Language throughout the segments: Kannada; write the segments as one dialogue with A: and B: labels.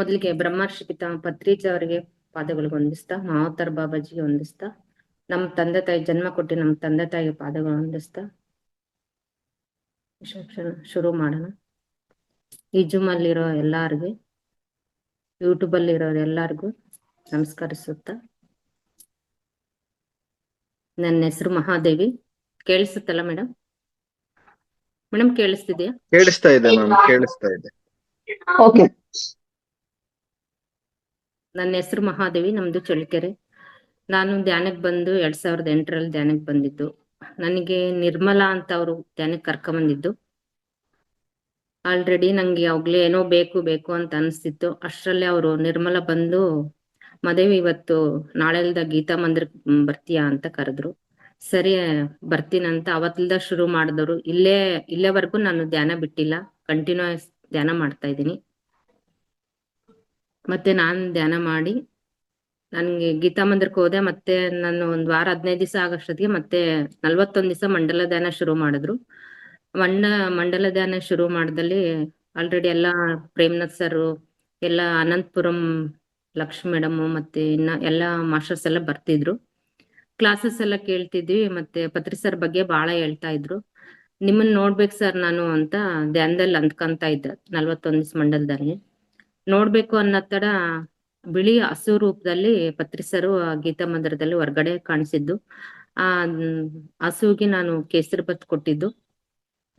A: ಮೊದಲಿಗೆ ಬ್ರಹ್ಮರ್ಷಿ ಪಿತಾಮಹ ಪತ್ರಿಜಿ ಅವರಿಗೆ ಪಾದಗಳಿಗೆ ವಂದಿಸ್ತಾ, ಮಾವತರ್ ಬಾಬಾಜಿಗೆ ವಂದಿಸ್ತಾ, ನಮ್ಮ ತಂದೆ ತಾಯಿ ಜನ್ಮ ಕೊಟ್ಟಿ ನಮ್ಮ ತಂದೆ ತಾಯಿಗೆ ಪಾದಗಳು ವಂದಿಸ್ತಾ ಶುರು ಮಾಡೋಣ. ಈ ಜೂಮ್ ಅಲ್ಲಿರೋ ಎಲ್ಲಾರ್ಗೆ, ಯೂಟ್ಯೂಬ್ ಅಲ್ಲಿ ಇರೋರು ಎಲ್ಲಾರ್ಗು ನಮಸ್ಕರಿಸುತ್ತಾ, ನನ್ನ ಹೆಸರು ಮಹಾದೇವಿ. ಕೇಳಿಸುತ್ತಲ್ಲ ಮೇಡಮ್? ಮೇಡಮ್ ಕೇಳಿಸ್ತಿದ್ಯಾ?
B: ಕೇಳಿಸ್ತಾ ಇದೆ ಮ್ಯಾಮ್, ಕೇಳಿಸ್ತಾ ಇದೆ.
C: ಓಕೆ.
A: ನನ್ನ ಹೆಸರು ಮಹಾದೇವಿ, ನಮ್ದು ಚಳ್ಳಕೆರೆ. ನಾನು ಧ್ಯಾನಕ್ಕೆ ಬಂದು 2008ರಲ್ಲಿ ಧ್ಯಾನಕ್ಕೆ ಬಂದಿದ್ದು. ನನಗೆ ನಿರ್ಮಲಾ ಅಂತ ಅವರು ಧ್ಯಾನಕ್ಕೆ ಕರ್ಕೊಂಬಂದಿದ್ದು. ಆಲ್ರೆಡಿ ನಂಗೆ ಯಾವಾಗ್ಲೇ ಏನೋ ಬೇಕು ಬೇಕು ಅಂತ ಅನಿಸ್ತಿತ್ತು. ಅಷ್ಟರಲ್ಲೇ ಅವರು ನಿರ್ಮಲಾ ಬಂದು, ಮದೇವಿ ಇವತ್ತು ನಾಳೆಲ್ದ ಗೀತಾ ಮಂದಿರಕ್ಕೆ ಬರ್ತೀಯಾ ಅಂತ ಕರೆದ್ರು. ಸರಿ ಬರ್ತೀನಂತ ಅವತ್ತಿಲ್ದ ಶುರು ಮಾಡಿದವರು. ಇಲ್ಲೇವರೆಗೂ ನಾನು ಧ್ಯಾನ ಬಿಟ್ಟಿಲ್ಲ, ಕಂಟಿನ್ಯೂಸ್ ಧ್ಯಾನ ಮಾಡ್ತಾ ಇದ್ದೀನಿ. ಮತ್ತೆ ನಾನು ಧ್ಯಾನ ಮಾಡಿ ನನ್ಗೆ ಗೀತಾ ಮಂದಿರಕ್ಕೆ ಹೋದೆ. ಮತ್ತೆ ನಾನು 1 ವಾರ 15 ದಿವಸ ಆಗಷ್ಟೊತ್ತಿಗೆ ಮತ್ತೆ 41 ದಿವಸ ಮಂಡಲ ಧ್ಯಾನ ಶುರು ಮಾಡಿದ್ರು. ಮಂಡಲ ಧ್ಯಾನ ಶುರು ಮಾಡ್ದಲ್ಲಿ ಆಲ್ರೆಡಿ ಎಲ್ಲ ಪ್ರೇಮ್ನಾಥ್ ಸರ್, ಎಲ್ಲ ಅನಂತಪುರಂ ಲಕ್ಷ್ಮಿ ಮೇಡಮ್, ಮತ್ತೆ ಇನ್ನ ಎಲ್ಲ ಮಾಸ್ಟರ್ಸ್ ಎಲ್ಲ ಬರ್ತಿದ್ರು. ಕ್ಲಾಸಸ್ ಎಲ್ಲ ಕೇಳ್ತಿದ್ವಿ. ಮತ್ತೆ ಪತ್ರಿ ಸರ್ ಬಗ್ಗೆ ಬಹಳ ಹೇಳ್ತಾ ಇದ್ರು. ನಿಮ್ಮನ್ನ ನೋಡ್ಬೇಕು ಸರ್ ನಾನು ಅಂತ ಧ್ಯಾನದಲ್ಲಿ ಅಂದ್ಕೊಂತ ಇದ್ದೆ. 41 ದಿವಸ ಮಂಡಲದಲ್ಲಿ ನೋಡ್ಬೇಕು ಅನ್ನೋ ತಡ ಬಿಳಿ ಹಸು ರೂಪದಲ್ಲಿ ಪತ್ರಿ ಸರು ಗೀತಾ ಮಂದಿರದಲ್ಲಿ ಹೊರ್ಗಡೆ ಕಾಣಿಸಿದ್ದು. ಆ ಹಸುಗೆ ನಾನು ಕೇಸರಿ ಬತ್ ಕೊಟ್ಟಿದ್ದು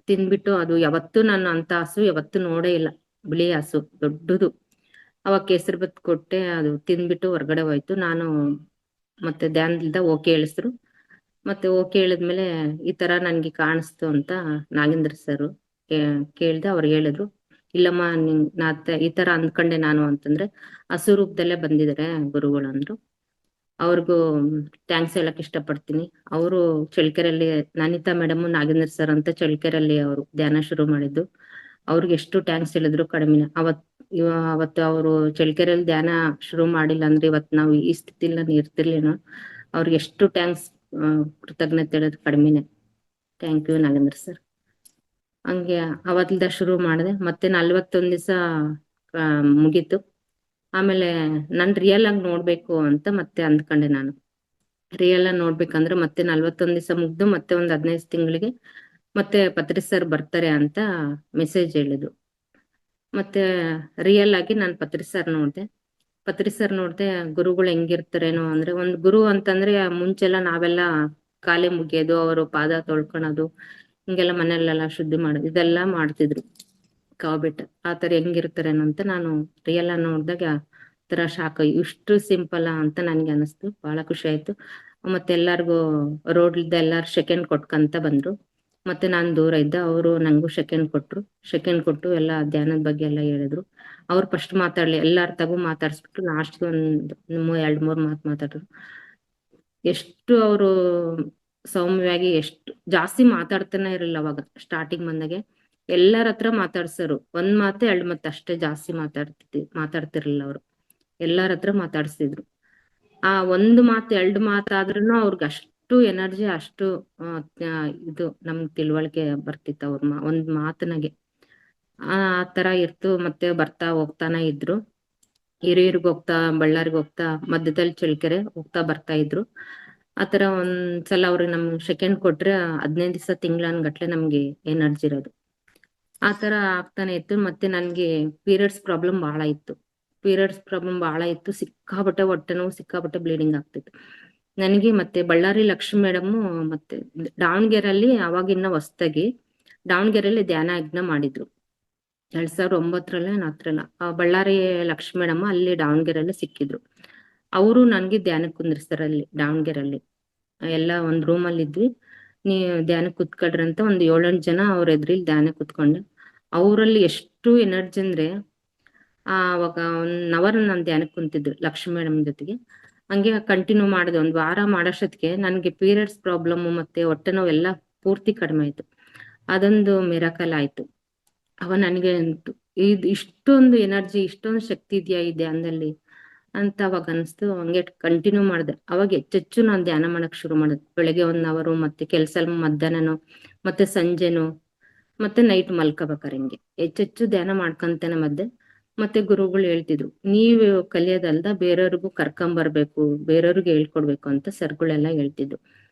A: ತಿಂದ್ಬಿಟ್ಟು, ಅದು ಯಾವತ್ತೂ ನಾನು ಅಂತ ಹಸು ಯಾವತ್ತೂ ನೋಡೇ ಇಲ್ಲ, ಬಿಳಿ ಹಸು ದೊಡ್ಡದು. ಅವಾಗ ಕೇಸರಿ ಬತ್ ಕೊಟ್ಟೆ, ಅದು ತಿಂದ್ಬಿಟ್ಟು ಹೊರ್ಗಡೆ ಹೋಯ್ತು. ನಾನು ಮತ್ತೆ ಧ್ಯಾನದಿಂದ ಓಕೆ ಹೇಳಿಸಿದ್ರು. ಮತ್ತೆ ಓಕೆ ಹೇಳಿದ್ಮೇಲೆ ಈ ತರ ನನ್ಗೆ ಕಾಣಿಸ್ತು ಅಂತ ನಾಗೇಂದ್ರ ಸರ್ ಕೇಳ್ದೆ. ಅವ್ರು ಹೇಳಿದ್ರು, ಇಲ್ಲಮ್ಮ ಈ ತರ ಅಂದ್ಕೊಂಡೆ ನಾನು ಅಂತಂದ್ರೆ, ಹಸು ರೂಪದಲ್ಲೇ ಬಂದಿದ್ದಾರೆ ಗುರುಗಳು ಅಂದ್ರು. ಅವ್ರಿಗೂ ಥ್ಯಾಂಕ್ಸ್ ಹೇಳಕ್ ಇಷ್ಟಪಡ್ತೀನಿ. ಅವರು ಚಳ್ಳಕೆರೆಯಲ್ಲಿ ನನಿತಾ ಮೇಡಮ್, ನಾಗೇಂದ್ರ ಸರ್ ಅಂತ ಚಳ್ಳಕೆರೆಯಲ್ಲಿ ಅವರು ಧ್ಯಾನ ಶುರು ಮಾಡಿದ್ದು. ಅವ್ರಿಗೆ ಎಷ್ಟು ಥ್ಯಾಂಕ್ಸ್ ಹೇಳಿದ್ರು ಕಡಿಮೆನೆ. ಅವತ್ತು ಅವರು ಚಳ್ಳಕೆರೆಯಲ್ಲಿ ಧ್ಯಾನ ಶುರು ಮಾಡಿಲ್ಲ ಅಂದ್ರೆ ಇವತ್ತು ನಾವು ಈ ಸ್ಥಿತಿಲಿ ಇರ್ತಿರ್ಲಿಲ್ಲ. ಅವ್ರಿಗೆ ಎಷ್ಟು ಥ್ಯಾಂಕ್ಸ್, ಕೃತಜ್ಞತೆ ಹೇಳೋದು ಕಡಿಮೆನೆ. Thank you Nagendra sir. ಹಂಗೆ ಅವತ್ತಿಲ್ದ ಶುರು ಮಾಡಿದೆ. ಮತ್ತೆ 41 ದಿವಸ ಮುಗೀತು. ಆಮೇಲೆ ನನ್ ರಿಯಲ್ ಆಗಿ ನೋಡ್ಬೇಕು ಅಂತ ಮತ್ತೆ ಅಂದ್ಕೊಂಡೆ. ನಾನು ರಿಯಲ್ ಆಗಿ ನೋಡ್ಬೇಕಂದ್ರೆ ಮತ್ತೆ 41 ದಿವಸ ಮುಗ್ದು ಮತ್ತೆ ಒಂದ್ 15 ತಿಂಗಳಿಗೆ ಮತ್ತೆ ಪತ್ರಿ ಸರ್ ಬರ್ತಾರೆ ಅಂತ ಮೆಸೇಜ್ ಹೇಳಿದ್ರು. ಮತ್ತೆ ರಿಯಲ್ ಆಗಿ ನಾನು ಪತ್ರಿ ಸರ್ ನೋಡ್ದೆ. ಗುರುಗಳು ಹೆಂಗಿರ್ತಾರೇನೋ ಅಂದ್ರೆ, ಒಂದ್ ಗುರು ಅಂತಂದ್ರೆ ಮುಂಚೆಲ್ಲ ನಾವೆಲ್ಲ ಕಾಲೇ ಮುಗಿಯೋದು, ಅವರು ಪಾದ ತೊಳ್ಕೊಳೋದು, ಹಿಂಗೆಲ್ಲ ಮನೆಯಲ್ಲೆಲ್ಲ ಶುದ್ಧಿ ಮಾಡೋದು, ಇದೆಲ್ಲ ಮಾಡ್ತಿದ್ರು ಕಾವ್ಬಿಟ್ಟು. ಆತರ ಹೆಂಗಿರ್ತಾರೇನೋ ಅಂತ ನಾನು ರಿಯಲ್ ಆಗಿ ನೋಡ್ದಾಗ ತರ ಶಾಕ್, ಇಷ್ಟು ಸಿಂಪಲ್ ಅಂತ ನನ್ಗೆ ಅನಿಸ್ತು. ಬಹಳ ಖುಷಿ ಆಯ್ತು. ಮತ್ತೆ ಎಲ್ಲಾರ್ಗು ರೋಡ್ಲಿದ್ದ ಎಲ್ಲಾರು ಸೆಕೆಂಡ್ ಕೊಟ್ಕಂತ ಬಂದ್ರು. ಮತ್ತೆ ನಾನ್ ದೂರ ಇದ್ದ, ಅವರು ನಂಗೂ ಸೆಕೆಂಡ್ ಕೊಟ್ಟು ಎಲ್ಲ ಧ್ಯಾನದ ಬಗ್ಗೆ ಎಲ್ಲ ಹೇಳಿದ್ರು. ಅವ್ರು ಫಸ್ಟ್ ಮಾತಾಡ್ಲಿ, ಎಲ್ಲಾರ್ ತಗು ಮಾತಾಡ್ಸ್ಬಿಟ್ಟು ಲಾಸ್ಟ್ ಒಂದ್ 2-3 ಮಾತು ಮಾತಾಡಿದ್ರು. ಎಷ್ಟು ಅವರು ಸೌಮ್ಯವಾಗಿ, ಎಷ್ಟು ಜಾಸ್ತಿ ಮಾತಾಡ್ತಾನೆ ಇರಲಿಲ್ಲ. ಅವಾಗ ಸ್ಟಾರ್ಟಿಂಗ್ ಬಂದಾಗೆ ಎಲ್ಲರ ಹತ್ರ ಮಾತಾಡ್ಸರು. 1 ಮಾತು 2 ಮಾತು ಅಷ್ಟೇ, ಜಾಸ್ತಿ ಮಾತಾಡ್ತಿರ್ಲಿಲ್ಲ ಅವರು. ಎಲ್ಲಾರ ಹತ್ರ ಮಾತಾಡ್ಸ್ತಿದ್ರು. ಆ 1 ಮಾತು 2 ಮಾತಾದ್ರೂ ಅವ್ರಿಗೆ ಅಷ್ಟು ಎನರ್ಜಿ, ಅಷ್ಟು ಇದು ನಮ್ಗೆ ತಿಳುವಳಿಕೆ ಬರ್ತಿತ್ತು ಅವ್ರ ಒಂದ್ ಮಾತನಾಗೆ. ಆ ತರ ಇರ್ತು. ಮತ್ತೆ ಬರ್ತಾ ಹೋಗ್ತಾನೆ ಇದ್ರು. ಹಿರಿಯೂರ್ಗ್ ಹೋಗ್ತಾ, ಬಳ್ಳಾರಿಗೆ ಹೋಗ್ತಾ, ಮಧ್ಯದಲ್ಲಿ ಚಳ್ಳಕೆರೆ ಹೋಗ್ತಾ ಬರ್ತಾ ಇದ್ರು. ಆತರ ಒಂದ್ಸಲ ಅವ್ರಿಗೆ ನಮ್ಗೆ ಸೆಕೆಂಡ್ ಕೊಟ್ರೆ 15 ದಿವಸ ತಿಂಗ್ಳನ್ಗಟ್ಲೆ ನಮ್ಗೆ ಎನರ್ಜಿ ಇರೋದು. ಆತರ ಆಗ್ತಾನೆ ಇತ್ತು. ಮತ್ತೆ ನನ್ಗೆ ಪೀರಿಯಡ್ಸ್ ಪ್ರಾಬ್ಲಮ್ ಬಹಳ ಇತ್ತು. ಸಿಕ್ಕಾಬಟ್ಟೆ ಹೊಟ್ಟೆ ನೋವು, ಸಿಕ್ಕಾಬಟ್ಟೆ ಬ್ಲೀಡಿಂಗ್ ಆಗ್ತಿತ್ತು ನನಗೆ. ಮತ್ತೆ ಬಳ್ಳಾರಿ ಲಕ್ಷ್ಮಿ ಮೇಡಮ್, ಮತ್ತೆ ದಾವಣಗೆರೆಯಲ್ಲಿ ಅವಾಗಿನ್ನ ಹೊಸ್ದಾಗಿ ದಾವಣಗೆರೆಯಲ್ಲಿ ಧ್ಯಾನ ಯಜ್ಞ ಮಾಡಿದ್ರು 2009ರಲ್ಲಿ. ಹತ್ರಲ್ಲ ಬಳ್ಳಾರಿ ಲಕ್ಷ್ಮಿ ಮೇಡಮ್ ಅಲ್ಲಿ ದಾವಣಗೆರೆಯಲ್ಲಿ ಸಿಕ್ಕಿದ್ರು. ಅವರು ನನ್ಗೆ ಧ್ಯಾನಕ್ಕೆ ಕುಂದ್ರಿಸ್ತಾರೆ ಅಲ್ಲಿ ದಾವಣಗೆರೆಯಲ್ಲಿ. ಎಲ್ಲ ಒಂದ್ ರೂಮ್ ಅಲ್ಲಿ ಇದ್ವಿ. ಧ್ಯಾನಕ್ಕೆ ಕುತ್ಕೊಳ್ರಿ ಅಂತ ಒಂದ್ 7-8 ಜನ ಅವ್ರ ಎದುರಿಲ್ ಧ್ಯಾನ ಕುತ್ಕೊಂಡೆ. ಅವರಲ್ಲಿ ಎಷ್ಟು ಎನರ್ಜಿ ಅಂದ್ರೆ, ಅವಾಗ 1 ಅವರ್ ನಾನು ಧ್ಯಾನಕ್ಕೆ ಕುಂತಿದ್ರು ಲಕ್ಷ್ಮಿ ಮೇಡಮ್ ಜೊತೆಗೆ. ಹಂಗೆ ಕಂಟಿನ್ಯೂ ಮಾಡಿದೆ. 1 ವಾರ ಮಾಡೋಷ್ಟೊತ್ತಿಗೆ ನನ್ಗೆ ಪೀರಿಯಡ್ಸ್ ಪ್ರಾಬ್ಲಮ್ ಮತ್ತೆ ಹೊಟ್ಟೆ ನೋವು ಎಲ್ಲ ಪೂರ್ತಿ ಕಡಿಮೆ ಆಯ್ತು. ಅದೊಂದು ಮಿರಾಕಲ್ ಆಯ್ತು. ಅವ ನನಗೆ ಇಷ್ಟೊಂದು ಎನರ್ಜಿ, ಇಷ್ಟೊಂದು ಶಕ್ತಿ ಇದೆಯಾ ಈ ಧ್ಯಾನದಲ್ಲಿ ಅಂತ ಅವಾಗ ಅನಿಸ್ತು. ಹಂಗೆ ಕಂಟಿನ್ಯೂ ಮಾಡಿದೆ. ಅವಾಗ ಹೆಚ್ಚೆಚ್ಚು ನಾನು ಧ್ಯಾನ ಮಾಡಕ್ ಶುರು ಮಾಡಿದೆ. ಬೆಳಗ್ಗೆ 1 ಅವರು, ಮತ್ತೆ ಕೆಲ್ಸ ಮಧ್ಯಾಹ್ನನು, ಮತ್ತೆ ಸಂಜೆನು, ಮತ್ತೆ ನೈಟ್ ಮಲ್ಕೋಬೇಕಾರೆ ಹಿಂಗೆ ಹೆಚ್ಚೆಚ್ಚು ಧ್ಯಾನ ಮಾಡ್ಕೊಂತೇನೆ ಮತ್ತೆ ಗುರುಗಳು ಹೇಳ್ತಿದ್ರು, ನೀವು ಕಲಿಯೋದಲ್ದ ಬೇರೆಯವ್ರಿಗೂ ಕರ್ಕೊಂಬರ್ಬೇಕು, ಬೇರೆಯವ್ರಿಗೆ ಹೇಳ್ಕೊಡ್ಬೇಕು ಅಂತ ಸರ್ಗಳೆಲ್ಲ ಹೇಳ್ತಿದ್ರು.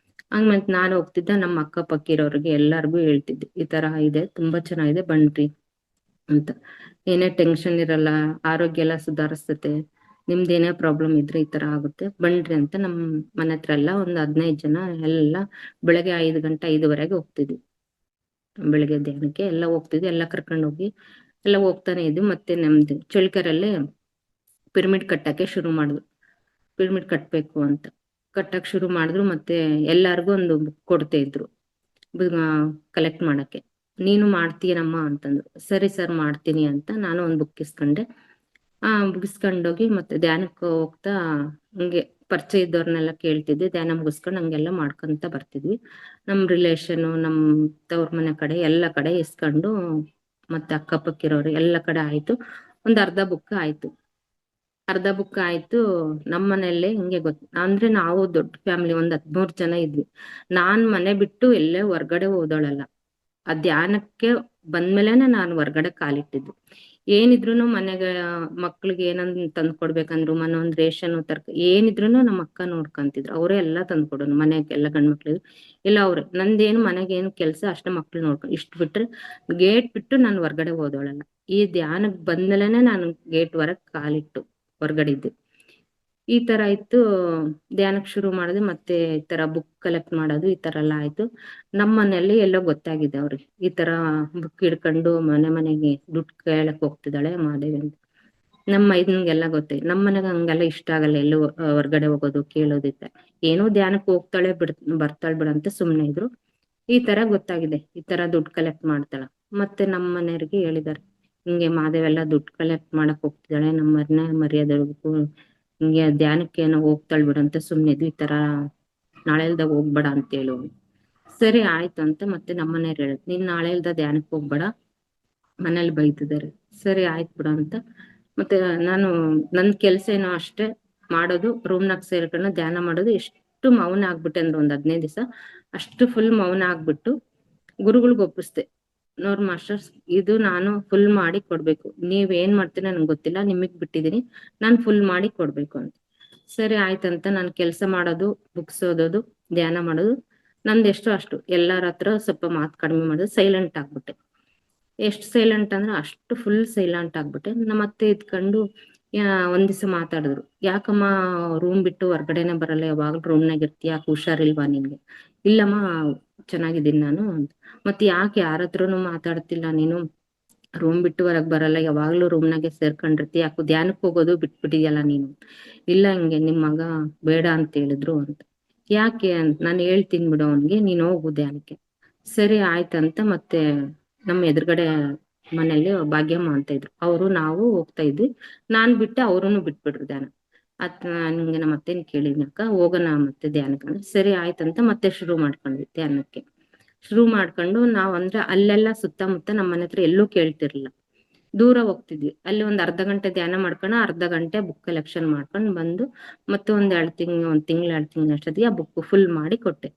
A: ಹಂಗ ಮತ್ತೆ ನಾನು ಹೋಗ್ತಿದ್ದ, ನಮ್ಮ ಅಕ್ಕಪಕ್ಕ ಇರೋರಿಗೆ ಎಲ್ಲಾರ್ಗು ಹೇಳ್ತಿದ್ದೆ, ಈ ತರ ಇದೆ, ತುಂಬಾ ಚೆನ್ನಾಗಿದೆ, ಬನ್ರಿ ಅಂತ. ಏನೇ ಟೆನ್ಷನ್ ಇರಲ್ಲ, ಆರೋಗ್ಯ ಎಲ್ಲ ಸುಧಾರಿಸ್ತತೆ, ನಿಮ್ದೇನೇ ಪ್ರಾಬ್ಲಮ್ ಇದ್ರೆ ಈ ತರ ಆಗುತ್ತೆ, ಬನ್ರಿ ಅಂತ. ನಮ್ ಮನೆ ಹತ್ರ ಎಲ್ಲ ಒಂದ್ 15 ಜನ ಎಲ್ಲ ಬೆಳಗ್ಗೆ 5 ಗಂಟೆ 5:30 ಹೋಗ್ತಿದ್ವಿ. ಬೆಳಗ್ಗೆ ಧ್ಯಾನಕ್ಕೆ ಎಲ್ಲ ಹೋಗ್ತಿದ್ವಿ, ಎಲ್ಲ ಕರ್ಕೊಂಡು ಹೋಗಿ ಎಲ್ಲ ಹೋಗ್ತಾನೆ ಇದ್ವಿ. ಮತ್ತೆ ನಮ್ದು ಚಳ್ಳಕೆರೆಲ್ಲೇ ಪಿರಮಿಡ್ ಕಟ್ಟಕ್ಕೆ ಶುರು ಮಾಡಿದ್ರು. ಪಿರಮಿಡ್ ಕಟ್ಬೇಕು ಅಂತ ಕಟ್ಟಕ್ ಶುರು ಮಾಡಿದ್ರು. ಮತ್ತೆ ಎಲ್ಲಾರ್ಗು ಒಂದು ಬುಕ್ ಕೊಡ್ತಾ ಇದ್ರು ಕಲೆಕ್ಟ್ ಮಾಡಕ್ಕೆ. ನೀನು ಮಾಡ್ತೀನಮ್ಮ ಅಂತಂದ್ರು. ಸರಿ ಸರ್ ಮಾಡ್ತೀನಿ ಅಂತ ನಾನು ಒಂದು ಬುಕ್ ಇಸ್ಕೊಂಡೆ. ಮುಗಿಸ್ಕೊಂಡೋಗಿ ಮತ್ತೆ ಧ್ಯಾನಕ್ಕೆ ಹೋಗ್ತಾ ಹಂಗೆ ಪರಿಚಯ ಇದ್ದವ್ರನ್ನೆಲ್ಲ ಕೇಳ್ತಿದ್ವಿ. ಧ್ಯಾನ ಮುಗಿಸ್ಕೊಂಡು ಹಂಗೆಲ್ಲ ಮಾಡ್ಕೊಂತ ಬರ್ತಿದ್ವಿ. ನಮ್ ರಿಲೇಷನ್, ನಮ್ ತವ್ರ ಮನೆ ಕಡೆ ಎಲ್ಲ ಕಡೆ ಇಸ್ಕೊಂಡು, ಮತ್ತೆ ಅಕ್ಕಪಕ್ಕಿರೋರು ಎಲ್ಲ ಕಡೆ ಆಯ್ತು. ಒಂದ್ ಅರ್ಧ ಬುಕ್ ಆಯ್ತು. ಅರ್ಧ ಬುಕ್ ಆಯ್ತು. ನಮ್ಮ ಮನೆಯಲ್ಲೇ ಹಿಂಗೆ ಅಂದ್ರೆ ನಾವು ದೊಡ್ಡ ಫ್ಯಾಮಿಲಿ, ಒಂದ್ 13 ಜನ ಇದ್ವಿ. ನಾನ್ ಮನೆ ಬಿಟ್ಟು ಎಲ್ಲೇ ಹೊರ್ಗಡೆ ಹೋದೋಳಲ್ಲ. ಆ ಧ್ಯಾನಕ್ಕೆ ಬಂದ್ಮೇಲೆನೆ ನಾನು ಹೊರ್ಗಡೆ ಕಾಲಿಟ್ಟಿದ್ದು. ಏನಿದ್ರುನು ಮನೆಗೆ ಮಕ್ಳಿಗೆ ಏನನ್ ತಂದ್ಕೊಡ್ಬೇಕಂದ್ರು, ಒಂದ್ ರೇಷನ್ ಏನಿದ್ರುನು ನಮ್ಮ ಅಕ್ಕ ನೋಡ್ಕೊಂತಿದ್ರು. ಅವರೇ ಎಲ್ಲಾ ತಂದ್ಕೊಡೋನು ಮನೆಗೆ, ಎಲ್ಲ ಗಂಡ್ಮಕ್ಳಿಗೆ ಇಲ್ಲ ಅವ್ರೆ. ನಂದೇನು ಮನೆಗೆ ಏನು ಕೆಲ್ಸ ಅಷ್ಟೇ, ಮಕ್ಳು ನೋಡ್ಕೊಂಡು ಇಷ್ಟ ಬಿಟ್ರೆ ಗೇಟ್ ಬಿಟ್ಟು ನಾನು ಹೊರ್ಗಡೆ ಹೋದೋಳಲ್ಲ. ಈ ಧ್ಯಾನಕ್ ಬಂದ್ಮೇಲೆನೆ ನಾನು ಗೇಟ್ ಹೊರಗ್ ಕಾಲಿಟ್ಟು ಹೊರ್ಗಡೆ ಇದ್ದೆ. ಈ ತರ ಇತ್ತು. ಧ್ಯಾನಕ್ ಶುರು ಮಾಡಿದೆ. ಮತ್ತೆ ಈ ತರ ಬುಕ್ ಕಲೆಕ್ಟ್ ಮಾಡೋದು ಈ ತರ ಎಲ್ಲ ಆಯ್ತು. ನಮ್ಮ ಮನೆಯಲ್ಲಿ ಎಲ್ಲೋ ಗೊತ್ತಾಗಿದೆ ಅವ್ರಿಗೆ, ಈ ತರ ಬುಕ್ ಹಿಡ್ಕೊಂಡು ಮನೆ ಮನೆಗೆ ದುಡ್ಡು ಕೇಳಕ್ ಹೋಗ್ತಿದ್ದಾಳೆ ಮಾದೇವಿ ಅಂತ. ನಮ್ಮ ಮೈದನ್ಗೆಲ್ಲ ಗೊತ್ತಾಯ್ತು. ನಮ್ಮ ಮನೆಗೆ ಹಂಗೆಲ್ಲ ಇಷ್ಟ ಆಗಲ್ಲ, ಎಲ್ಲೂ ಹೊರ್ಗಡೆ ಹೋಗೋದು ಕೇಳೋದಿತ್ತ. ಏನೋ ಧ್ಯಾನಕ್ಕೆ ಹೋಗ್ತಾಳೆ ಬರ್ತಾಳೆ ಬಿಡಂತ ಸುಮ್ನೆ ಇದ್ರು. ಈ ತರ ಗೊತ್ತಾಗಿದೆ, ಈ ತರ ದುಡ್ಡು ಕಲೆಕ್ಟ್ ಮಾಡ್ತಾಳ. ಮತ್ತೆ ನಮ್ಮ ಮನೆಯವ್ರಿಗೆ ಹೇಳಿದಾರೆ, ಹಿಂಗೆ ಮಾದೇವೆಲ್ಲ ದುಡ್ಡು ಕಲೆಕ್ಟ್ ಮಾಡಕ್ ಹೋಗ್ತಿದ್ದಾಳೆ, ನಮ್ಮ ಮನೆ ಮರ್ಯಾದೆಗೂ ಹಿಂಗೆ ಧ್ಯಾನಕ್ಕೆ ಏನೋ ಹೋಗ್ತಾಳ್ ಬಿಡಂತ ಸುಮ್ನಿದ್ವಿ. ಈ ತರ ನಾಳೆಲ್ದಾಗ ಹೋಗ್ಬೇಡ ಅಂತ ಹೇಳು. ಸರಿ ಆಯ್ತು ಅಂತ ಮತ್ತೆ ನಮ್ಮನೆಯವ್ರು ಹೇಳಿದ್, ನೀನ್ ನಾಳೆಲ್ದ ಧ್ಯಾನಕ್ಕೆ ಹೋಗ್ಬೇಡ, ಮನೇಲಿ ಬೈತಿದ್ದಾರೆ. ಸರಿ ಆಯ್ತು ಬಿಡು ಅಂತ ಮತ್ತೆ ನಾನು ನನ್ ಕೆಲ್ಸ ಏನೋ ಅಷ್ಟೇ ಮಾಡೋದು, ರೂಮ್ನಾಗ ಸೇರ್ಕೊಂಡು ಧ್ಯಾನ ಮಾಡೋದು. ಎಷ್ಟು ಮೌನ ಆಗ್ಬಿಟ್ಟೆ ಅಂದ್ರೆ ಒಂದ್ 15 ದಿವಸ ಅಷ್ಟು ಫುಲ್ ಮೌನ ಆಗ್ಬಿಟ್ಟು ಗುರುಗಳ್ಗೆ ಒಪ್ಪಿಸ್ದೆ. ನೋರ್ ಮಾಸ್ಟರ್ಸ್, ಇದು ನಾನು ಫುಲ್ ಮಾಡಿ ಕೊಡ್ಬೇಕು, ನೀವ್ ಏನ್ ಮಾಡ್ತೀರ ನನ್ಗೆ ಗೊತ್ತಿಲ್ಲ, ನಿಮಗ್ ಬಿಟ್ಟಿದೀನಿ, ನಾನ್ ಫುಲ್ ಮಾಡಿ ಕೊಡ್ಬೇಕು ಅಂತ. ಸರಿ ಆಯ್ತಂತ ನಾನು ಕೆಲ್ಸ ಮಾಡೋದು, ಬುಕ್ಸ್ ಓದೋದು, ಧ್ಯಾನ ಮಾಡೋದು ನಂದು ಎಷ್ಟೋ ಅಷ್ಟು. ಎಲ್ಲಾರ ಹತ್ರ ಸ್ವಲ್ಪ ಮಾತು ಕಡಿಮೆ ಮಾಡೋದು, ಸೈಲೆಂಟ್ ಆಗ್ಬಿಟ್ಟೆ. ಎಷ್ಟು ಸೈಲೆಂಟ್ ಅಂದ್ರೆ ಅಷ್ಟು ಫುಲ್ ಸೈಲೆಂಟ್ ಆಗ್ಬಿಟ್ಟೆ. ನಮ್ಮ ಅತ್ತೆ ಇದ್ಕೊಂಡು ಒಂದ್ ದಿವಸ ಮಾತಾಡಿದ್ರು, ಯಾಕಮ್ಮ ರೂಮ್ ಬಿಟ್ಟು ಹೊರ್ಗಡೆನೆ ಬರಲ್ಲ, ಯಾವಾಗ್ಲೂ ರೂಮ್ನಾಗ ಇರ್ತೀಯ, ಯಾಕೆ ಹುಷಾರಿಲ್ವಾ ನಿನ್ಗೆ? ಇಲ್ಲಮ್ಮ ಚೆನ್ನಾಗಿದ್ದೀನಿ ನಾನು ಅಂತ. ಮತ್ತೆ ಯಾಕೆ ಯಾರ ಹತ್ರನು ಮಾತಾಡ್ತಿಲ್ಲ ನೀನು, ರೂಮ್ ಬಿಟ್ಟು ಹೊರಗ್ ಬರಲ್ಲ, ಯಾವಾಗ್ಲೂ ರೂಮ್ನಾಗೆ ಸೇರ್ಕೊಂಡಿರ್ತೀಯ, ಯಾಕೆ ಧ್ಯಾನಕ್ಕೆ ಹೋಗೋದು ಬಿಟ್ಬಿಟ್ಟಿದ್ಯಲ್ಲ ನೀನು? ಇಲ್ಲ ಹಿಂಗೆ ನಿಮ್ ಮಗ ಬೇಡ ಅಂತ ಹೇಳಿದ್ರು ಅಂತ. ಯಾಕೆ ಅಂತ ನಾನು ಹೇಳ್ತೀನಿ ಬಿಡು ಅವನ್ಗೆ, ನೀನ್ ಹೋಗು ಧ್ಯಾನಕ್ಕೆ. ಸರಿ ಆಯ್ತಂತ ಮತ್ತೆ ನಮ್ಮ ಎದುರುಗಡೆ ಮನೇಲಿ ಭಾಗ್ಯಮ್ಮ ಅಂತ ಇದ್ರು, ಅವರು ನಾವು ಹೋಗ್ತಾ ಇದ್ವಿ. ನಾನ್ ಬಿಟ್ಟೆ, ಅವರುನು ಬಿಟ್ಬಿಟ್ರು ಧ್ಯಾನ. ನಿಂಗೆ ನಮ್ಮ ಅತ್ತೆನ್ ಕೇಳಿದ್ನಕ್ಕ, ಹೋಗೋಣ ಮತ್ತೆ ಧ್ಯಾನಕ್ಕೆ ಅಂದ್ರೆ ಸರಿ ಆಯ್ತಂತ ಮತ್ತೆ ಶುರು ಮಾಡ್ಕೊಂಡ್ವಿ ಧ್ಯಾನಕ್ಕೆ. ಶುರು ಮಾಡ್ಕೊಂಡು ನಾವ್ ಅಂದ್ರೆ ಅಲ್ಲೆಲ್ಲ ಸುತ್ತಮುತ್ತ ನಮ್ಮ ಮನೆ ಹತ್ರ ಎಲ್ಲೂ ಕೇಳ್ತಿರ್ಲಿಲ್ಲ, ದೂರ ಹೋಗ್ತಿದ್ವಿ. ಅಲ್ಲಿ ಒಂದ್ ಅರ್ಧ ಗಂಟೆ ಧ್ಯಾನ ಮಾಡ್ಕೊಂಡು ಅರ್ಧ ಗಂಟೆ ಬುಕ್ ಕಲೆಕ್ಷನ್ ಮಾಡ್ಕೊಂಡು ಬಂದು ಮತ್ತೆ ಒಂದ್ 2 ತಿಂಗಳು 2 ತಿಂಗಳು ಅಷ್ಟೊತ್ತಿಗೆ ಆ ಬುಕ್ ಫುಲ್ ಮಾಡಿ ಕೊಟ್ಟೆ.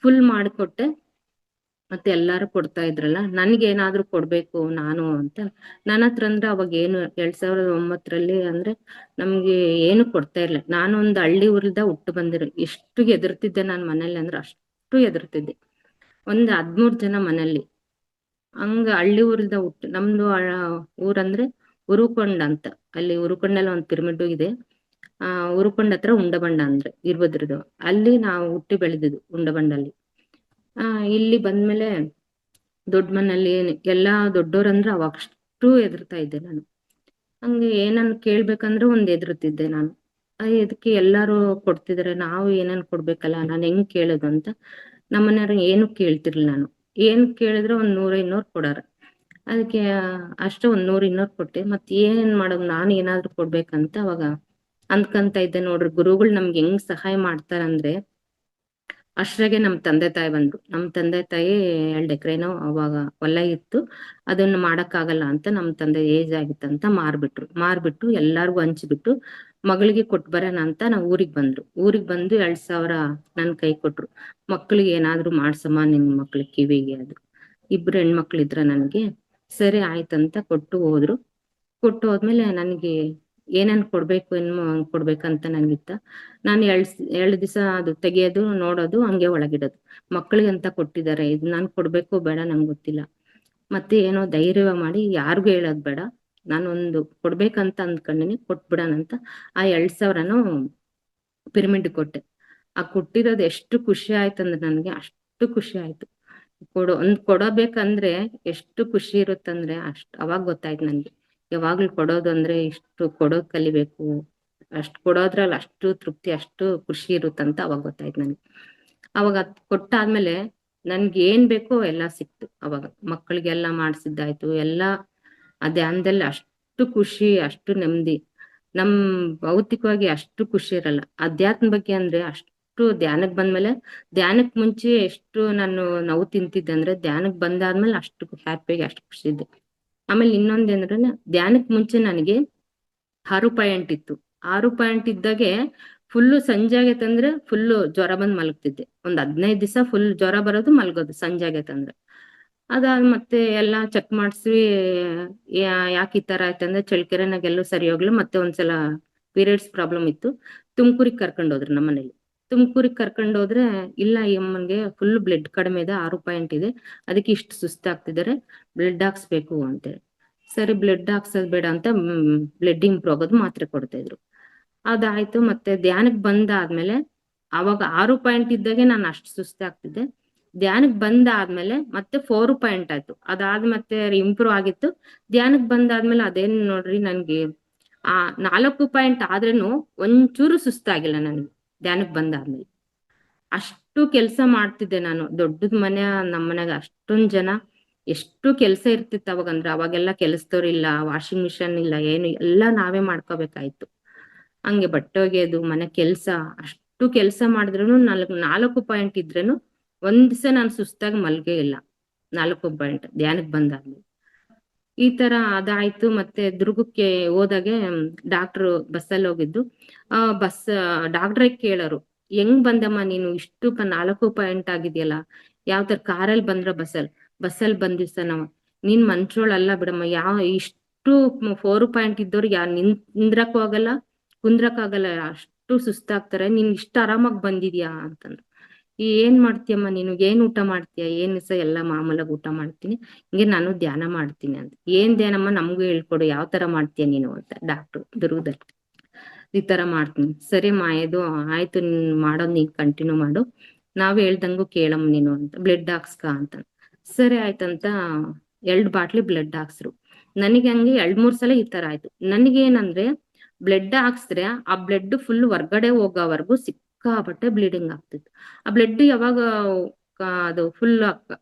A: ಫುಲ್ ಮಾಡಿಕೊಟ್ಟೆ. ಮತ್ತೆ ಎಲ್ಲಾರು ಕೊಡ್ತಾ ಇದ್ರಲ್ಲ, ನನ್ಗೆ ಏನಾದ್ರು ಕೊಡ್ಬೇಕು ನಾನು ಅಂತ. ನನ್ನ ಹತ್ರ ಅಂದ್ರೆ ಅವಾಗ ಏನು 2009 ಅಂದ್ರೆ ನಮ್ಗೆ ಏನು ಕೊಡ್ತಾ ಇರ್ಲಿಲ್ಲ. ನಾನು ಒಂದು ಹಳ್ಳಿ ಊರ್ದ ಹುಟ್ಟು ಬಂದಿರೋ, ಎಷ್ಟು ಎದುರ್ತಿದ್ದೆ ನಾನ್ ಮನೇಲಿ ಅಂದ್ರೆ ಅಷ್ಟು ಎದುರ್ತಿದ್ದೆ. ಒಂದ್ 13 ಜನ ಮನೇಲಿ. ಹಂಗ ಹಳ್ಳಿ ಊರ್ದ ಹುಟ್ಟು ನಮ್ದು ಊರಂದ್ರೆ ಉರುಕೊಂಡ ಅಂತ. ಅಲ್ಲಿ ಉರುಕೊಂಡಲ್ಲಿ ಒಂದ್ ಪಿರಮಿಡ್ ಇದೆ. ಉರುಕೊಂಡ ಹತ್ರ ಉಂಡಬಂಡ ಅಂದ್ರೆ ಇರ್ಬೋದ್ರದು, ಅಲ್ಲಿ ನಾವು ಹುಟ್ಟಿ ಬೆಳೆದಿದ್ದು ಉಂಡಬಂಡಲ್ಲಿ. ಇಲ್ಲಿ ಬಂದ್ಮೇಲೆ ದೊಡ್ಡ ಮನೇಲಿ ಎಲ್ಲಾ ದೊಡ್ಡೋರಂದ್ರೆ ಅವಾಗ ಅಷ್ಟು ಎದುರ್ತಾ ಇದ್ದೆ ನಾನು. ಹಂಗೆ ಏನನ್ ಕೇಳ್ಬೇಕಂದ್ರೆ ಒಂದ್ ಎದುರುತ್ತಿದ್ದೆ ನಾನು. ಇದಕ್ಕೆ ಎಲ್ಲಾರು ಕೊಡ್ತಿದಾರೆ, ನಾವು ಏನನ್ ಕೊಡ್ಬೇಕಲ್ಲ, ನಾನ್ ಹೆಂಗ್ ಕೇಳೋದು ಅಂತ ನಮ್ಮನೆಯವ್ರು ಏನು ಕೇಳ್ತಿರ್ಲಿಲ್ಲ. ನಾನು ಏನ್ ಕೇಳಿದ್ರೆ ಒಂದ್ 100-200 ಕೊಡಾರ. ಅದಕ್ಕೆ ಅಷ್ಟೇ ಒಂದ್ 100-200 ಕೊಟ್ಟೆ. ಮತ್ ಏನ್ ಮಾಡೋದು, ನಾನು ಏನಾದ್ರು ಕೊಡ್ಬೇಕಂತ ಅವಾಗ ಅಂದ್ಕಂತ ಇದ್ದೆ. ನೋಡ್ರಿ ಗುರುಗಳು ನಮ್ಗೆ ಹೆಂಗ್ ಸಹಾಯ ಮಾಡ್ತಾರಂದ್ರೆ, ಅಷ್ಟ್ರಾಗೆ ನಮ್ ತಂದೆ ತಾಯಿ ಬಂದ್ರು. ನಮ್ ತಂದೆ ತಾಯಿ 2 ಎಕರೆನೋ ಅವಾಗ ಹೊಲ ಇತ್ತು, ಅದನ್ನ ಮಾಡಕ್ ಆಗಲ್ಲ ಅಂತ ನಮ್ ತಂದೆ ಏಜ್ ಆಗಿತ್ತಂತ ಮಾರ್ಬಿಟ್ಟು ಎಲ್ಲಾರ್ಗು ಹಂಚ್ಬಿಟ್ಟು ಮಗಳಿಗೆ ಕೊಟ್ ಬರೋಣ ಅಂತ ನಾವ್ ಊರಿಗ್ ಬಂದ್ರು. ಊರಿಗ್ ಬಂದು 2,000 ನನ್ ಕೈ ಕೊಟ್ರು. ಮಕ್ಳಿಗೆ ಏನಾದ್ರು ಮಾಡ್ಸಮ್ಮ ನಿನ್ ಮಕ್ಳಿಗೆ ಕಿವಿಗೆ ಅದು. 2 ಹೆಣ್ಮಕ್ಳು ಇದ್ರ ನನ್ಗೆ. ಸರಿ ಆಯ್ತಂತ ಕೊಟ್ಟು ಹೋದ್ರು. ಕೊಟ್ಟು ಹೋದ್ಮೇಲೆ ನನಗೆ ಏನೇನ್ ಕೊಡ್ಬೇಕು ಕೊಡ್ಬೇಕಂತ ನನ್ಗಿತ್ತ. ನಾನು 2 ದಿವಸ ಅದು ತೆಗಿಯೋದು ನೋಡೋದು ಹಂಗೆ ಒಳಗಿಡೋದು. ಮಕ್ಕಳಿಗೆ ಅಂತ ಕೊಟ್ಟಿದ್ದಾರೆ, ಇದು ನಾನ್ ಕೊಡ್ಬೇಕು ಬೇಡ ನಂಗೆ ಗೊತ್ತಿಲ್ಲ. ಮತ್ತೆ ಏನೋ ಧೈರ್ಯ ಮಾಡಿ ಯಾರಿಗೂ ಹೇಳೋದ್ ಬೇಡ, ನಾನೊಂದು ಕೊಡ್ಬೇಕಂತ ಅಂದ್ಕೊಂಡಿನಿ, ಕೊಟ್ಬಿಡೋಣಂತ ಆ 2,000ನೂ ಪಿರಮಿಡ್ ಕೊಟ್ಟೆ. ಆ ಕೊಟ್ಟಿರೋದು ಎಷ್ಟು ಖುಷಿ ಆಯ್ತಂದ್ರೆ ನನ್ಗೆ ಅಷ್ಟು ಖುಷಿ ಆಯ್ತು. ಕೊಡಬೇಕಂದ್ರೆ ಎಷ್ಟು ಖುಷಿ ಇರುತ್ತಂದ್ರೆ ಅವಾಗ ಗೊತ್ತಾಯ್ತು ನನ್ಗೆ, ಯಾವಾಗ್ಲೂ ಕೊಡೋದು ಅಂದ್ರೆ ಇಷ್ಟು ಕೊಡೋದ್ ಕಲಿಬೇಕು, ಅಷ್ಟು ಕೊಡೋದ್ರಲ್ಲಿ ಅಷ್ಟು ತೃಪ್ತಿ, ಅಷ್ಟು ಖುಷಿ ಇರುತ್ತಂತ ಅವಾಗ ಗೊತ್ತಾಯ್ತು ನನ್ಗೆ. ಅವಾಗ ಅದ್ ಕೊಟ್ಟಾದ್ಮೇಲೆ ನನ್ಗೆ ಏನ್ ಬೇಕೋ ಎಲ್ಲ ಸಿಕ್ತು. ಅವಾಗ ಮಕ್ಕಳಿಗೆಲ್ಲ ಮಾಡ್ಸಿದ್ದಾಯ್ತು ಎಲ್ಲ. ಆ ಧ್ಯಾನದಲ್ಲಿ ಅಷ್ಟು ಖುಷಿ, ಅಷ್ಟು ನೆಮ್ಮದಿ. ನಮ್ ಭೌತಿಕವಾಗಿ ಅಷ್ಟು ಖುಷಿ ಇರಲ್ಲ, ಅಧ್ಯಾತ್ಮ ಬಗ್ಗೆ ಅಂದ್ರೆ ಅಷ್ಟು. ಧ್ಯಾನಕ್ ಬಂದ್ಮೇಲೆ, ಧ್ಯಾನಕ್ ಮುಂಚೆ ಎಷ್ಟು ನಾನು ನೋವು ತಿಂತಿದ್ದೆ ಅಂದ್ರೆ ಧ್ಯಾನಕ್ ಬಂದಾದ್ಮೇಲೆ ಅಷ್ಟು ಹ್ಯಾಪಿಯಾಗಿ ಅಷ್ಟು ಖುಷಿ ಇದ್ದೆ. ಆಮೇಲೆ ಇನ್ನೊಂದೇಂದ್ರೆ, ಧ್ಯಾನಕ್ ಮುಂಚೆ ನನಗೆ 6 ಪಾಯಿಂಟ್ ಇತ್ತು. 6 ಪಾಯಿಂಟ್ ಇದ್ದಾಗೆ ಫುಲ್ಲು ಸಂಜೆ ಆಗೈತಂದ್ರೆ ಫುಲ್ಲು ಜ್ವರ ಬಂದ್ ಮಲಗ್ತಿದ್ದೆ. ಒಂದ್ 15 ದಿವಸ ಫುಲ್ ಜ್ವರ ಬರೋದು ಮಲ್ಗೋದು ಸಂಜೆ ಆಗೈತಂದ್ರೆ. ಅದಾದ ಮತ್ತೆ ಎಲ್ಲಾ ಚೆಕ್ ಮಾಡ್ಸಿ, ಯಾಕೆ ಈ ತರ ಆಯ್ತಂದ್ರೆ ಚಳ್ಳಕೆರೆನಾಗೆಲ್ಲೂ ಸರಿ ಹೋಗ್ಲು. ಮತ್ತೆ ಒಂದ್ಸಲ ಪೀರಿಯಡ್ಸ್ ಪ್ರಾಬ್ಲಮ್ ಇತ್ತು, ತುಮಕೂರಿಗೆ ಕರ್ಕೊಂಡ್ ಹೋದ್ರು ನಮ್ಮನೇಲಿ. ತುಮಕೂರಿಗೆ ಕರ್ಕೊಂಡ್ ಹೋದ್ರೆ, ಇಲ್ಲ ಈ ಅಮ್ಮನ್ಗೆ ಫುಲ್ ಬ್ಲಡ್ ಕಡಿಮೆ ಇದೆ, 6 ಪಾಯಿಂಟ್ ಇದೆ, ಅದಕ್ಕೆ ಇಷ್ಟು ಸುಸ್ತಾಗ್ತಿದ್ದಾರೆ, ಬ್ಲಡ್ ಹಾಕ್ಸ್ಬೇಕು ಅಂತೇಳಿ. ಸರಿ ಬ್ಲಡ್ ಹಾಕ್ಸೋದ್ ಬೇಡ ಅಂತ ಬ್ಲಡ್ ಇಂಪ್ರೂವ್ ಆಗೋದು ಮಾತ್ರೆ ಕೊಡ್ತಾ ಇದ್ರು. ಅದಾಯ್ತು. ಮತ್ತೆ ಧ್ಯಾನಕ್ ಬಂದಾದ್ಮೇಲೆ, ಅವಾಗ 6 ಪಾಯಿಂಟ್ ಇದ್ದಾಗೆ ನಾನು ಅಷ್ಟು ಸುಸ್ತಾಗ್ತಿದ್ದೆ. ಧ್ಯಾನಕ್ ಬಂದಾದ್ಮೇಲೆ ಮತ್ತೆ 4 ಪಾಯಿಂಟ್ ಆಯ್ತು. ಅದಾದ್ ಮತ್ತೆ ಇಂಪ್ರೂವ್ ಆಗಿತ್ತು. ಧ್ಯಾನಕ್ ಬಂದಾದ್ಮೇಲೆ ಅದೇನ್ ನೋಡ್ರಿ, ನನ್ಗೆ ಆ 4 ಪಾಯಿಂಟ್ ಆದ್ರೇನು ಒಂಚೂರು ಸುಸ್ತಾಗಿಲ್ಲ ನನ್ಗೆ ಧ್ಯಾನಕ್ ಬಂದಾದ್ಮೇಲೆ. ಅಷ್ಟು ಕೆಲ್ಸ ಮಾಡ್ತಿದ್ದೆ ನಾನು. ದೊಡ್ಡದ್ ಮನೆ, ನಮ್ಮನೆಗ ಅಷ್ಟೊಂದ್ ಜನ, ಎಷ್ಟು ಕೆಲ್ಸ ಇರ್ತಿತ್ತು ಅವಾಗಂದ್ರೆ. ಅವಾಗೆಲ್ಲ ಕೆಲ್ಸದವ್ರಿಲ್ಲ, ವಾಷಿಂಗ್ ಮಿಷಿನ್ ಇಲ್ಲ, ಏನು ಎಲ್ಲ ನಾವೇ ಮಾಡ್ಕೋಬೇಕಾಯ್ತು. ಹಂಗೆ ಬಟ್ಟೆ ಒಗೆಯೋದು, ಮನೆ ಕೆಲ್ಸ, ಅಷ್ಟು ಕೆಲ್ಸ ಮಾಡಿದ್ರು 4 ಪಾಯಿಂಟ್ ಇದ್ರೇನು ಒಂದ್ ದಿವಸ ನಾನು ಸುಸ್ತಾಗಿ ಮಲ್ಗೇ ಇಲ್ಲ. 4 ಪಾಯಿಂಟ್ ಧ್ಯಾನಕ್ ಬಂದಾದ್ಮೇಲೆ ಈ ತರ ಅದಾಯ್ತು. ಮತ್ತೆ ದುರ್ಗಕ್ಕೆ ಹೋದಾಗೆ ಡಾಕ್ಟ್ರು ಬಸ್ಸಲ್ಲಿ ಹೋಗಿದ್ದು. ಬಸ್ ಡಾಕ್ಟ್ರೇ ಕೇಳೋರು, ಹೆಂಗ್ ಬಂದಮ್ಮ ನೀನು ಇಷ್ಟು 4 ಪಾಯಿಂಟ್ ಆಗಿದ್ಯಲ್ಲ, ಯಾವ ತರ ಕಾರಲ್ಲಿ ಬಂದ್ರ ಬಸ್ಸಲ್ಲಿ ಬಂದಿಸ ನಾವು, ನೀನ್ ಮನ್ಸೋಳಲ್ಲ ಬಿಡಮ್ಮ, ಯಾವ ಇಷ್ಟು 4 ಪಾಯಿಂಟ್ ಇದ್ದವ್ರಿಗೆ ನಿಂದ್ರಕ್ಕೂ ಆಗಲ್ಲ, ಕುಂದ್ರಕ್ ಆಗಲ್ಲ, ಅಷ್ಟು ಸುಸ್ತಾಗ್ತಾರೆ, ನೀನ್ ಇಷ್ಟ ಆರಾಮಾಗಿ ಬಂದಿದ್ಯಾ ಅಂತಂದ್ರು. ಏನ್ ಮಾಡ್ತೀಯಮ್ಮ ನೀನು, ಏನ್ ಊಟ ಮಾಡ್ತೀಯ, ಏನ್ ದಿವಸ ಎಲ್ಲ ಮಾಮೂಲಾಗಿ ಊಟ ಮಾಡ್ತೀನಿ, ಹಿಂಗೆ ನಾನು ಧ್ಯಾನ ಮಾಡ್ತೀನಿ ಅಂತ. ಏನ್ ಧ್ಯಾನಮ್ಮ ನಮಗೂ ಹೇಳ್ಕೊಡು, ಯಾವ ತರ ಮಾಡ್ತೀಯ ನೀನು ಅಂತ ಡಾಕ್ಟ್ರು ದುರ್ಗದಲ್ಲಿ. ಈ ತರ ಮಾಡ್ತೀನಿ. ಸರಿ ಇದು ಆಯ್ತು, ನೀನ್ ಮಾಡೋದ್ ನೀನ್ ಕಂಟಿನ್ಯೂ ಮಾಡು, ನಾವ್ ಹೇಳ್ದಂಗು ಕೇಳಮ್ಮ ನೀನು ಅಂತ, ಬ್ಲಡ್ ಹಾಕ್ಸ್ಕ ಅಂತ. ಸರಿ ಆಯ್ತಂತ 2 ಬಾಟ್ಲಿ ಬ್ಲಡ್ ಹಾಕ್ಸ್ರು. ನನಗೆ ಹಂಗೆ 2-3 ಸಲ ಈ ತರ ಆಯ್ತು. ನನಗೇನಂದ್ರೆ ಬ್ಲಡ್ ಹಾಕ್ಸ್ರೆ ಆ ಬ್ಲಡ್ ಫುಲ್ ಹೊರ್ಗಡೆ ಹೋಗೋವರೆಗೂ ಸಿಕ್ಕಾಪಟ್ಟೆ ಬ್ಲೀಡಿಂಗ್ ಆಗ್ತಿತ್ತು. ಆ ಬ್ಲಡ್ ಯಾವಾಗ ಅದು ಫುಲ್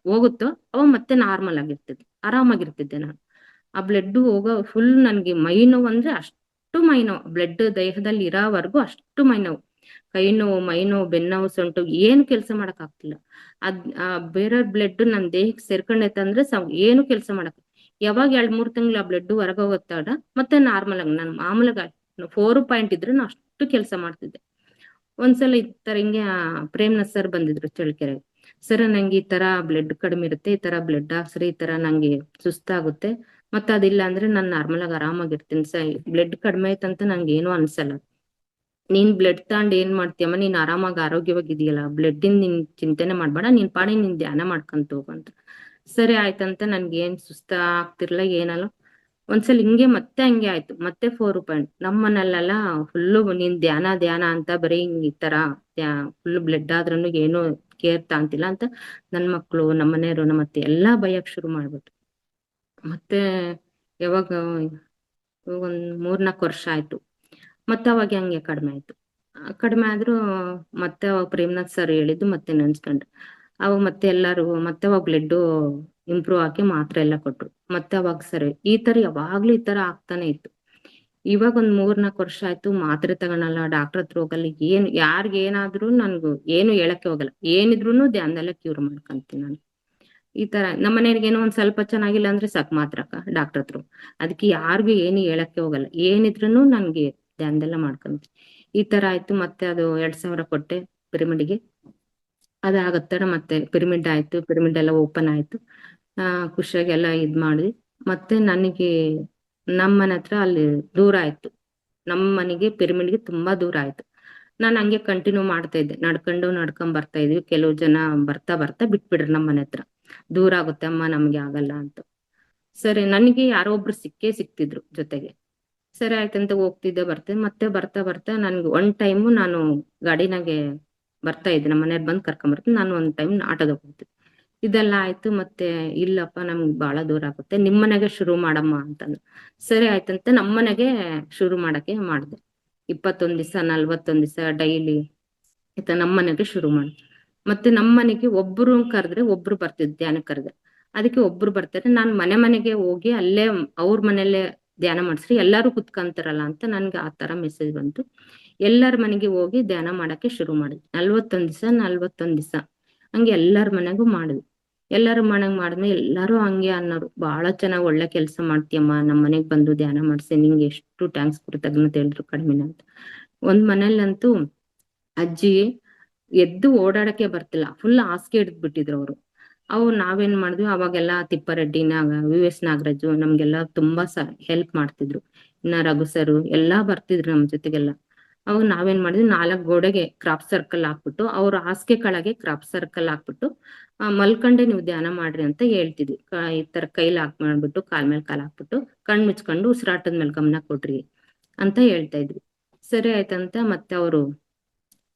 A: ಹೋಗುತ್ತೋ ಅವಾಗ ಮತ್ತೆ ನಾರ್ಮಲ್ ಆಗಿರ್ತಿದ್ದೆ, ಆರಾಮಾಗಿರ್ತಿದ್ದೆ ನಾನು. ಆ ಬ್ಲಡ್ ಹೋಗೋ ಫುಲ್ ನನ್ಗೆ ಮೈ ನೋವು ಅಂದ್ರೆ ಅಷ್ಟು ಮೈ ನೋವು, ಬ್ಲಡ್ ದೇಹದಲ್ಲಿ ಇರೋವರೆಗೂ ಅಷ್ಟು ಮೈ ನೋವು, ಕೈ ನೋವು, ಮೈ ನೋವು, ಬೆನ್ನೋವು, ಸೊಂಟು, ಏನು ಕೆಲಸ ಮಾಡಕ್ ಆಗ್ತಿಲ್ಲ. ಬೇರೆ ಬ್ಲಡ್ ನನ್ ದೇಹಕ್ಕೆ ಸೇರ್ಕೊಂಡೈತಂದ್ರೆ ಏನು ಕೆಲಸ ಮಾಡಕ್, ಯಾವಾಗ 2-3 ತಿಂಗಳು ಆ ಬ್ಲಡ್ ಹೊರಗೆ ಹೋಗುತ್ತಾಡ ಮತ್ತೆ ನಾರ್ಮಲ್ ಆಗಿ ನಾನು ಮಾಮೂಲಾಗ 4 ಪಾಯಿಂಟ್ ಇದ್ರೆ ನಾನು ಅಷ್ಟು ಕೆಲಸ ಮಾಡ್ತಿದ್ದೆ. ಒಂದ್ಸಲ ಈ ತರ ಹಿಂಗೆ ಪ್ರೇಮ್ನಾಥ್ ಸರ್ ಬಂದಿದ್ರು ಚಳ್ಳಕೆರೆಗೆ. ಸರ್ ನಂಗೆ ಈ ತರ ಬ್ಲಡ್ ಕಡಿಮೆ ಇರುತ್ತೆ, ಈ ತರ ಬ್ಲಡ್ ಹಾಕ್ಸ್ರಿ, ಈ ತರ ನಂಗೆ ಸುಸ್ತಾಗುತ್ತೆ, ಮತ್ತ ಅದಿಲ್ಲ ಅಂದ್ರೆ ನಾನು ನಾರ್ಮಲ್ ಆಗಿ ಆರಾಮಾಗಿರ್ತೀನಿ ಸರ್, ಬ್ಲಡ್ ಕಡಿಮೆ ಆಯ್ತಂತ ನಂಗೆ ಏನು ಅನ್ಸಲ್ಲ, ನೀನ್ ಬ್ಲಡ್ ತಗೊಂಡ್ ಏನ್ ಮಾಡ್ತೀಯಮ್ಮ, ನೀನ್ ಆರಾಮಾಗಿ ಆರೋಗ್ಯವಾಗಿದೆಯಲ್ಲ, ಬ್ಲಡ್ ಇನ್ ನಿನ್ ಚಿಂತೆನೆ ಮಾಡ್ಬೇಡ, ನೀನ್ ಪಾಡಿ ನೀನ್ ಧ್ಯಾನ ಮಾಡ್ಕೊಂತ ಹೋಗಂತ. ಸರಿ ಆಯ್ತಂತ ನನ್ಗೆ ಏನ್ ಸುಸ್ತ ಆಗ್ತಿರ್ಲ ಏನಲ್ಲ. ಒಂದ್ಸಲ ಹಿಂಗೆ ಮತ್ತೆ ಹಂಗೆ ಆಯ್ತು, ಮತ್ತೆ 4 ಪಾಯಿಂಟ್. ನಮ್ಮನೆಲ್ಲ ಫುಲ್ಲು ನೀನ್ ಧ್ಯಾನ ಧ್ಯಾನ ಅಂತ ಬರೀ ಹಿಂಗ್ ಈ ತರ ಫುಲ್ ಬ್ಲಡ್ ಆದ್ರೂ ಏನು ಕೇರ್ ತಾಂತಿಲ್ಲ ಅಂತ ನನ್ ಮಕ್ಳು, ನಮ್ಮನೆಯವರು, ನಮ್ಮತ್ತೆ ಎಲ್ಲಾ ಭಯಕ್ ಶುರು ಮಾಡ್ಬಿಟ್ಟು. ಮತ್ತೆ ಯಾವಾಗ ಒಂದ್ 3-4 ವರ್ಷ ಆಯ್ತು, ಮತ್ತೆ ಅವಾಗ ಹಂಗೆ ಕಡಿಮೆ ಆಯ್ತು. ಕಡಿಮೆ ಆದ್ರೂ ಮತ್ತೆ ಅವಾಗ ಪ್ರೇಮ್ನಾಥ್ ಸರ್ ಹೇಳಿದ್ದು ಮತ್ತೆ ನೆನ್ಸ್ಕೊಂಡ್ರೆ, ಅವಾಗ ಮತ್ತೆ ಎಲ್ಲಾರು ಮತ್ತೆ ಅವಾಗ ಬ್ಲಡ್ ಇಂಪ್ರೂವ್ ಆಗಿ ಮಾತ್ರೆ ಎಲ್ಲ ಕೊಟ್ರು. ಮತ್ತೆ ಅವಾಗ ಸರಿ, ಈ ತರ ಯಾವಾಗ್ಲೂ ಈ ತರ ಆಗ್ತಾನೆ ಇತ್ತು. ಇವಾಗ ಒಂದ್ 3-4 ವರ್ಷ ಆಯ್ತು, ಮಾತ್ರೆ ತಗೊಳಲ್ಲ, ಡಾಕ್ಟರ್ ಹತ್ರ ಹೋಗಲ್ಲ, ಏನ್ ಯಾರ್ಗ್ ಏನಾದ್ರು ನನ್ಗೂ ಏನು ಹೇಳಕ್ಕೆ ಹೋಗಲ್ಲ, ಏನಿದ್ರುನು ಧ್ಯಾನದಲ್ಲೇ ಕ್ಯೂರ್ ಮಾಡ್ಕೊಂತೀನಿ ನಾನು. ಈ ತರ ನಮ್ಮನೆಯವ್ರಿಗೆ ಏನೋ ಒಂದ್ ಸ್ವಲ್ಪ ಚೆನ್ನಾಗಿಲ್ಲ ಅಂದ್ರೆ ಸಾಕ್ ಮಾತ್ರಕ್ಕ ಡಾಕ್ಟರ್ ಹತ್ರ, ಅದಕ್ಕೆ ಯಾರಿಗೂ ಏನು ಹೇಳಕ್ಕೆ ಹೋಗಲ್ಲ, ಏನಿದ್ರುನು ನನ್ಗೆ ಧ್ಯಾನದೆಲ್ಲ ಮಾಡ್ಕೊಂತೀನಿ. ಈ ತರ ಆಯ್ತು. ಮತ್ತೆ ಅದು 2,000 ಕೊಟ್ಟೆ ಪಿರಮಿಡ್ಗೆ. ಅದಾಗತ್ತಡ ಮತ್ತೆ ಪಿರಮಿಡ್ ಆಯ್ತು, ಪಿರಮಿಡ್ ಎಲ್ಲ ಓಪನ್ ಆಯ್ತು. ಖುಷಿಯಾಗಿ ಎಲ್ಲ ಇದ್ ಮಾಡಿದ್ವಿ. ಮತ್ತೆ ನನಗೆ ನಮ್ಮ ಮನೆ ಹತ್ರ ಅಲ್ಲಿ ದೂರ ಆಯ್ತು. ನಮ್ಮ ಮನೆಗೆ ಪಿರಮಿಡ್ಗೆ ತುಂಬಾ ದೂರ ಆಯ್ತು. ನಾನು ಹಂಗೆ ಕಂಟಿನ್ಯೂ ಮಾಡ್ತಾ ಇದ್ದೆ, ನಡ್ಕೊಂಡ್ ಬರ್ತಾ ಇದ್ವಿ. ಕೆಲವು ಜನ ಬರ್ತಾ ಬರ್ತಾ ಬಿಟ್ಬಿಡ್ರಿ ನಮ್ಮ ಮನೆ ಹತ್ರ, ದೂರ ಆಗುತ್ತೆ ಅಮ್ಮ, ನಮ್ಗೆ ಆಗಲ್ಲ ಅಂತ. ಸರಿ, ನನಗೆ ಯಾರೋ ಒಬ್ರು ಸಿಕ್ತಿದ್ರು ಜೊತೆಗೆ. ಸರಿ ಆಯ್ತಂತ ಹೋಗ್ತಿದ್ದೆ, ಬರ್ತಿದ್ದೆ. ಮತ್ತೆ ಬರ್ತಾ ಬರ್ತಾ ನನ್ಗೆ ಒಂದ್ ಟೈಮು ನಾನು ಗಾಡಿನಾಗೆ ಬರ್ತಾ ಇದ್ದೆ, ನಮ್ಮ ಮನೆಯವ್ರು ಬಂದು ಕರ್ಕೊಂಬರ್ತೀನಿ, ನಾನು ಒಂದ್ ಟೈಮ್ ಆಟೋದಾಗ ಹೋಗ್ತಿದ್ದೆ. ಇದೆಲ್ಲ ಆಯ್ತು. ಮತ್ತೆ ಇಲ್ಲಪ್ಪ, ನಮ್ಗೆ ಬಹಳ ದೂರ ಆಗುತ್ತೆ, ನಿಮ್ಮನೆಗೆ ಶುರು ಮಾಡಮ್ಮ ಅಂತಂದ್ರು. ಸರಿ ಆಯ್ತಂತ ನಮ್ಮನೆಗೆ ಶುರು ಮಾಡಕ್ಕೆ ಮಾಡ್ದೆ. 21 ದಿವಸ 41 ದಿವಸ ಡೈಲಿ ಆಯ್ತಾ ನಮ್ಮನೆಗೆ ಶುರು ಮಾಡಿ. ಮತ್ತೆ ನಮ್ಮನೆಗೆ ಒಬ್ರು ಕರೆದ್ರೆ ಒಬ್ರು ಬರ್ತಿದ್ರು, ಧ್ಯಾನ ಕರೆದ್ರೆ. ಅದಕ್ಕೆ ಒಬ್ರು ಬರ್ತಾರೆ, ನಾನು ಮನೆ ಮನೆಗೆ ಹೋಗಿ ಅಲ್ಲೇ ಅವ್ರ ಮನೆಯಲ್ಲೇ ಧ್ಯಾನ ಮಾಡಿಸ್ರಿ, ಎಲ್ಲಾರು ಕುತ್ಕೊಂತಾರಲ್ಲ ಅಂತ ನನ್ಗೆ ಆ ತರ ಮೆಸೇಜ್ ಬಂತು. ಎಲ್ಲರ ಮನೆಗೆ ಹೋಗಿ ಧ್ಯಾನ ಮಾಡಕ್ಕೆ ಶುರು ಮಾಡಿದ್ವಿ. 41 ದಿವಸ ಹಂಗೆ ಎಲ್ಲಾರ ಮನೆಗೂ ಮಾಡಿದ್ವಿ. ಎಲ್ಲಾರು ಮನೆಗ್ ಮಾಡಿದ್ಮೇಲೆ ಎಲ್ಲಾರು ಹಂಗೆ ಅನ್ನೋರು, ಬಹಳ ಚೆನ್ನಾಗ್ ಒಳ್ಳೆ ಕೆಲಸ ಮಾಡ್ತೀಯಮ್ಮ, ನಮ್ಮ ಮನೆಗ್ ಬಂದು ಧ್ಯಾನ ಮಾಡ್ಸಿ, ನಿಂಗೆ ಎಷ್ಟು ಥ್ಯಾಂಕ್ಸ್ ಕೃತಜ್ಞತೆ ಹೇಳಿದ್ರು ಕಡಿಮೆನ ಅಂತ. ಒಂದ್ ಮನೇಲಂತೂ ಅಜ್ಜಿ ಎದ್ದು ಓಡಾಡಕ್ಕೆ ಬರ್ತಿಲ್ಲ, ಫುಲ್ ಹಾಸಿಗೆ ಹಿಡಿದ್ ಬಿಟ್ಟಿದ್ರು ಅವರು. ನಾವೇನ್ ಮಾಡಿದ್ವಿ, ಅವಾಗೆಲ್ಲ ತಿಪ್ಪಾರೆಡ್ಡಿ ವಿ ಎಸ್ ನಾಗರಾಜು ನಮ್ಗೆಲ್ಲ ತುಂಬಾ ಹೆಲ್ಪ್ ಮಾಡ್ತಿದ್ರು. ಇನ್ನ ರಘು ಸರು ಎಲ್ಲಾ ಬರ್ತಿದ್ರು ನಮ್ ಜೊತೆಗೆಲ್ಲ. ನಾವೇನ್ ಮಾಡಿದ್ವಿ, 4 ಗೋಡೆಗೆ ಕ್ರಾಪ್ ಸರ್ಕಲ್ ಹಾಕ್ಬಿಟ್ಟು, ಅವ್ರ ಹಾಸಿಗೆ ಕೆಳಗೆ ಕ್ರಾಪ್ ಸರ್ಕಲ್ ಹಾಕ್ಬಿಟ್ಟು ಮಲ್ಕೊಂಡೆ ನೀವು ಧ್ಯಾನ ಮಾಡ್ರಿ ಅಂತ ಹೇಳ್ತಿದ್ವಿ. ಈ ತರ ಕೈಲಿ ಮಾಡ್ಬಿಟ್ಟು, ಕಾಲ್ ಮೇಲೆ ಕಾಲ್ ಹಾಕ್ಬಿಟ್ಟು ಕಣ್ ಮುಚ್ಕೊಂಡು ಉಸಿರಾಟದ ಮೇಲೆ ಗಮನ ಕೊಡ್ರಿ ಅಂತ ಹೇಳ್ತಾ ಇದ್ವಿ. ಸರಿ ಆಯ್ತಂತ ಮತ್ತೆ ಅವರು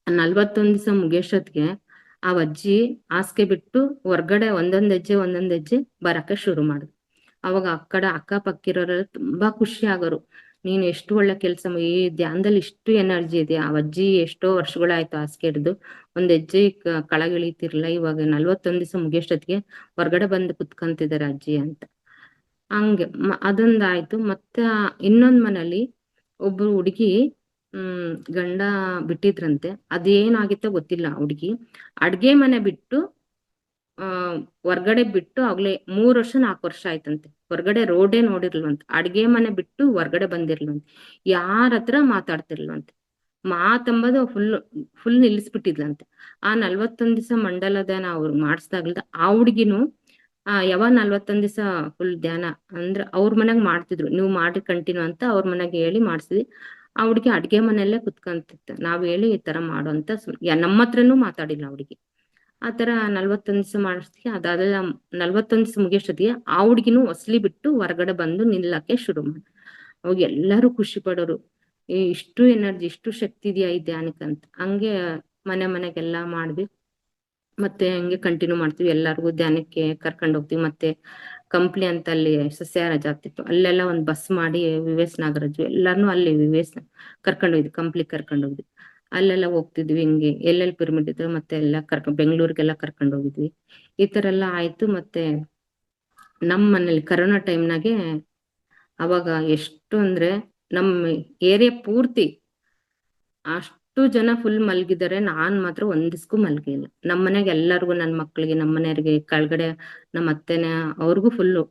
A: 41 ದಿವಸ ಮುಗಿಯೋಷ್ಟೊತ್ತಿಗೆ ಆ ಅಜ್ಜಿ ಹಾಸಿಗೆ ಬಿಟ್ಟು ಹೊರ್ಗಡೆ ಒಂದೊಂದ್ ಹೆಜ್ಜೆ ಬರಕ್ಕೆ ಶುರು ಮಾಡಿದ್ರು. ಅವಾಗ ಅಕ್ಕಪಕ್ಕಿರೋರೆಲ್ಲ ತುಂಬಾ ಖುಷಿ ಆಗೋರು. ನೀನ್ ಎಷ್ಟು ಒಳ್ಳೆ ಕೆಲ್ಸ, ಈ ಧ್ಯಾನದಲ್ಲಿ ಇಷ್ಟು ಎನರ್ಜಿ ಇದೆ. ಆ ಅಜ್ಜಿ ಎಷ್ಟೋ ವರ್ಷಗಳಾಯ್ತು ಹಾಸಿಗೆ ಹಿಡ್ದು, ಒಂದ್ ಹೆಜ್ಜೆ ಕೆಳಗಿಳಿತಿರ್ಲಿಲ್ಲ, ಇವಾಗ 41 ದಿವಸ ಮುಗಿಯೋಷ್ಟೊತ್ತಿಗೆ ಹೊರ್ಗಡೆ ಬಂದು ಕುತ್ಕೊಂತಿದಾರೆ ಅಜ್ಜಿ ಅಂತ. ಹಂಗೆ ಅದೊಂದಾಯ್ತು. ಮತ್ತೆ ಇನ್ನೊಂದ್ ಮನೇಲಿ ಒಬ್ರು ಹುಡುಗಿ ಗಂಡ ಬಿಟ್ಟಿದ್ರಂತೆ. ಅದೇನಾಗಿತ್ತೋ ಗೊತ್ತಿಲ್ಲ. ಹುಡುಗಿ ಅಡ್ಗೆ ಮನೆ ಬಿಟ್ಟು ಹೊರ್ಗಡೆ ಬಿಟ್ಟು ಆಗ್ಲೇ 3 ವರ್ಷ 4 ವರ್ಷ ಆಯ್ತಂತೆ. ಹೊರ್ಗಡೆ ರೋಡೇ ನೋಡಿರ್ಲ್ವಂತೆ, ಅಡ್ಗೆ ಮನೆ ಬಿಟ್ಟು ಹೊರ್ಗಡೆ ಬಂದಿರ್ಲಂತೆ, ಯಾರ ಹತ್ರ ಮಾತಾಡ್ತಿರ್ಲಂತೆ. ಮಾತಂಬದು ಫುಲ್ ನಿಲ್ಲಿಸ್ಬಿಟ್ಟಿದ್ಲಂತೆ. ಆ 41 ದಿವಸ ಮಂಡಲ ಧ್ಯಾನ ಅವ್ರು ಮಾಡಿಸ್ದಾಗ್ಲಿಂದ ಆ ಹುಡ್ಗಿನು ಯಾವಾಗ 41 ದಿವಸ ಫುಲ್ ಧ್ಯಾನ ಅಂದ್ರೆ ಅವ್ರ ಮನೆಗ್ ಮಾಡ್ತಿದ್ರು, ನೀವು ಮಾಡಿ ಕಂಟಿನ್ಯೂ ಅಂತ ಅವ್ರ ಮನೆಗೆ ಹೇಳಿ ಮಾಡ್ಸಿದ್ವಿ. ಆ ಹುಡ್ಗಿ ಅಡ್ಗೆ ಮನೆಯಲ್ಲೇ ಕುತ್ಕೊಂತಿತ್ತ, ನಾವ್ ಹೇಳಿ ಈ ತರ ಮಾಡು ಅಂತ. ನಮ್ಮ ಹತ್ರನೂ ಮಾತಾಡಿಲ್ಲ ಹುಡ್ಗಿ. ಆತರ 41 ದಿವಸ ಮಾಡಿಸ್ತೀವಿ. ಅದಾದ 41 ದಿವಸ ಮುಗಿಯೋಷ್ಟೊತ್ತಿಗೆ ಆ ಹುಡ್ಗಿನೂ ಹೊಸ್ಲಿ ಬಿಟ್ಟು ಹೊರಗಡೆ ಬಂದು ನಿಲ್ಲಕ್ಕೆ ಶುರು ಮಾಡಿ. ಅವಾಗ ಎಲ್ಲಾರು ಖುಷಿ ಪಡೋರು, ಇಷ್ಟು ಎನರ್ಜಿ, ಇಷ್ಟು ಶಕ್ತಿ ಇದೆಯಾ ಈ ಧ್ಯಾನಕ್ಕಂತ. ಹಂಗೆ ಮನೆಗೆಲ್ಲಾ ಮಾಡ್ವಿ. ಮತ್ತೆ ಹಂಗೆ ಕಂಟಿನ್ಯೂ ಮಾಡ್ತೀವಿ. ಎಲ್ಲಾರ್ಗು ಧ್ಯಾನಕ್ಕೆ ಕರ್ಕೊಂಡ್ ಹೋಗ್ತೀವಿ. ಮತ್ತೆ ಕಂಪ್ಲಿ ಅಂತ ಅಲ್ಲಿ ಸಸ್ಯಾಹಾರ ಜಾಗ್ತಿತ್ತು, ಅಲ್ಲೆಲ್ಲ ಒಂದ್ ಬಸ್ ಮಾಡಿ ವಿ ಎಸ್ ನಾಗರಾಜು ಎಲ್ಲಾರ್ನು ಅಲ್ಲಿ ಕರ್ಕೊಂಡ್ ಹೋಗಿದ್ವಿ, ಕಂಪ್ಲಿ ಕರ್ಕೊಂಡ್ ಹೋಗಿದ್ವಿ. ಅಲ್ಲೆಲ್ಲ ಹೋಗ್ತಿದ್ವಿ. ಹಿಂಗೆ ಎಲ್ಲೆಲ್ಲಿ ಪಿರಮಿಡ್ ಇದ್ರು ಮತ್ತೆ ಎಲ್ಲ ಬೆಂಗಳೂರಿಗೆಲ್ಲ ಕರ್ಕೊಂಡ್ ಹೋಗಿದ್ವಿ. ಈ ತರ ಎಲ್ಲ ಆಯ್ತು. ಮತ್ತೆ ನಮ್ ಮನೇಲಿ ಕರೋನಾ ಟೈಮ್ನಾಗೆ ಅವಾಗ ಎಷ್ಟು ಅಂದ್ರೆ ನಮ್ ಏರಿಯಾ ಪೂರ್ತಿ ಅಷ್ಟು ಜನ ಫುಲ್ ಮಲ್ಗಿದ್ದಾರೆ, ನಾನ್ ಮಾತ್ರ ಒಂದಿಸ್ಕು ಮಲ್ಗಿಲ್ಲ. ನಮ್ ಮನೆಗೆ ಎಲ್ಲಾರ್ಗು, ನನ್ ಮಕ್ಳಿಗೆ, ನಮ್ಮ ಮನೆಯವ್ರಿಗೆ, ಕೆಳಗಡೆ ನಮ್ಮ ಅತ್ತೆನ ಅವ್ರಿಗೂ ಫುಲ್ಲು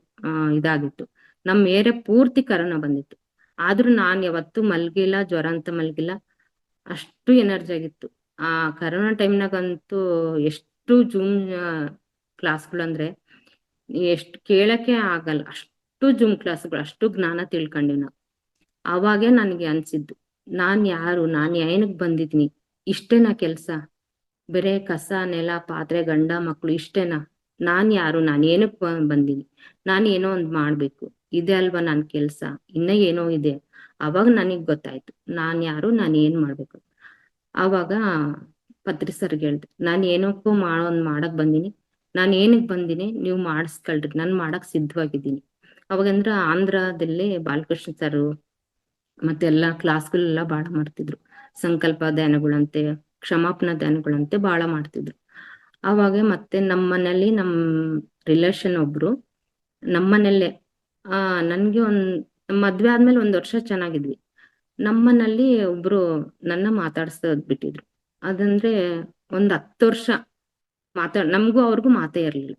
A: ಇದಾಗಿತ್ತು. ನಮ್ ಏರಿಯಾ ಪೂರ್ತಿ ಕರೋನಾ ಬಂದಿತ್ತು. ಆದ್ರೂ ನಾನ್ ಯಾವತ್ತೂ ಮಲ್ಗಿಲ್ಲ, ಜ್ವರ ಅಂತ ಮಲ್ಗಿಲ್ಲ. ಅಷ್ಟು ಎನರ್ಜಿ ಆಗಿತ್ತು ಆ ಕರೋನಾ ಟೈಮ್ನಾಗಂತೂ. ಎಷ್ಟು ಜೂಮ್ ಕ್ಲಾಸ್ಗಳು ಅಂದ್ರೆ ಎಷ್ಟು ಕೇಳಕ್ಕೆ ಆಗಲ್ಲ, ಅಷ್ಟು ಜೂಮ್ ಕ್ಲಾಸ್ಗಳು, ಅಷ್ಟು ಜ್ಞಾನ ತಿಳ್ಕೊಂಡಿವ್ ನಾವು. ಅವಾಗೆ ನನ್ಗೆ ಅನ್ಸಿದ್ದು, ನಾನ್ ಯಾರು, ನಾನ್ ಏನಕ್ ಬಂದಿದ್ನಿ, ಇಷ್ಟೇನಾ ಕೆಲ್ಸ, ಬೇರೆ ಕಸ ನೆಲ ಪಾತ್ರೆ ಗಂಡ ಮಕ್ಳು ಇಷ್ಟೇನಾ, ನಾನ್ ಯಾರು, ನಾನ್ ಏನಕ್ ಬಂದಿನಿ, ನಾನ್ ಏನೋ ಒಂದ್ ಮಾಡ್ಬೇಕು, ಇದೆ ಅಲ್ವಾ ನನ್ ಕೆಲ್ಸ, ಇನ್ನ ಏನೋ ಇದೆ. ಅವಾಗ ನನಗ್ ಗೊತ್ತಾಯ್ತು ನಾನ್ ಯಾರು, ನಾನ್ ಏನ್ ಮಾಡ್ಬೇಕು. ಅವಾಗ ಪತ್ರಿ ಸರ್ಗೆ ಹೇಳ್ದೆ, ನಾನ್ ಏನಕ್ಕೂ ಮಾಡಕ್ ಬಂದಿನಿ, ನಾನ್ ಏನಕ್ ಬಂದಿನಿ ನೀವು ಮಾಡಿಸ್ಕೊಳ್ರಿ, ನಾನ್ ಮಾಡಕ್ ಸಿದ್ಧವಾಗಿದ್ದೀನಿ. ಅವಾಗಂದ್ರ ಆಂಧ್ರದಲ್ಲಿ ಬಾಲಕೃಷ್ಣ ಸರ್ ಮತ್ತೆ ಎಲ್ಲಾ ಕ್ಲಾಸ್ಗಳೆಲ್ಲ ಬಾಳ ಮಾಡ್ತಿದ್ರು. ಸಂಕಲ್ಪ ಧ್ಯಾನಗಳಂತೆ, ಕ್ಷಮಾಪನಾ ಧ್ಯಾನಗಳಂತೆ ಬಾಳ ಮಾಡ್ತಿದ್ರು. ಅವಾಗ ಮತ್ತೆ ನಮ್ಮ ಮನೇಲಿ ನಮ್ ರಿಲೇಷನ್ ಒಬ್ರು ನಮ್ಮನೇಲೆ ನನ್ಗೆ ಮದ್ವೆ ಆದ್ಮೇಲೆ 1 ವರ್ಷ ಚೆನ್ನಾಗಿದ್ವಿ. ನಮ್ಮನಲ್ಲಿ ಒಬ್ರು ನನ್ನ ಮಾತಾಡ್ಸೋದ್ ಬಿಟ್ಟಿದ್ರು. ಅದಂದ್ರೆ 10 ವರ್ಷ ನಮ್ಗೂ ಅವ್ರಿಗೂ ಮಾತೇ ಇರ್ಲಿಲ್ಲ.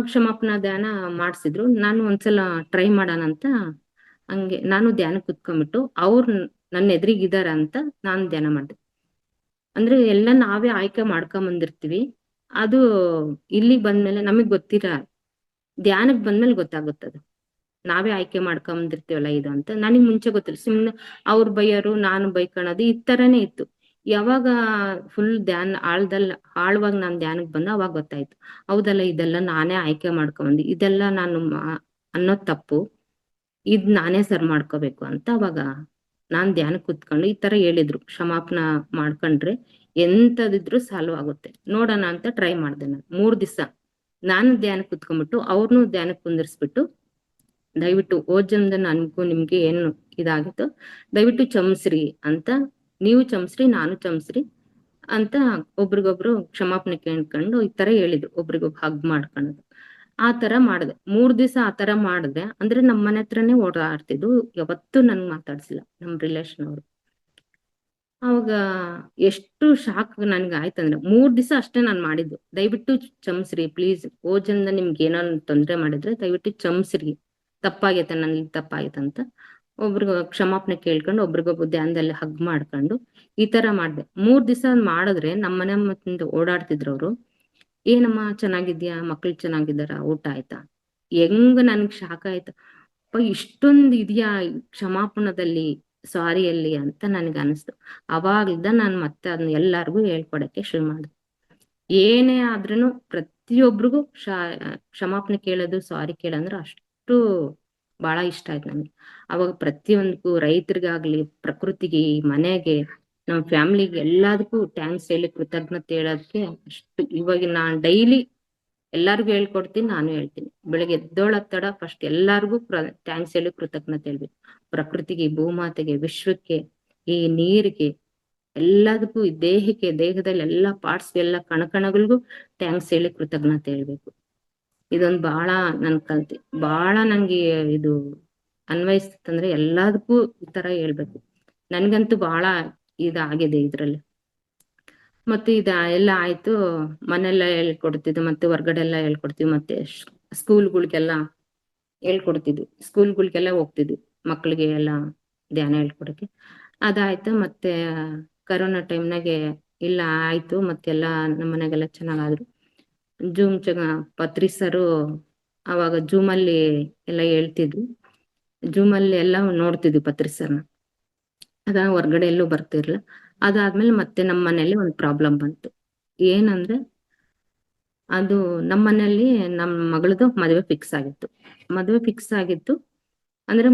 A: ಕ್ಷಮಾಪನಾ ಧ್ಯಾನ ಮಾಡ್ಸಿದ್ರು. ನಾನು ಒಂದ್ಸಲ ಟ್ರೈ ಮಾಡೋಣ ಅಂತ ಹಂಗೆ ನಾನು ಧ್ಯಾನ ಕುತ್ಕೊಂಡ್ಬಿಟ್ಟು, ಅವ್ರು ನನ್ನ ಎದುರಿಗಿದಾರ ಅಂತ ನಾನು ಧ್ಯಾನ ಮಾಡ್ದೆ. ಅಂದ್ರೆ ಎಲ್ಲ ನಾವೇ ಆಯ್ಕೆ ಮಾಡ್ಕೊಂಡ್ ಬಂದಿರ್ತೀವಿ. ಅದು ಇಲ್ಲಿಗ್ ಬಂದ್ಮೇಲೆ ನಮಗ್ ಗೊತ್ತಿರ, ಧ್ಯಾನಕ್ ಬಂದ್ಮೇಲೆ ಗೊತ್ತಾಗುತ್ತದು ನಾವೇ ಆಯ್ಕೆ ಮಾಡ್ಕೊಂಬಂದಿರ್ತೀವಲ್ಲ ಇದು ಅಂತ ನನಗ್ ಮುಂಚೆ ಗೊತ್ತಿಲ್ಲ. ಸುಮ್ನೆ ಅವ್ರು ಬೈಯೋರು, ನಾನು ಬೈಕೊಳೋದು ಈ ತರನೇ ಇತ್ತು. ಯಾವಾಗ ಫುಲ್ ಆಳವಾಗಿ ನಾನ್ ಧ್ಯಾನಕ್ಕೆ ಬಂದ ಅವಾಗ ಗೊತ್ತಾಯ್ತು, ಹೌದಲ್ಲ ಇದೆಲ್ಲ ನಾನೇ ಆಯ್ಕೆ ಮಾಡ್ಕೊಂಬಂದಿ, ಇದೆಲ್ಲ ನಾನು ಅನ್ನೋದ್ ತಪ್ಪು, ಇದ್ ನಾನೇ ಸರ್ ಮಾಡ್ಕೋಬೇಕು ಅಂತ. ಅವಾಗ ನಾನ್ ಧ್ಯಾನಕ್ಕೆ ಕುತ್ಕೊಂಡು ಈ ತರ ಹೇಳಿದ್ರು, ಕ್ಷಮಾಪನ ಮಾಡ್ಕೊಂಡ್ರೆ ಎಂತದಿದ್ರು ಸಾಲ್ವ್ ಆಗುತ್ತೆ, ನೋಡೋಣ ಅಂತ ಟ್ರೈ ಮಾಡ್ದೆ. ನಾನು 3 ದಿವಸ ನಾನು ಧ್ಯಾನಕ್ಕೆ ಕುತ್ಕೊಂಡ್ಬಿಟ್ಟು ಅವ್ರನ್ನೂ ಧ್ಯಾನಕ್ಕೆ ಕುಂದಿರ್ಸ್ಬಿಟ್ಟು, ದಯವಿಟ್ಟು ಹೋದ್ ಜನ್ಮದ ನನ್ಗೂ ನಿಮ್ಗೆ ಏನು ಇದಾಗಿತ್ತು ದಯವಿಟ್ಟು ಕ್ಷಮಿಸ್ರಿ ಅಂತ, ನೀವು ಕ್ಷಮಿಸ್ರಿ ನಾನು ಕ್ಷಮಿಸ್ರಿ ಅಂತ ಒಬ್ರಿಗೊಬ್ರು ಕ್ಷಮಾಪಣೆ ಕೇಳ್ಕೊಂಡು ಈ ತರ ಹೇಳಿದ್ರು, ಒಬ್ರಿಗೊಬ್ರು ಹಗ್ ಮಾಡ್ಕೊಳ್ಳೋದು. ಆ ತರ ಮಾಡಿದೆ 3 ದಿವಸ. ಆ ತರ ಮಾಡಿದ್ರೆ ಅಂದ್ರೆ ನಮ್ ಮನೆ ಹತ್ರನೇ ಓಡಾಡ್ತಿದ್ದು, ಯಾವತ್ತೂ ನನ್ಗ್ ಮಾತಾಡ್ಸಿಲ್ಲ ನಮ್ ರಿಲೇಶನ್ ಅವ್ರು. ಅವಾಗ ಎಷ್ಟು ಶಾಕ್ ನನ್ಗೆ ಆಯ್ತಂದ್ರೆ 3 ದಿವಸ ಅಷ್ಟೇ ನಾನ್ ಮಾಡಿದ್ದು, ದಯವಿಟ್ಟು ಕ್ಷಮಿಸ್ರಿ ಪ್ಲೀಸ್, ಹೋದ್ ಜನ್ಮದ ನಿಮ್ಗೆ ಏನೋ ತೊಂದ್ರೆ ಮಾಡಿದ್ರೆ ದಯವಿಟ್ಟು ಕ್ಷಮಿಸ್ರಿ, ತಪ್ಪಾಗೈತೆ ನನ್ಗೆ ತಪ್ಪಾಗೈತೆ ಅಂತ ಒಬ್ರಿಗ ಕ್ಷಮಾಪಣೆ ಕೇಳ್ಕೊಂಡು ಒಬ್ರಿಗೊಬ್ರು ಧ್ಯಾನದಲ್ಲಿ ಹಗ್ ಮಾಡ್ಕೊಂಡು ಈ ತರ ಮಾಡ್ದೆ. 3 ದಿವಸ ಮಾಡಿದ್ರೆ ನಮ್ಮನೆ ಮತ್ತೆ ಓಡಾಡ್ತಿದ್ರು ಅವ್ರು, ಏನಮ್ಮ ಚೆನ್ನಾಗಿದ್ಯಾ, ಮಕ್ಳು ಚೆನ್ನಾಗಿದ್ದಾರ, ಊಟ ಆಯ್ತಾ? ಹೆಂಗ್ ನನ್ಗ್ ಶಾಕ್ ಆಯ್ತು, ಅಪ್ಪ ಇಷ್ಟೊಂದ್ ಇದ್ಯಾ ಕ್ಷಮಾಪಣದಲ್ಲಿ, ಸಾರಿಯಲ್ಲಿ ಅಂತ ನನ್ಗೆ ಅನಿಸ್ತು. ಅವಾಗ್ಲಿಂದ ನಾನ್ ಮತ್ತೆ ಅದನ್ನ ಎಲ್ಲಾರ್ಗು ಹೇಳ್ಕೊಡಕ್ಕೆ ಶುರು ಮಾಡ್ದೆ. ಏನೇ ಆದ್ರೂನು ಪ್ರತಿಯೊಬ್ರಿಗೂ ಕ್ಷಮಾಪಣೆ ಕೇಳೋದು, ಸಾರಿ ಕೇಳಂದ್ರೆ ಅಷ್ಟು ಬಹಳ ಇಷ್ಟ ಆಯ್ತು ನನ್ಗೆ. ಅವಾಗ ಪ್ರತಿಯೊಂದಕ್ಕೂ, ರೈತರಿಗಾಗ್ಲಿ, ಪ್ರಕೃತಿಗೆ, ಮನೆಗೆ, ನಮ್ ಫ್ಯಾಮಿಲಿಗೆ ಎಲ್ಲದಕ್ಕೂ ಥ್ಯಾಂಕ್ಸ್ ಹೇಳಿ ಕೃತಜ್ಞತೆ ಹೇಳೋದಕ್ಕೆ ಅಷ್ಟು. ಇವಾಗ ನಾನ್ ಡೈಲಿ ಎಲ್ಲಾರ್ಗು ಹೇಳ್ಕೊಡ್ತೀನಿ, ನಾನು ಹೇಳ್ತೀನಿ, ಬೆಳಗ್ಗೆ ಎದ್ದೋಳದ್ ತಡ ಫಸ್ಟ್ ಎಲ್ಲಾರ್ಗು ಥ್ಯಾಂಕ್ಸ್ ಹೇಳಿ ಕೃತಜ್ಞತೆ ಹೇಳ್ಬೇಕು. ಪ್ರಕೃತಿಗೆ, ಭೂಮಾತೆಗೆ, ವಿಶ್ವಕ್ಕೆ, ಈ ನೀರಿಗೆ, ಎಲ್ಲದಕ್ಕೂ, ಈ ದೇಹಕ್ಕೆ, ದೇಹದಲ್ಲಿ ಎಲ್ಲಾ ಪಾರ್ಟ್ಸ್, ಎಲ್ಲ ಕಣಕಣಗಳಿಗೂ ಥ್ಯಾಂಕ್ಸ್ ಹೇಳಿ ಕೃತಜ್ಞತೆ ಹೇಳ್ಬೇಕು. ಇದೊಂದು ಬಹಳ ನನ್ ಕಲ್ತಿ, ಬಹಳ ನಂಗೆ ಇದು ಅನ್ವಯಿಸ್ತಂದ್ರೆ ಎಲ್ಲದಕ್ಕೂ ಈ ತರ ಹೇಳ್ಬೇಕು. ನನ್ಗಂತೂ ಬಹಳ ಇದಾಗಿದೆ ಇದ್ರಲ್ಲಿ. ಮತ್ತೆ ಎಲ್ಲ ಆಯ್ತು, ಮನೆಲ್ಲ ಹೇಳ್ಕೊಡ್ತಿದ್ವಿ, ಮತ್ತೆ ಹೊರ್ಗಡೆ ಎಲ್ಲ ಹೇಳ್ಕೊಡ್ತೀವಿ, ಮತ್ತೆ ಸ್ಕೂಲ್ಗಳಿಗೆಲ್ಲ ಹೇಳ್ಕೊಡ್ತಿದ್ವಿ, ಸ್ಕೂಲ್ಗಳಿಗೆಲ್ಲ ಹೋಗ್ತಿದ್ವಿ ಮಕ್ಳಿಗೆ ಎಲ್ಲ ಧ್ಯಾನ ಹೇಳ್ಕೊಡಕ್ಕೆ. ಅದಾಯ್ತು. ಮತ್ತೆ ಕರೋನಾ ಟೈಮ್ನಾಗೆ ಇಲ್ಲ ಆಯ್ತು, ಮತ್ತೆಲ್ಲ ನಮ್ಮ ಮನೆಗೆಲ್ಲ ಚೆನ್ನಾಗಾದ್ರು. ಪತ್ರಿ ಸರು ಅವಾಗ ಜೂಮಲ್ಲಿ ಎಲ್ಲ ಹೇಳ್ತಿದ್ವಿ, ಜೂಮಲ್ಲಿ ಎಲ್ಲ ನೋಡ್ತಿದ್ವಿ ಪತ್ರಿ ಸರ್ನ. ಅದ ಹೊರ್ಗಡೆ ಎಲ್ಲೂ ಬರ್ತಿರ್ಲಿಲ್ಲ. ಅದಾದ್ಮೇಲೆ ಮತ್ತೆ ನಮ್ಮ ಮನೇಲಿ ಒಂದು ಪ್ರಾಬ್ಲಮ್ ಬಂತು. ಏನಂದ್ರೆ ಅದು ನಮ್ಮ ಮನೇಲಿ ನಮ್ ಮಗಳದು ಮದುವೆ ಫಿಕ್ಸ್ ಆಗಿತ್ತು. ಮದುವೆ ಫಿಕ್ಸ್ ಆಗಿತ್ತು ಅಂದ್ರೆ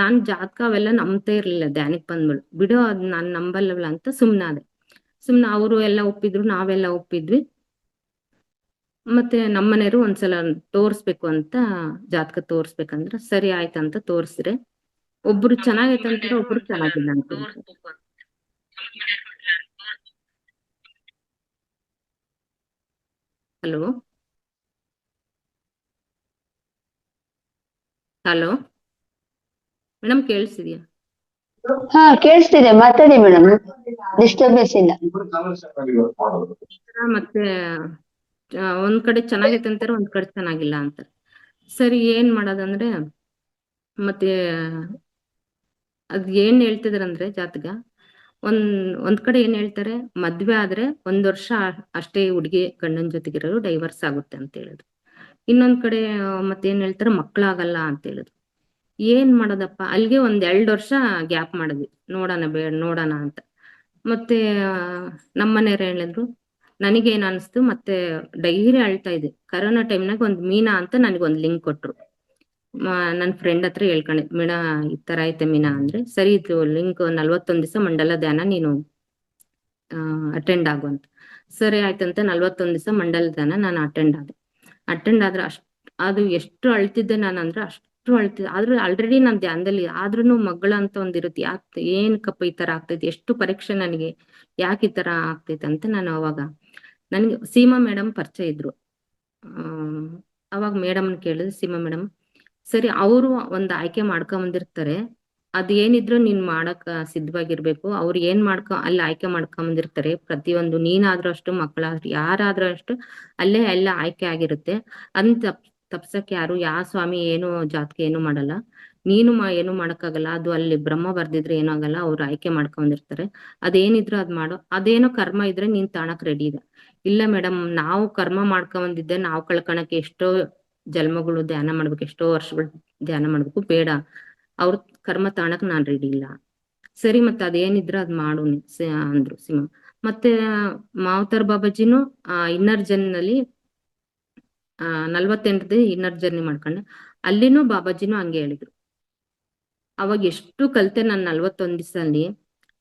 A: ನಾನ್ ಜಾತಕ ಅವೆಲ್ಲ ನಂಬ್ತಾ ಇರ್ಲಿಲ್ಲ. ಧ್ಯಾನಕ್ ಬಂದ್ಬಿಡು ಬಿಡು ಅದ್ ನಾನ್ ನಂಬಲ್ಲವಲ್ಲ ಅಂತ ಸುಮ್ನಾದೆ. ಅವರು ಎಲ್ಲ ಒಪ್ಪಿದ್ರು, ನಾವೆಲ್ಲ ಒಪ್ಪಿದ್ವಿ. ಮತ್ತೆ ನಮ್ಮನೆಯವರು ಒಂದ್ಸಲ ತೋರ್ಸ್ಬೇಕು ಅಂತ, ಜಾತಕ ತೋರ್ಸ್ಬೇಕಂದ್ರ ಸರಿ ಆಯ್ತಂತ ತೋರ್ಸಿದ್ರೆ, ಒಬ್ರು ಚೆನ್ನಾಗೈತೆ ಅಂತಾರೆ, ಒಬ್ರು ಚೆನ್ನಾಗಿಲ್ಲ ಅಂತ. ಹಲೋ ಹಲೋ ಮೇಡಮ್ ಕೇಳಿಸಿದ್ಯಾ?
C: ಹಾ ಕೇಳಿಸ್ತಿದೆ, ಮಾತಾಡಿ ಮೇಡಮ್, ಡಿಸ್ಟರ್ಬೆನ್ಸ್ ಇಲ್ಲ.
A: ಮತ್ತೆ ಒಂದ್ ಕಡೆ ಚೆನ್ನಾಗೈತೆ ಅಂತಾರೆ, ಒಂದ್ ಕಡೆ ಚೆನ್ನಾಗಿಲ್ಲ ಅಂತಾರೆ. ಸರಿ ಏನ್ ಮಾಡೋದಂದ್ರೆ, ಮತ್ತೆ ಅದ್ ಏನ್ ಹೇಳ್ತಿದಾರಂದ್ರೆ ಜಾತಕ, ಒಂದ್ ಕಡೆ ಏನ್ ಹೇಳ್ತಾರೆ, ಮದ್ವೆ ಆದ್ರೆ 1 ವರ್ಷ ಅಷ್ಟೇ ಹುಡುಗಿ ಗಂಡನ್ ಜೊತೆಗಿರೋರು, ಡೈವರ್ಸ್ ಆಗುತ್ತೆ ಅಂತ ಹೇಳಿದ್ರು. ಇನ್ನೊಂದ್ ಕಡೆ ಮತ್ತೇನ್ ಹೇಳ್ತಾರೆ, ಮಕ್ಳಾಗಲ್ಲ ಅಂತ ಹೇಳಿದ್ರು. ಏನ್ ಮಾಡೋದಪ್ಪ, ಅಲ್ಲಿಗೆ 2 ವರ್ಷ ಗ್ಯಾಪ್ ಮಾಡಿದ್ವಿ, ನೋಡೋಣ ಅಂತ. ಮತ್ತೆ ನಮ್ಮನೆಯವ್ರು ಹೇಳಿದ್ರು, ನನಗೇನ್ ಅನ್ಸ್ತು, ಮತ್ತೆ ಡೈರಿ ಅಳ್ತಾ ಇದೆ. ಕರೋನಾ ಟೈಮ್ನಾಗ ಒಂದ್ ಮೀನಾ ಅಂತ ನನಗೊಂದ್ ಲಿಂಕ್ ಕೊಟ್ರು. ನನ್ ಫ್ರೆಂಡ್ ಹತ್ರ ಹೇಳ್ಕೊಂಡೆ, ಮೀನಾ ಈ ತರ ಐತೆ ಮೀನಾ ಅಂದ್ರೆ, ಸರಿ ಇದು ಲಿಂಕ್ 41 ದಿವಸ ಮಂಡಲ ಧ್ಯಾನ ನೀನು ಅಟೆಂಡ್ ಆಗುವಂತ. ಸರಿ ಆಯ್ತಂತ 41 ದಿವಸ ಮಂಡಲ ಧ್ಯಾನ ನಾನು ಅಟೆಂಡ್ ಆದ್ರೆ ಅದು ಎಷ್ಟು ಅಳ್ತಿದ್ದೆ ನಾನು ಅಂದ್ರೆ ಅಷ್ಟು ಅಳ್ತಿದ್ದೆ. ಆದ್ರೂ ಆಲ್ರೆಡಿ ನಾನ್ ಧ್ಯಾನದಲ್ಲಿ ಆದ್ರೂನು ಮಗಳ ಅಂತ ಒಂದಿರುತ್ತೆ, ಏನಕ್ಕಪ್ಪ ಈ ತರ ಆಗ್ತೈತಿ, ಎಷ್ಟು ಪರೀಕ್ಷೆ ನನಗೆ, ಯಾಕೆ ಈ ತರ ಆಗ್ತೈತೆ ಅಂತ. ನಾನು ಅವಾಗ ನನ್ಗೆ ಸೀಮಾ ಮೇಡಮ್ ಪರಿಚಯ ಇದ್ರು. ಅವಾಗ ಮೇಡಮ್ನ ಕೇಳಿದ್ರೆ, ಸೀಮಾ ಮೇಡಮ್ ಸರಿ ಅವರು ಒಂದ್ ಆಯ್ಕೆ ಬಂದಿರ್ತಾರೆ, ಅದ್ ಏನಿದ್ರು ನೀನ್ ಮಾಡಕ್ ಸಿದ್ಧವಾಗಿರ್ಬೇಕು. ಅವ್ರು ಏನ್ ಅಲ್ಲಿ ಆಯ್ಕೆ ಬಂದಿರ್ತಾರೆ, ಪ್ರತಿಯೊಂದು ನೀನಾದ್ರೂ ಅಷ್ಟು, ಮಕ್ಕಳಾದ್ರೂ ಯಾರಾದ್ರೂ ಅಷ್ಟು, ಅಲ್ಲೇ ಎಲ್ಲ ಆಯ್ಕೆ ಆಗಿರುತ್ತೆ. ಅಂತ ತಪ್ಸಕ್ ಯಾರು, ಸ್ವಾಮಿ ಏನು ಜಾತಕ ಏನು ಮಾಡಲ್ಲ, ನೀನು ಏನು ಮಾಡಕ್ಕಾಗಲ್ಲ. ಅದು ಅಲ್ಲಿ ಬ್ರಹ್ಮ ಬರ್ದಿದ್ರೆ ಏನೂ ಆಗಲ್ಲ, ಅವ್ರು ಆಯ್ಕೆ ಬಂದಿರ್ತಾರೆ. ಅದೇನಿದ್ರು ಅದ್ ಮಾಡೋ, ಅದೇನೋ ಕರ್ಮ ಇದ್ರೆ ನೀನ್ ತಾಣಕ್ ರೆಡಿ ಇದೆ. ಇಲ್ಲ ಮೇಡಮ್, ನಾವು ಕರ್ಮ ಬಂದಿದ್ದೆ, ನಾವು ಕಳ್ಕೊಳಕ್ಕೆ ಎಷ್ಟೋ ಜನ್ಮಗಳು ಧ್ಯಾನ ಮಾಡ್ಬೇಕು, ಎಷ್ಟೋ ವರ್ಷಗಳು ಧ್ಯಾನ ಮಾಡ್ಬೇಕು, ಬೇಡ ಅವ್ರ ಕರ್ಮ ತಾಣಕ್ ನಾನ್ ರೆಡಿ ಇಲ್ಲ. ಸರಿ ಮತ್ತೆ ಅದೇನಿದ್ರ ಅದ್ ಮಾಡು ಅಂದ್ರು ಸಿಂಹ. ಮತ್ತೆ ಮಾವತಾರ್ ಬಾಬಾಜಿನೂ ಇನ್ನರ್ ಜರ್ನಿನಲ್ಲಿ 48 ಇನ್ನರ್ ಜರ್ನಿ ಮಾಡ್ಕೊಂಡೆ. ಅಲ್ಲಿನೂ ಬಾಬಾಜಿನೂ ಹಂಗೆ ಹೇಳಿದ್ರು. ಅವಾಗ ಎಷ್ಟು ಕಲ್ತೆ ನಾನು 41 ದಿವಸದಲ್ಲಿ.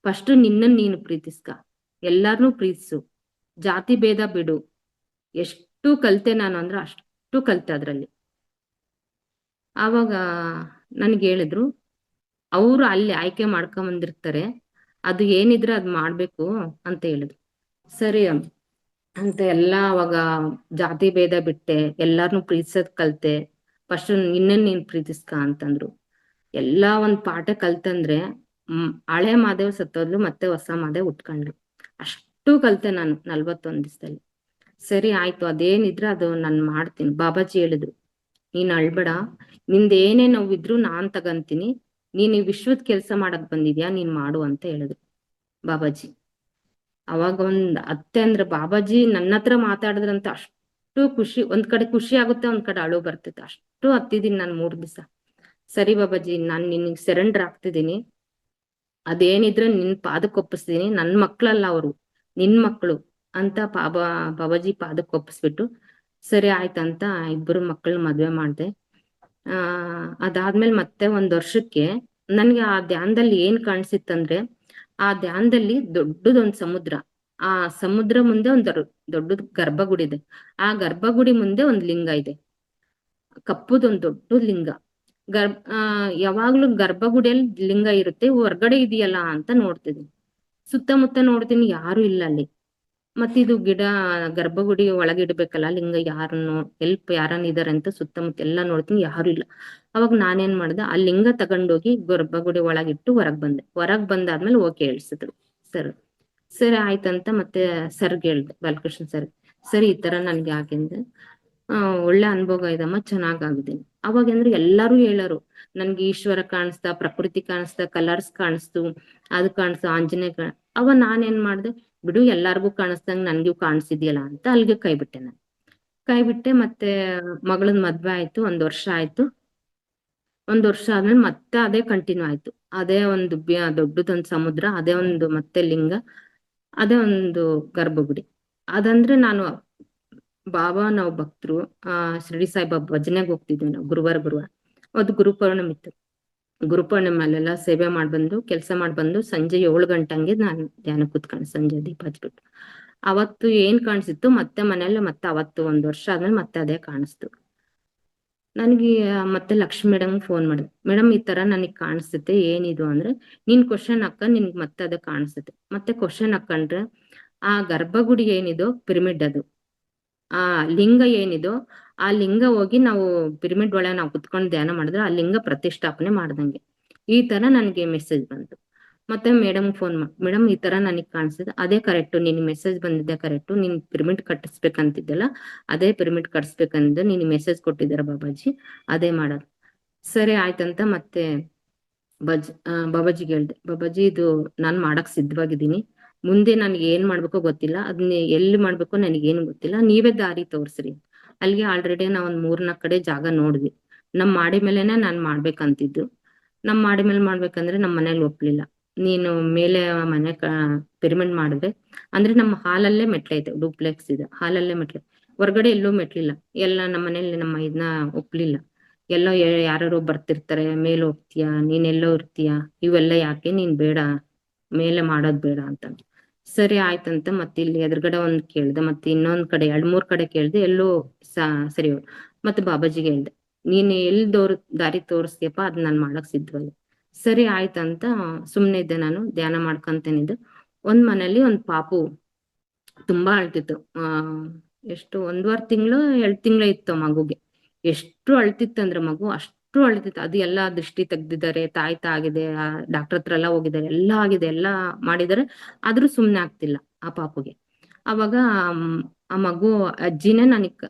A: ಫಸ್ಟ್ ನಿನ್ನನ್ ನೀನು ಪ್ರೀತಿಸ್ಕ, ಎಲ್ಲಾರ್ನೂ ಪ್ರೀತಿಸು, ಜಾತಿ ಭೇದ ಬಿಡು. ಎಷ್ಟು ಕಲ್ತೆ ನಾನು ಅಂದ್ರೆ ಅಷ್ಟು ಕಲ್ತೆ ಅದ್ರಲ್ಲಿ. ಆವಾಗ ನನ್ಗೆ ಹೇಳಿದ್ರು, ಅವರು ಅಲ್ಲಿ ಆಯ್ಕೆ ಮಾಡ್ಕೊಂಡ್ ಬಂದಿರ್ತಾರೆ, ಅದು ಏನಿದ್ರೆ ಅದ್ ಮಾಡ್ಬೇಕು ಅಂತ ಹೇಳಿದ್ರು. ಸರಿ ಅಂತ ಎಲ್ಲ ಅವಾಗ ಜಾತಿ ಭೇದ ಬಿಟ್ಟೆ, ಎಲ್ಲಾರ್ನು ಪ್ರೀತಿಸೋದ್ ಕಲ್ತೆ. ಫಸ್ಟ್ ನಿನ್ನನ್ ನೀನ್ ಪ್ರೀತಿಸ್ಕ ಅಂತಂದ್ರು. ಎಲ್ಲಾ ಒಂದ್ ಪಾಠ ಕಲ್ತಂದ್ರೆ ಹಳೆ ಮಾದೇವ್ ಸತ್ತೋದ್ಲು, ಮತ್ತೆ ಹೊಸ ಮಾದೇವ್ ಉಟ್ಕೊಂಡ್ಲು. ಅಷ್ಟು ಕಲ್ತೆ ನಾನು 41 ದಿವಸದಲ್ಲಿ. ಸರಿ ಆಯ್ತು, ಅದೇನಿದ್ರೆ ಅದು ನಾನ್ ಮಾಡ್ತೀನಿ. ಬಾಬಾಜಿ ಹೇಳಿದ್ರು, ನೀನ್ ಅಳ್ಬೇಡ, ನಿಂದ ಏನೇ ನೋವಿದ್ರು ನಾನ್ ತಗಂತೀನಿ, ನೀನ್ ಈ ವಿಶ್ವದ ಕೆಲ್ಸ ಮಾಡಕ್ ಬಂದಿದ್ಯಾ, ನೀನ್ ಮಾಡು ಅಂತ ಹೇಳಿದ್ರು ಬಾಬಾಜಿ. ಅವಾಗ ಒಂದ್ ಅತ್ತೆ ಅಂದ್ರೆ ಬಾಬಾಜಿ ನನ್ನ ಹತ್ರ ಮಾತಾಡಿದ್ರಂತ ಅಷ್ಟು ಖುಷಿ. ಒಂದ್ ಕಡೆ ಖುಷಿ ಆಗುತ್ತೆ, ಒಂದ್ ಕಡೆ ಅಳು ಬರ್ತೈತೆ. ಅಷ್ಟು ಹತ್ತಿದೀನಿ ನಾನು 3 ದಿವಸ. ಸರಿ ಬಾಬಾಜಿ, ನಾನ್ ನಿನಗ್ ಸರೆಂಡರ್ ಆಗ್ತಿದ್ದೀನಿ, ಅದೇನಿದ್ರೆ ನಿನ್ ಪಾದಕ್ಕೆ ಒಪ್ಪಿಸ್ತೀನಿ, ನನ್ ಮಕ್ಳಲ್ಲ ಅವರು, ನಿನ್ ಮಕ್ಳು ಅಂತ ಬಾಬಾಜಿ ಪಾದಕ್ಕೆ ಒಪ್ಪಿಸ್ಬಿಟ್ಟು ಸರಿ ಆಯ್ತಂತ 2 ಮಕ್ಳು ಮದ್ವೆ ಮಾಡ್ದೆ. ಅದಾದ್ಮೇಲೆ ಮತ್ತೆ 1 ವರ್ಷಕ್ಕೆ ನನ್ಗೆ ಆ ಧ್ಯಾನದಲ್ಲಿ ಏನ್ ಕಾಣಿಸಿತ್ತಂದ್ರೆ, ಆ ಧ್ಯಾನದಲ್ಲಿ ದೊಡ್ಡದೊಂದ್ ಸಮುದ್ರ, ಆ ಸಮುದ್ರ ಮುಂದೆ ಒಂದ್ ದೊಡ್ಡದ್ ಗರ್ಭಗುಡಿ ಇದೆ. ಆ ಗರ್ಭಗುಡಿ ಮುಂದೆ ಒಂದ್ ಲಿಂಗ ಇದೆ, ಕಪ್ಪುದೊಂದ್ ದೊಡ್ಡ ಲಿಂಗ. ಯಾವಾಗ್ಲೂ ಗರ್ಭಗುಡಿಯಲ್ಲಿ ಲಿಂಗ ಇರುತ್ತೆ, ಹೊರ್ಗಡೆ ಇದೆಯಲ್ಲ ಅಂತ ನೋಡ್ತಿದ್ದೀನಿ. ಸುತ್ತಮುತ್ತ ನೋಡ್ತೀನಿ, ಯಾರು ಇಲ್ಲ ಅಲ್ಲಿ. ಮತ್ತಿದು ಗರ್ಭಗುಡಿ ಒಳಗಿಡ್ಬೇಕಲ್ಲ ಲಿಂಗ, ಯಾರನ್ನು ಯಾರನ್ನ ಇದಾರೆ ಅಂತ ಸುತ್ತಮುತ್ತ ಎಲ್ಲ ನೋಡ್ತೀನಿ, ಯಾರು ಇಲ್ಲ. ಅವಾಗ ನಾನೇನ್ ಮಾಡ್ದೆ, ಆ ಲಿಂಗ ತಗೊಂಡೋಗಿ ಗರ್ಭಗುಡಿ ಒಳಗಿಟ್ಟು ಹೊರಗ್ ಬಂದಾದ್ಮೇಲೆ ಓಕೆ ಹೇಳ್ಸಿದ್ರು ಸರ್. ಸರಿ ಆಯ್ತಂತ ಮತ್ತೆ ಸರ್ಗೆ ಹೇಳ್ದೆ, ಬಾಲಕೃಷ್ಣ ಸರಿ ಈ ತರ ನನ್ಗೆ ಆಗಿಂದೆ ಒಳ್ಳೆ ಅನುಭವ ಇದಮ್ಮ, ಚೆನ್ನಾಗಾಗಿದ್ದೀನಿ. ಅವಾಗಂದ್ರೆ ಎಲ್ಲಾರು ಹೇಳೋರು, ನನ್ಗೆ ಈಶ್ವರ ಕಾಣಿಸ್ತಾ, ಪ್ರಕೃತಿ ಕಾಣಿಸ್ತಾ, ಕಲರ್ಸ್ ಕಾಣಿಸ್ತು, ಅದು ಕಾಣಿಸ್ತು, ಆಂಜನೇಯ ಅವ ನಾನೇನ್ ಮಾಡ್ದೆ, ಬಿಡು ಎಲ್ಲಾರ್ಗು ಕಾಣಿಸ್ದಂಗ ನನ್ಗೂ ಕಾಣಿಸಿದ್ಯಲ್ಲ ಅಂತ ಅಲ್ಲಿಗೆ ಕೈ ಬಿಟ್ಟೆ. ಮತ್ತೆ ಮಗಳನ್ ಮದ್ವೆ ಆಯ್ತು, 1 ವರ್ಷ ಆಯ್ತು. 1 ವರ್ಷ ಆದ್ಮೇಲೆ ಮತ್ತೆ ಅದೇ ಕಂಟಿನ್ಯೂ ಆಯ್ತು. ಅದೇ ಒಂದು ದೊಡ್ಡದೊಂದು ಸಮುದ್ರ, ಅದೇ ಒಂದು ಮತ್ತೆ ಲಿಂಗ, ಅದೇ ಒಂದು ಗರ್ಭಗುಡಿ. ಅದಂದ್ರೆ ನಾವು ಭಕ್ತರು ಶಿರಡಿ ಸಾಯಿಬಾಬಾ ಭಜನೆಗೆ ಹೋಗ್ತಿದ್ವಿ ನಾವು ಗುರುವಾರ. ಅದು ಗುರುಪೌರ್ಣಮಿ ಇತ್ತು. ಗುರುಪೌರ್ಣಮೆಲ್ಲ ಸೇವೆ ಮಾಡ್ಬಂದು, ಕೆಲಸ ಮಾಡ್ಬಂದು ಸಂಜೆ 7 ಗಂಟೆ ಹಂಗೆ ನಾನು ಧ್ಯಾನ ಕೂತ್ಕೊಂಡು ಸಂಜೆ ದೀಪ ಹಚ್ಬಿಟ್ಟು, ಅವತ್ತು ಏನ್ ಕಾಣಿಸಿತ್ತು ಮತ್ತೆ ಮನೇಲಿ ಮತ್ತೆ ಅವತ್ತು 1 ವರ್ಷ ಆದ್ಮೇಲೆ ಮತ್ತೆ ಅದೇ ಕಾಣಿಸ್ತು ನನ್ಗೆ. ಮತ್ತೆ ಲಕ್ಷ್ಮಿ ಮೇಡಮ್ ಫೋನ್ ಮಾಡಿದೆ, ಮೇಡಮ್ ಈ ತರ ನನಗ್ ಕಾಣಿಸ್ತೈತೆ, ಏನಿದು ಅಂದ್ರೆ, ನೀನ್ ಕ್ವಶನ್ ಹಾಕ, ನಿನ್ಗ್ ಮತ್ತೆ ಅದೇ ಕಾಣಿಸ್ತೈತೆ. ಮತ್ತೆ ಕ್ವಶನ್ ಹಾಕೊಂಡ್ರೆ, ಆ ಗರ್ಭಗುಡಿ ಏನಿದೋ ಪಿರಮಿಡ್, ಅದು ಆ ಲಿಂಗ ಏನಿದೋ ಆ ಲಿಂಗ ಹೋಗಿ ನಾವು ಪಿರಮಿಡ್ ಒಳಗೆ ನಾವು ಕುತ್ಕೊಂಡು ಧ್ಯಾನ ಮಾಡಿದ್ರೆ ಆ ಲಿಂಗ ಪ್ರತಿಷ್ಠಾಪನೆ ಮಾಡ್ದಂಗೆ. ಈ ತರ ನನ್ಗೆ ಮೆಸೇಜ್ ಬಂತು. ಮತ್ತೆ ಮೇಡಮ್ ಫೋನ್ ಮೇಡಮ್ ಈ ತರ ನನಗ್ ಕಾಣಿಸಿದೆ, ಅದೇ ಕರೆಕ್ಟ್, ನಿನ್ ಮೆಸೇಜ್ ಬಂದಿದೆ ಕರೆಕ್ಟ್, ನೀನ್ ಪಿರಮಿಡ್ ಕಟ್ಟಿಸ್ಬೇಕಂತಿದ್ದಲ್ಲ, ಅದೇ ಪಿರಮಿಡ್ ಕಟ್ಸ್ಬೇಕಂತ ನೀನ್ ಮೆಸೇಜ್ ಕೊಟ್ಟಿದಾರ ಬಾಬಾಜಿ, ಅದೇ ಮಾಡೋದು. ಸರಿ ಆಯ್ತಂತ ಮತ್ತೆ ಬಾಬಾಜಿಗೆ ಹೇಳ್ದೆ, ಬಾಬಾಜಿ ಇದು ನಾನ್ ಮಾಡಕ್ ಸಿದ್ಧವಾಗಿದ್ದೀನಿ, ಮುಂದೆ ನನ್ಗೆ ಏನ್ ಮಾಡ್ಬೇಕೋ ಗೊತ್ತಿಲ್ಲ, ಅದನ್ನ ಎಲ್ಲಿ ಮಾಡ್ಬೇಕೋ ನನಗೇನು ಗೊತ್ತಿಲ್ಲ, ನೀವೇ ದಾರಿ ತೋರ್ಸ್ರಿ. ಅಲ್ಲಿಗೆ ಆಲ್ರೆಡಿ ನಾವ್ 3-4 ಕಡೆ ಜಾಗ ನೋಡ್ವಿ. ನಮ್ ಮಾಡಿ ಮೇಲೆನೆ ನಾನ್ ಮಾಡ್ಬೇಕಂತಿದ್ದು. ನಮ್ ಮಾಡಿ ಮೇಲೆ ಮಾಡ್ಬೇಕಂದ್ರೆ ನಮ್ ಮನೇಲಿ ಒಪ್ಲಿಲ್ಲ. ನೀನು ಮೇಲೆ ಮನೆ ಪಿರಮಿಡ್ ಮಾಡಿದ್ರೆ ಅಂದ್ರೆ ನಮ್ಮ ಹಾಲಲ್ಲೇ ಮೆಟ್ಲೈತೆ, ಡೂಪ್ಲೆಕ್ಸ್ ಇದೆ, ಹಾಲಲ್ಲೇ ಮೆಟ್ಲೆ, ಹೊರ್ಗಡೆ ಎಲ್ಲೂ ಮೆಟ್ಲಿಲ್ಲ. ಎಲ್ಲ ನಮ್ಮ ಮನೇಲಿ ನಮ್ಮ ಇದನ್ನ ಒಪ್ಲಿಲ್ಲ. ಎಲ್ಲೋ ಯಾರು ಬರ್ತಿರ್ತಾರೆ, ಮೇಲೆ ಹೋಗ್ತೀಯಾ, ನೀನ್ ಎಲ್ಲೋ ಇರ್ತೀಯ, ಇವೆಲ್ಲ ಯಾಕೆ, ನೀನ್ ಬೇಡ, ಮೇಲೆ ಮಾಡೋದ್ ಬೇಡ ಅಂತ. ಸರಿ ಆಯ್ತಂತ ಮತ್ತೆ ಇಲ್ಲಿ ಎದುರುಗಡೆ ಒಂದ್ ಕೇಳ್ದೆ, ಮತ್ತೆ ಇನ್ನೊಂದ್ ಕಡೆ 2-3 ಕಡೆ ಕೇಳ್ದೆ, ಎಲ್ಲೋ ಸರಿ. ಮತ್ತೆ ಬಾಬಾಜಿಗೆ ಹೇಳ್ದೆ, ನೀನ್ ಎಲ್ಲಿ ದಾರಿ ತೋರಿಸ್ತೀಯಪ್ಪ, ಅದ್ ನಾನ್ ಮಾಡಕ್ ಸಿದ್ಧವಲ್ಲ. ಸರಿ ಆಯ್ತಂತ ಸುಮ್ನೆ ಇದ್ದೆ, ನಾನು ಧ್ಯಾನ ಮಾಡ್ಕೊಂತೇನಿದ್ದೆ. ಒಂದ್ ಮನೇಲಿ ಒಂದ್ ಪಾಪು ತುಂಬಾ ಅಳ್ತಿತ್ತು. ಎಷ್ಟು 1.5 ತಿಂಗಳು 2 ತಿಂಗಳು ಇತ್ತು ಮಗುಗೆ. ಎಷ್ಟು ಅಳ್ತಿತ್ತಂದ್ರೆ ಮಗು ಅಷ್ಟು ಅಳ್ತಿತ್ತು. ಅದು ಎಲ್ಲಾ ದೃಷ್ಟಿ ತೆಗ್ದಿದ್ದಾರೆ, ತಾಗಿದೆ, ಡಾಕ್ಟರ್ ಹತ್ರ ಎಲ್ಲ ಹೋಗಿದ್ದಾರೆ, ಎಲ್ಲಾ ಆಗಿದೆ, ಎಲ್ಲಾ ಮಾಡಿದಾರೆ, ಆದ್ರೂ ಸುಮ್ನೆ ಆಗ್ತಿಲ್ಲ ಆ ಪಾಪುಗೆ. ಅವಾಗ ಆ ಮಗು ಅಜ್ಜಿನೇ ನನಗ್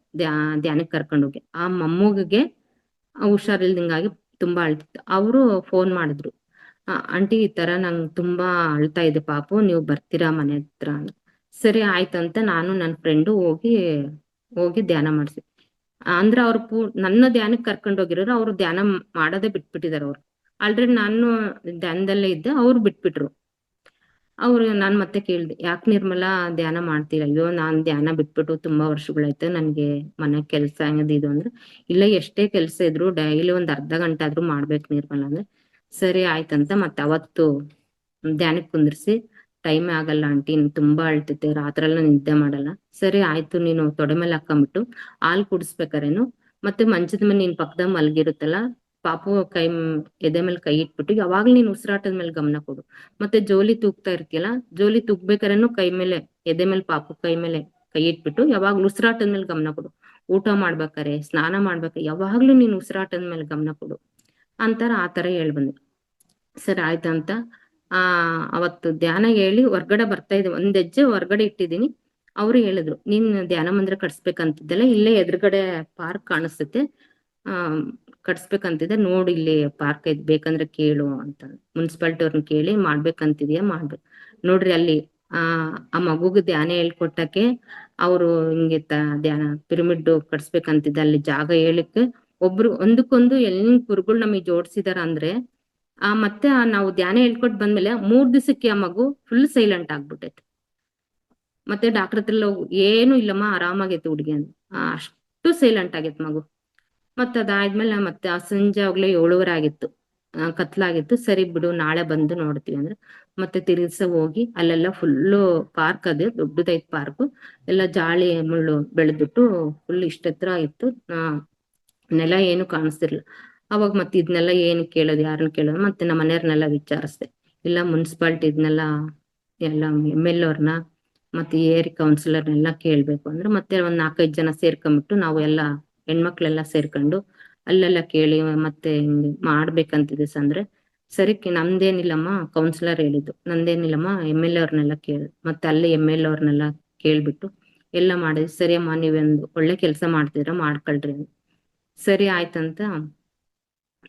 A: ಧ್ಯಾನಕ್ಕೆ ಕರ್ಕೊಂಡೋಗಿ, ಆ ಮೊಮ್ಮಗಿಗೆ ಹುಷಾರಿಲ್ದಂಗಾಗಿ ತುಂಬಾ ಅಳ್ತಿತ್ತು. ಅವರು ಫೋನ್ ಮಾಡಿದ್ರು, ಆಂಟಿ ಈ ತರ ನಂಗೆ ತುಂಬಾ ಅಳ್ತಾ ಇದೆ ಪಾಪು, ನೀವು ಬರ್ತೀರಾ ಮನೆ ಹತ್ರ? ಸರಿ ಆಯ್ತಂತ ನಾನು ನನ್ನ ಫ್ರೆಂಡು ಹೋಗಿ ಧ್ಯಾನ ಮಾಡ್ಸಿ. ಅಂದ್ರೆ ಅವ್ರು ನನ್ನ ಧ್ಯಾನಕ್ಕೆ ಕರ್ಕೊಂಡು ಹೋಗಿರೋರು, ಅವ್ರು ಧ್ಯಾನ ಮಾಡೋದೇ ಬಿಟ್ಬಿಟ್ಟಿದಾರೆ. ಅವ್ರು ಆಲ್ರೆಡಿ ನಾನು ಧ್ಯಾನದಲ್ಲೇ ಇದ್ದೆ, ಅವ್ರು ಬಿಟ್ಬಿಟ್ರು. ಅವ್ರು ನಾನ್ ಮತ್ತೆ ಕೇಳ್ದೆ, ಯಾಕೆ ನಿರ್ಮಲಾ ಧ್ಯಾನ ಮಾಡ್ತೀರಾ? ಅಯ್ಯೋ ನಾನ್ ಧ್ಯಾನ ಬಿಟ್ಬಿಟ್ಟು ತುಂಬಾ ವರ್ಷಗಳಾಯ್ತು, ನನ್ಗೆ ಮನೆ ಕೆಲ್ಸ ಇದು ಅಂದ್ರೆ, ಇಲ್ಲ ಎಷ್ಟೇ ಕೆಲ್ಸ ಇದ್ರು ಡೈಲಿ ಒಂದ್ ಅರ್ಧ ಗಂಟೆ ಆದ್ರೂ ಮಾಡ್ಬೇಕು ನಿರ್ಮಲಾ ಅಂದ್ರೆ, ಸರಿ ಆಯ್ತಂತ ಮತ್ತೆ ಅವತ್ತು ಧ್ಯಾನಕ್ಕೆ ಕುಂದ್ರಿಸಿ, ಟೈಮ್ ಆಗಲ್ಲ ಆಂಟಿ, ತುಂಬಾ ಅಳ್ತೈತೆ, ರಾತ್ರೆಲ್ಲ ನಿದ್ದೆ ಮಾಡಲ್ಲ. ಸರಿ ಆಯ್ತು, ನೀನು ತೊಡೆ ಮೇಲೆ ಹಾಕೊಂಡ್ಬಿಟ್ಟು ಹಾಲು ಕುಡಿಸ್ಬೇಕಾರೇನು, ಮತ್ತೆ ಮಂಚದ ಮೇಲೆ ನೀನ್ ಪಕ್ಕದಾಗ ಮಲ್ಗಿರುತ್ತಲ್ಲ, ಪಾಪು ಎದೆ ಮೇಲೆ ಕೈ ಇಟ್ಬಿಟ್ಟು ಯಾವಾಗ್ಲೂ ನೀನ್ ಉಸಿರಾಟದ ಮೇಲೆ ಗಮನ ಕೊಡು. ಮತ್ತೆ ಜೋಲಿ ತೂಗ್ತಾ ಇರ್ತೀಯಲ್ಲ, ಜೋಲಿ ತೂಗ್ಬೇಕಾರೇನು ಕೈ ಮೇಲೆ, ಎದೆ ಮೇಲೆ ಪಾಪು ಕೈ ಮೇಲೆ ಕೈ ಇಟ್ಬಿಟ್ಟು ಯಾವಾಗ್ಲೂ ಉಸಿರಾಟದ ಮೇಲೆ ಗಮನ ಕೊಡು. ಊಟ ಮಾಡ್ಬೇಕಾರೆ, ಸ್ನಾನ ಮಾಡ್ಬೇಕಾರೆ ಯಾವಾಗ್ಲೂ ನೀನ್ ಉಸಿರಾಟದ ಮೇಲೆ ಗಮನ ಕೊಡು ಅಂತಾರ. ಆತರ ಹೇಳ್ಬಂದೆ. ಸರಿ ಆಯ್ತಂತ ಅವತ್ತು ಧ್ಯಾನ ಹೇಳಿ ಹೊರ್ಗಡೆ ಬರ್ತಾ ಇದ್ದೆ, ಒಂದ್ ಹೆಜ್ಜೆ ಹೊರ್ಗಡೆ ಇಟ್ಟಿದೀನಿ. ಅವ್ರು ಹೇಳಿದ್ರು, ನೀನ್ ಧ್ಯಾನ ಮಂದಿರ ಕಟ್ಸ್ಬೇಕಂತಿದ್ದಲ್ಲ, ಇಲ್ಲೇ ಎದುರುಗಡೆ ಪಾರ್ಕ್ ಕಾಣಿಸ್ತೈತೆ, ಆ ಕಟ್ಸ್ಬೇಕಂತಿದ್ದೆ, ನೋಡಿ ಇಲ್ಲಿ ಪಾರ್ಕ್ ಐತ್, ಬೇಕಂದ್ರೆ ಕೇಳು ಅಂತ. ಮುನ್ಸಿಪಾಲ್ಟಿ ಅವ್ರನ್ನ ಕೇಳಿ ಮಾಡ್ಬೇಕಂತಿದ್ಯಾ ಮಾಡ್ಬೇಕು ನೋಡ್ರಿ ಅಲ್ಲಿ. ಆ ಮಗುಗೆ ಧ್ಯಾನ ಹೇಳ್ಕೊಟ್ಟಕ್ಕೆ ಅವ್ರು ಹಿಂಗೆ ಧ್ಯಾನ ಪಿರಮಿಡ್ ಕಟ್ಸ್ಬೇಕಂತಿದ್ದ, ಅಲ್ಲಿ ಜಾಗ ಹೇಳಿಕ್ಕೆ ಒಬ್ರು ಒಂದಕ್ಕೊಂದು ಎಲ್ಲಿನ ಕುರುಗಳು ನಮಗ್ ಜೋಡ್ಸಿದಾರ ಅಂದ್ರೆ, ಮತ್ತೆ ನಾವು ಧ್ಯಾನ ಹೇಳ್ಕೊಟ್ ಬಂದ್ಮೇಲೆ 3 ದಿವಸಕ್ಕೆ ಆ ಮಗು ಫುಲ್ ಸೈಲೆಂಟ್ ಆಗ್ಬಿಟ್ಟೈತೆ. ಮತ್ತೆ ಡಾಕ್ಟರ್ ಹತ್ರ ಏನು ಇಲ್ಲಮ್ಮ, ಆರಾಮಾಗೈತೆ ಹುಡುಗಿ ಅಂತ. ಅಷ್ಟು ಸೈಲೆಂಟ್ ಆಗೈತೆ ಮಗು. ಮತ್ತೆ ಅದಾದ್ಮೇಲೆ ಮತ್ತೆ ಆ ಸಂಜೆ ಆಗ್ಲೇ 7:30 ಆಗಿತ್ತು, ಕತ್ಲಾಗಿತ್ತು. ಸರಿ ಬಿಡು, ನಾಳೆ ಬಂದು ನೋಡ್ತೀವಿ ಅಂದ್ರೆ, ಮತ್ತೆ ತಿರ್ಗಿಸ ಹೋಗಿ ಅಲ್ಲೆಲ್ಲ ಫುಲ್ಲು ಪಾರ್ಕ್, ಅದೇ ದೊಡ್ಡದೈತ್ ಪಾರ್ಕ್, ಎಲ್ಲ ಜಾಳಿ ಮುಳ್ಳು ಬೆಳೆದ್ಬಿಟ್ಟು ಫುಲ್ ಇಷ್ಟೆತ್ರ ಇತ್ತು. ನೆಲ ಏನು ಕಾಣಿಸ್ತಿರ್ಲಿಲ್ಲ. ಅವಾಗ ಮತ್ತೆ ಇದನ್ನೆಲ್ಲ ಏನ್ ಕೇಳೋದು, ಯಾರನ್ನ ಕೇಳೋದು, ಮತ್ತೆ ನಮ್ಮ ಮನೆಯವ್ರನ್ನೆಲ್ಲ ವಿಚಾರಿಸ್ದೆ. ಇಲ್ಲ ಮುನ್ಸಿಪಾಲ್ಟಿ ಇದನ್ನೆಲ್ಲ ಎಲ್ಲ MLA ಅವ್ರನ್ನ ಮತ್ತೆ ಏರಿ ಕೌನ್ಸಿಲರ್ನೆಲ್ಲ ಕೇಳ್ಬೇಕು ಅಂದ್ರೆ, ಮತ್ತೆ ಒಂದ್ 4-5 ಜನ ಸೇರ್ಕೊಂಡ್ಬಿಟ್ಟು ನಾವು ಎಲ್ಲ ಹೆಣ್ಮಕ್ಳೆಲ್ಲ ಸೇರ್ಕೊಂಡು ಅಲ್ಲೆಲ್ಲ ಕೇಳಿ ಮತ್ತೆ ಹಿಂಗೆ ಮಾಡ್ಬೇಕಂತಿದೆ ಅಂದ್ರೆ, ಸರಿ ನಮ್ದೇನಿಲ್ಲಮ್ಮ, ಕೌನ್ಸಿಲರ್ ಹೇಳಿದ್ದು, ನಂದೇನಿಲ್ಲಮ್ಮ, MLA ಅವ್ರನ್ನೆಲ್ಲ ಕೇಳಿ ಮತ್ತೆ ಅಲ್ಲಿ MLA ಅವ್ರನ್ನೆಲ್ಲ ಕೇಳ್ಬಿಟ್ಟು ಎಲ್ಲ ಮಾಡಿದ್ವಿ. ಸರಿ ಅಮ್ಮ, ನೀವೊಂದು ಒಳ್ಳೆ ಕೆಲಸ ಮಾಡ್ತಿದ್ರ, ಮಾಡ್ಕೊಳ್ರಿ. ಸರಿ ಆಯ್ತಂತ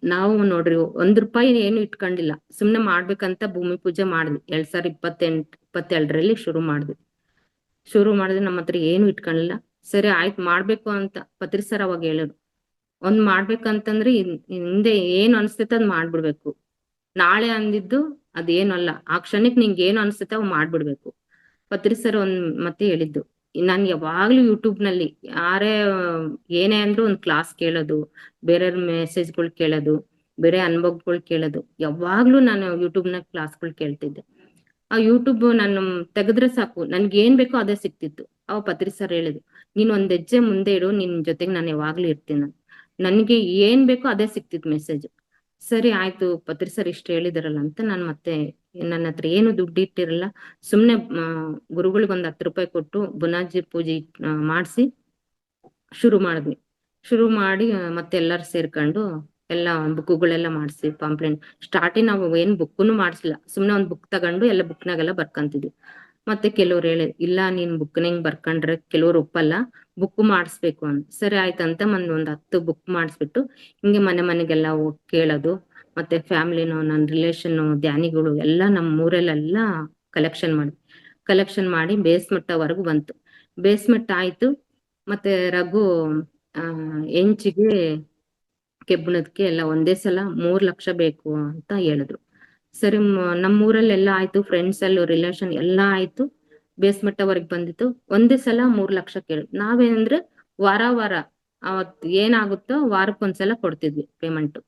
A: ನಾವು ನೋಡ್ರಿ ₹1 ಏನು ಇಟ್ಕೊಂಡಿಲ್ಲ, ಸುಮ್ನೆ ಮಾಡ್ಬೇಕಂತ ಭೂಮಿ ಪೂಜೆ ಮಾಡಿದ್ವಿ. 2022ರಲ್ಲಿ ಶುರು ಮಾಡಿದ್ವಿ. ನಮ್ಮ ಹತ್ರ ಏನು ಇಟ್ಕೊಂಡಿಲ್ಲ. ಸರಿ ಆಯ್ತು ಮಾಡ್ಬೇಕು ಅಂತ ಪತ್ರಿ ಸರ್ ಅವಾಗ ಹೇಳಿದ್ರು, ಒಂದ್ ಮಾಡ್ಬೇಕಂತಂದ್ರೆ ಹಿಂದೆ ಏನ್ ಅನ್ಸ್ತೈತೆ ಅದ್ ಮಾಡ್ಬಿಡ್ಬೇಕು. ನಾಳೆ ಅಂದಿದ್ದು ಅದೇನಲ್ಲ, ಆ ಕ್ಷಣಕ್ ನಿಂಗೆ ಏನು ಅನ್ಸುತ್ತೆ ಅವ್ ಮಾಡ್ಬಿಡ್ಬೇಕು. ಪತ್ರಿ ಸರ್ ಮತ್ತೆ ಹೇಳಿದ್ದು, ನಾನ್ ಯಾವಾಗ್ಲೂ ಯೂಟ್ಯೂಬ್ ನಲ್ಲಿ ಯಾರೇ ಏನೇ ಅಂದ್ರೂ ಒಂದ್ ಕ್ಲಾಸ್ ಕೇಳೋದು, ಬೇರೆಯವ್ರ ಮೆಸೇಜ್ಗಳು ಕೇಳೋದು, ಬೇರೆ ಅನುಭವಗಳು ಕೇಳೋದು, ಯಾವಾಗ್ಲೂ ನಾನು ಯೂಟ್ಯೂಬ್ ನ ಕ್ಲಾಸ್ಗಳು ಕೇಳ್ತಿದ್ದೆ. ಆ ಯೂಟ್ಯೂಬ್ ನಾನು ತೆಗೆದ್ರೆ ಸಾಕು, ನನ್ಗೆ ಏನ್ ಬೇಕೋ ಅದೇ ಸಿಕ್ತಿತ್ತು. ಅವ ಪತ್ರಿ ಸರ್ ಹೇಳಿದ್ರು, ನೀನ್ ಒಂದ್ ಹೆಜ್ಜೆ ಮುಂದೆ ಇಡು, ನಿನ್ ಜೊತೆಗೆ ನಾನು ಯಾವಾಗ್ಲೂ ಇರ್ತೀನಿ. ನನ್ಗೆ ಏನ್ ಬೇಕೋ ಅದೇ ಸಿಕ್ತಿತ್ತು ಮೆಸೇಜ್. ಸರಿ ಆಯ್ತು ಪತ್ರಿ ಸರ್ ಇಷ್ಟ ಹೇಳಿದಾರಲ್ಲ ಅಂತ ನಾನು ಮತ್ತೆ, ನನ್ನ ಹತ್ರ ಏನು ದುಡ್ಡು ಇಟ್ಟಿರಲ್ಲ, ಸುಮ್ನೆ ಗುರುಗಳಿಗೆ ಒಂದ್ ₹10 ಕೊಟ್ಟು ಬುನಾಜಿ ಪೂಜೆ ಮಾಡಿಸಿ ಶುರು ಮಾಡಿದ್ವಿ. ಶುರು ಮಾಡಿ ಮತ್ತೆ ಎಲ್ಲಾರು ಸೇರ್ಕೊಂಡು ಎಲ್ಲ ಬುಕ್ಗಳೆಲ್ಲ ಮಾಡಿಸಿ, ಪಾಂಪ್ಲೆಂಟ್ ಸ್ಟಾರ್ಟಿಂಗ್ ನಾವು ಏನ್ ಬುಕ್ಕನ್ನು ಮಾಡಿಸಿಲ್ಲ, ಸುಮ್ನೆ ಒಂದ್ ಬುಕ್ ತಗೊಂಡು ಎಲ್ಲ ಬುಕ್ನಾಗೆಲ್ಲ ಬರ್ಕಂತಿದ್ವಿ. ಮತ್ತೆ ಕೆಲವ್ರು ಹೇಳಿ, ಇಲ್ಲ ನೀನ್ ಬುಕ್ನ ಹಿಂಗ್ ಬರ್ಕೊಂಡ್ರೆ ಕೆಲವ್ರು ಒಪ್ಪಲ್ಲ, ಬುಕ್ ಮಾಡಿಸ್ಬೇಕು ಅಂತ. ಸರಿ ಆಯ್ತಂತ ಒಂದ್ 10 ಬುಕ್ ಮಾಡಿಸ್ಬಿಟ್ಟು ಹಿಂಗೆ ಮನೆ ಮನೆಗೆಲ್ಲ ಹೋಗಿ ಕೇಳೋದು. ಮತ್ತೆ ಫ್ಯಾಮಿಲಿನೋ, ನನ್ನ ರಿಲೇಷನ್ ಧ್ಯಾನಿಗಳು ಎಲ್ಲ ನಮ್ಮ ಊರಲ್ಲೆಲ್ಲ ಕಲೆಕ್ಷನ್ ಮಾಡಿ ಬೇಸ್ಮಟ್ಟವರೆಗೂ ಬಂತು. ಬೇಸ್ಮಟ್ಟ ಆಯ್ತು. ಮತ್ತೆ ರಘು ಹೆಂಚಿಗೆ ಕೆಬ್ಬಣದಕ್ಕೆ ಎಲ್ಲ ಒಂದೇ ಸಲ 3 ಲಕ್ಷ ಬೇಕು ಅಂತ ಹೇಳಿದ್ರು. ಸರಿ ನಮ್ಮೂರಲ್ಲೆಲ್ಲ ಆಯ್ತು, ಫ್ರೆಂಡ್ಸ್ ಅಲ್ಲಿ ರಿಲೇಷನ್ ಎಲ್ಲಾ ಆಯ್ತು, ಬೇಸ್ಮಟ್ಟವರೆಗೆ ಬಂದಿತ್ತು. ಒಂದೇ ಸಲ 3 ಲಕ್ಷ ಕೇಳಿದ್ರು. ನಾವೇನಂದ್ರೆ ವಾರ ಅವತ್ ಏನಾಗುತ್ತೋ ವಾರಕ್ಕೊಂದ್ಸಲ ಕೊಡ್ತಿದ್ವಿ ಪೇಮೆಂಟ್.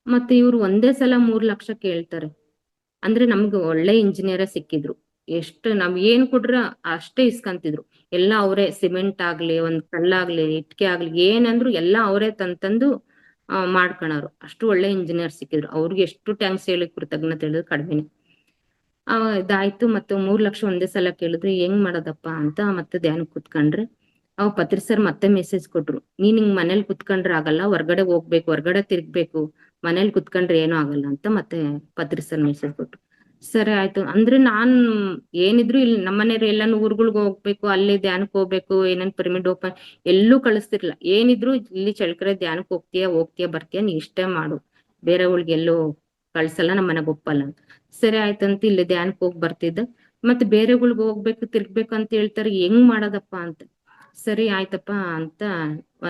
A: ಮತ್ತೆ ಇವ್ರು ಒಂದೇ ಸಲ 3 ಲಕ್ಷ ಕೇಳ್ತಾರೆ ಅಂದ್ರೆ, ನಮ್ಗೆ ಒಳ್ಳೆ ಇಂಜಿನಿಯರೇ ಸಿಕ್ಕಿದ್ರು. ಎಷ್ಟು ನಾವ್ ಏನ್ ಕೊಟ್ರ ಅಷ್ಟೇ ಇಸ್ಕಂತಿದ್ರು. ಎಲ್ಲ ಅವರೇ, ಸಿಮೆಂಟ್ ಆಗ್ಲಿ, ಒಂದ್ ಕಲ್ಲಾಗ್ಲಿ, ಇಟ್ಕೆ ಆಗ್ಲಿ, ಏನಂದ್ರು ಎಲ್ಲ ಅವರೇ ತಂದು ಮಾಡ್ಕೊಳೋರು. ಅಷ್ಟು ಒಳ್ಳೆ ಇಂಜಿನಿಯರ್ ಸಿಕ್ಕಿದ್ರು. ಅವ್ರಿಗೆ ಎಷ್ಟು ಟ್ಯಾಂಕ್ಸ್ ಹೇಳಿ ಕೃತಜ್ಞತೆ ಹೇಳಿದ್ರು ಕಡಿಮೆನೆ. ಇದಾಯ್ತು. ಮತ್ತೆ 3 ಲಕ್ಷ ಒಂದೇ ಸಲ ಕೇಳಿದ್ರು, ಹೆಂಗ್ ಮಾಡೋದಪ್ಪ ಅಂತ ಮತ್ತೆ ಧ್ಯಾನ ಕುತ್ಕೊಂಡ್ರೆ, ಅವ್ ಪತ್ರಿ ಸರ್ ಮತ್ತೆ ಮೆಸೇಜ್ ಕೊಟ್ರು, ನೀನ್ ಹಿಂಗ್ ಮನೇಲಿ ಕುತ್ಕೊಂಡ್ರೆ ಆಗಲ್ಲ, ಹೊರ್ಗಡೆ ಹೋಗ್ಬೇಕು, ಹೊರ್ಗಡೆ ತಿರ್ಗ್ಬೇಕು, ಮನೇಲಿ ಕುತ್ಕೊಂಡ್ರೆ ಏನೂ ಆಗಲ್ಲ ಅಂತ ಮತ್ತೆ ಪತ್ರಿ ಸರ್ ಮೆಸೇಜ್ ಕೊಟ್ರು. ಸರಿ ಆಯ್ತು ಅಂದ್ರೆ, ನಾನ್ ಏನಿದ್ರು ಇಲ್ಲಿ ನಮ್ಮನೆಯವ್ರು ಎಲ್ಲಾನು ಊರ್ಗಳ್ಗ್ ಹೋಗ್ಬೇಕು, ಅಲ್ಲಿ ಧ್ಯಾನಕ್ಕೆ ಹೋಗ್ಬೇಕು, ಏನೇನ್ ಪಿರಮಿಡ್ ಓಪನ್ ಎಲ್ಲೂ ಕಳಿಸ್ತಿರ್ಲಿಲ್ಲ. ಏನಿದ್ರು ಇಲ್ಲಿ ಚಳ್ಳಕೆರೆ ಧ್ಯಾನಕ್ಕೆ ಹೋಗ್ತೀಯಾ ಬರ್ತೀಯಾ, ನೀ ಇಷ್ಟೇ ಮಾಡು, ಬೇರೆ ಎಲ್ಲೂ ಕಳ್ಸಲ್ಲ, ನಮ್ಮ ಮನೆಗ್ ಒಪ್ಪಲ್ಲ. ಸರಿ ಆಯ್ತಂತ ಇಲ್ಲಿ ಧ್ಯಾನಕ್ಕೆ ಹೋಗಿ ಬರ್ತಿದ್ದೆ. ಮತ್ತೆ ಬೇರೆಗಳ್ಗ್ ಹೋಗ್ಬೇಕು, ತಿರ್ಗ್ಬೇಕು ಅಂತ ಹೇಳ್ತಾರೆ, ಹೆಂಗ್ ಮಾಡೋದಪ್ಪ ಅಂತ. ಸರಿ ಆಯ್ತಪ್ಪ ಅಂತ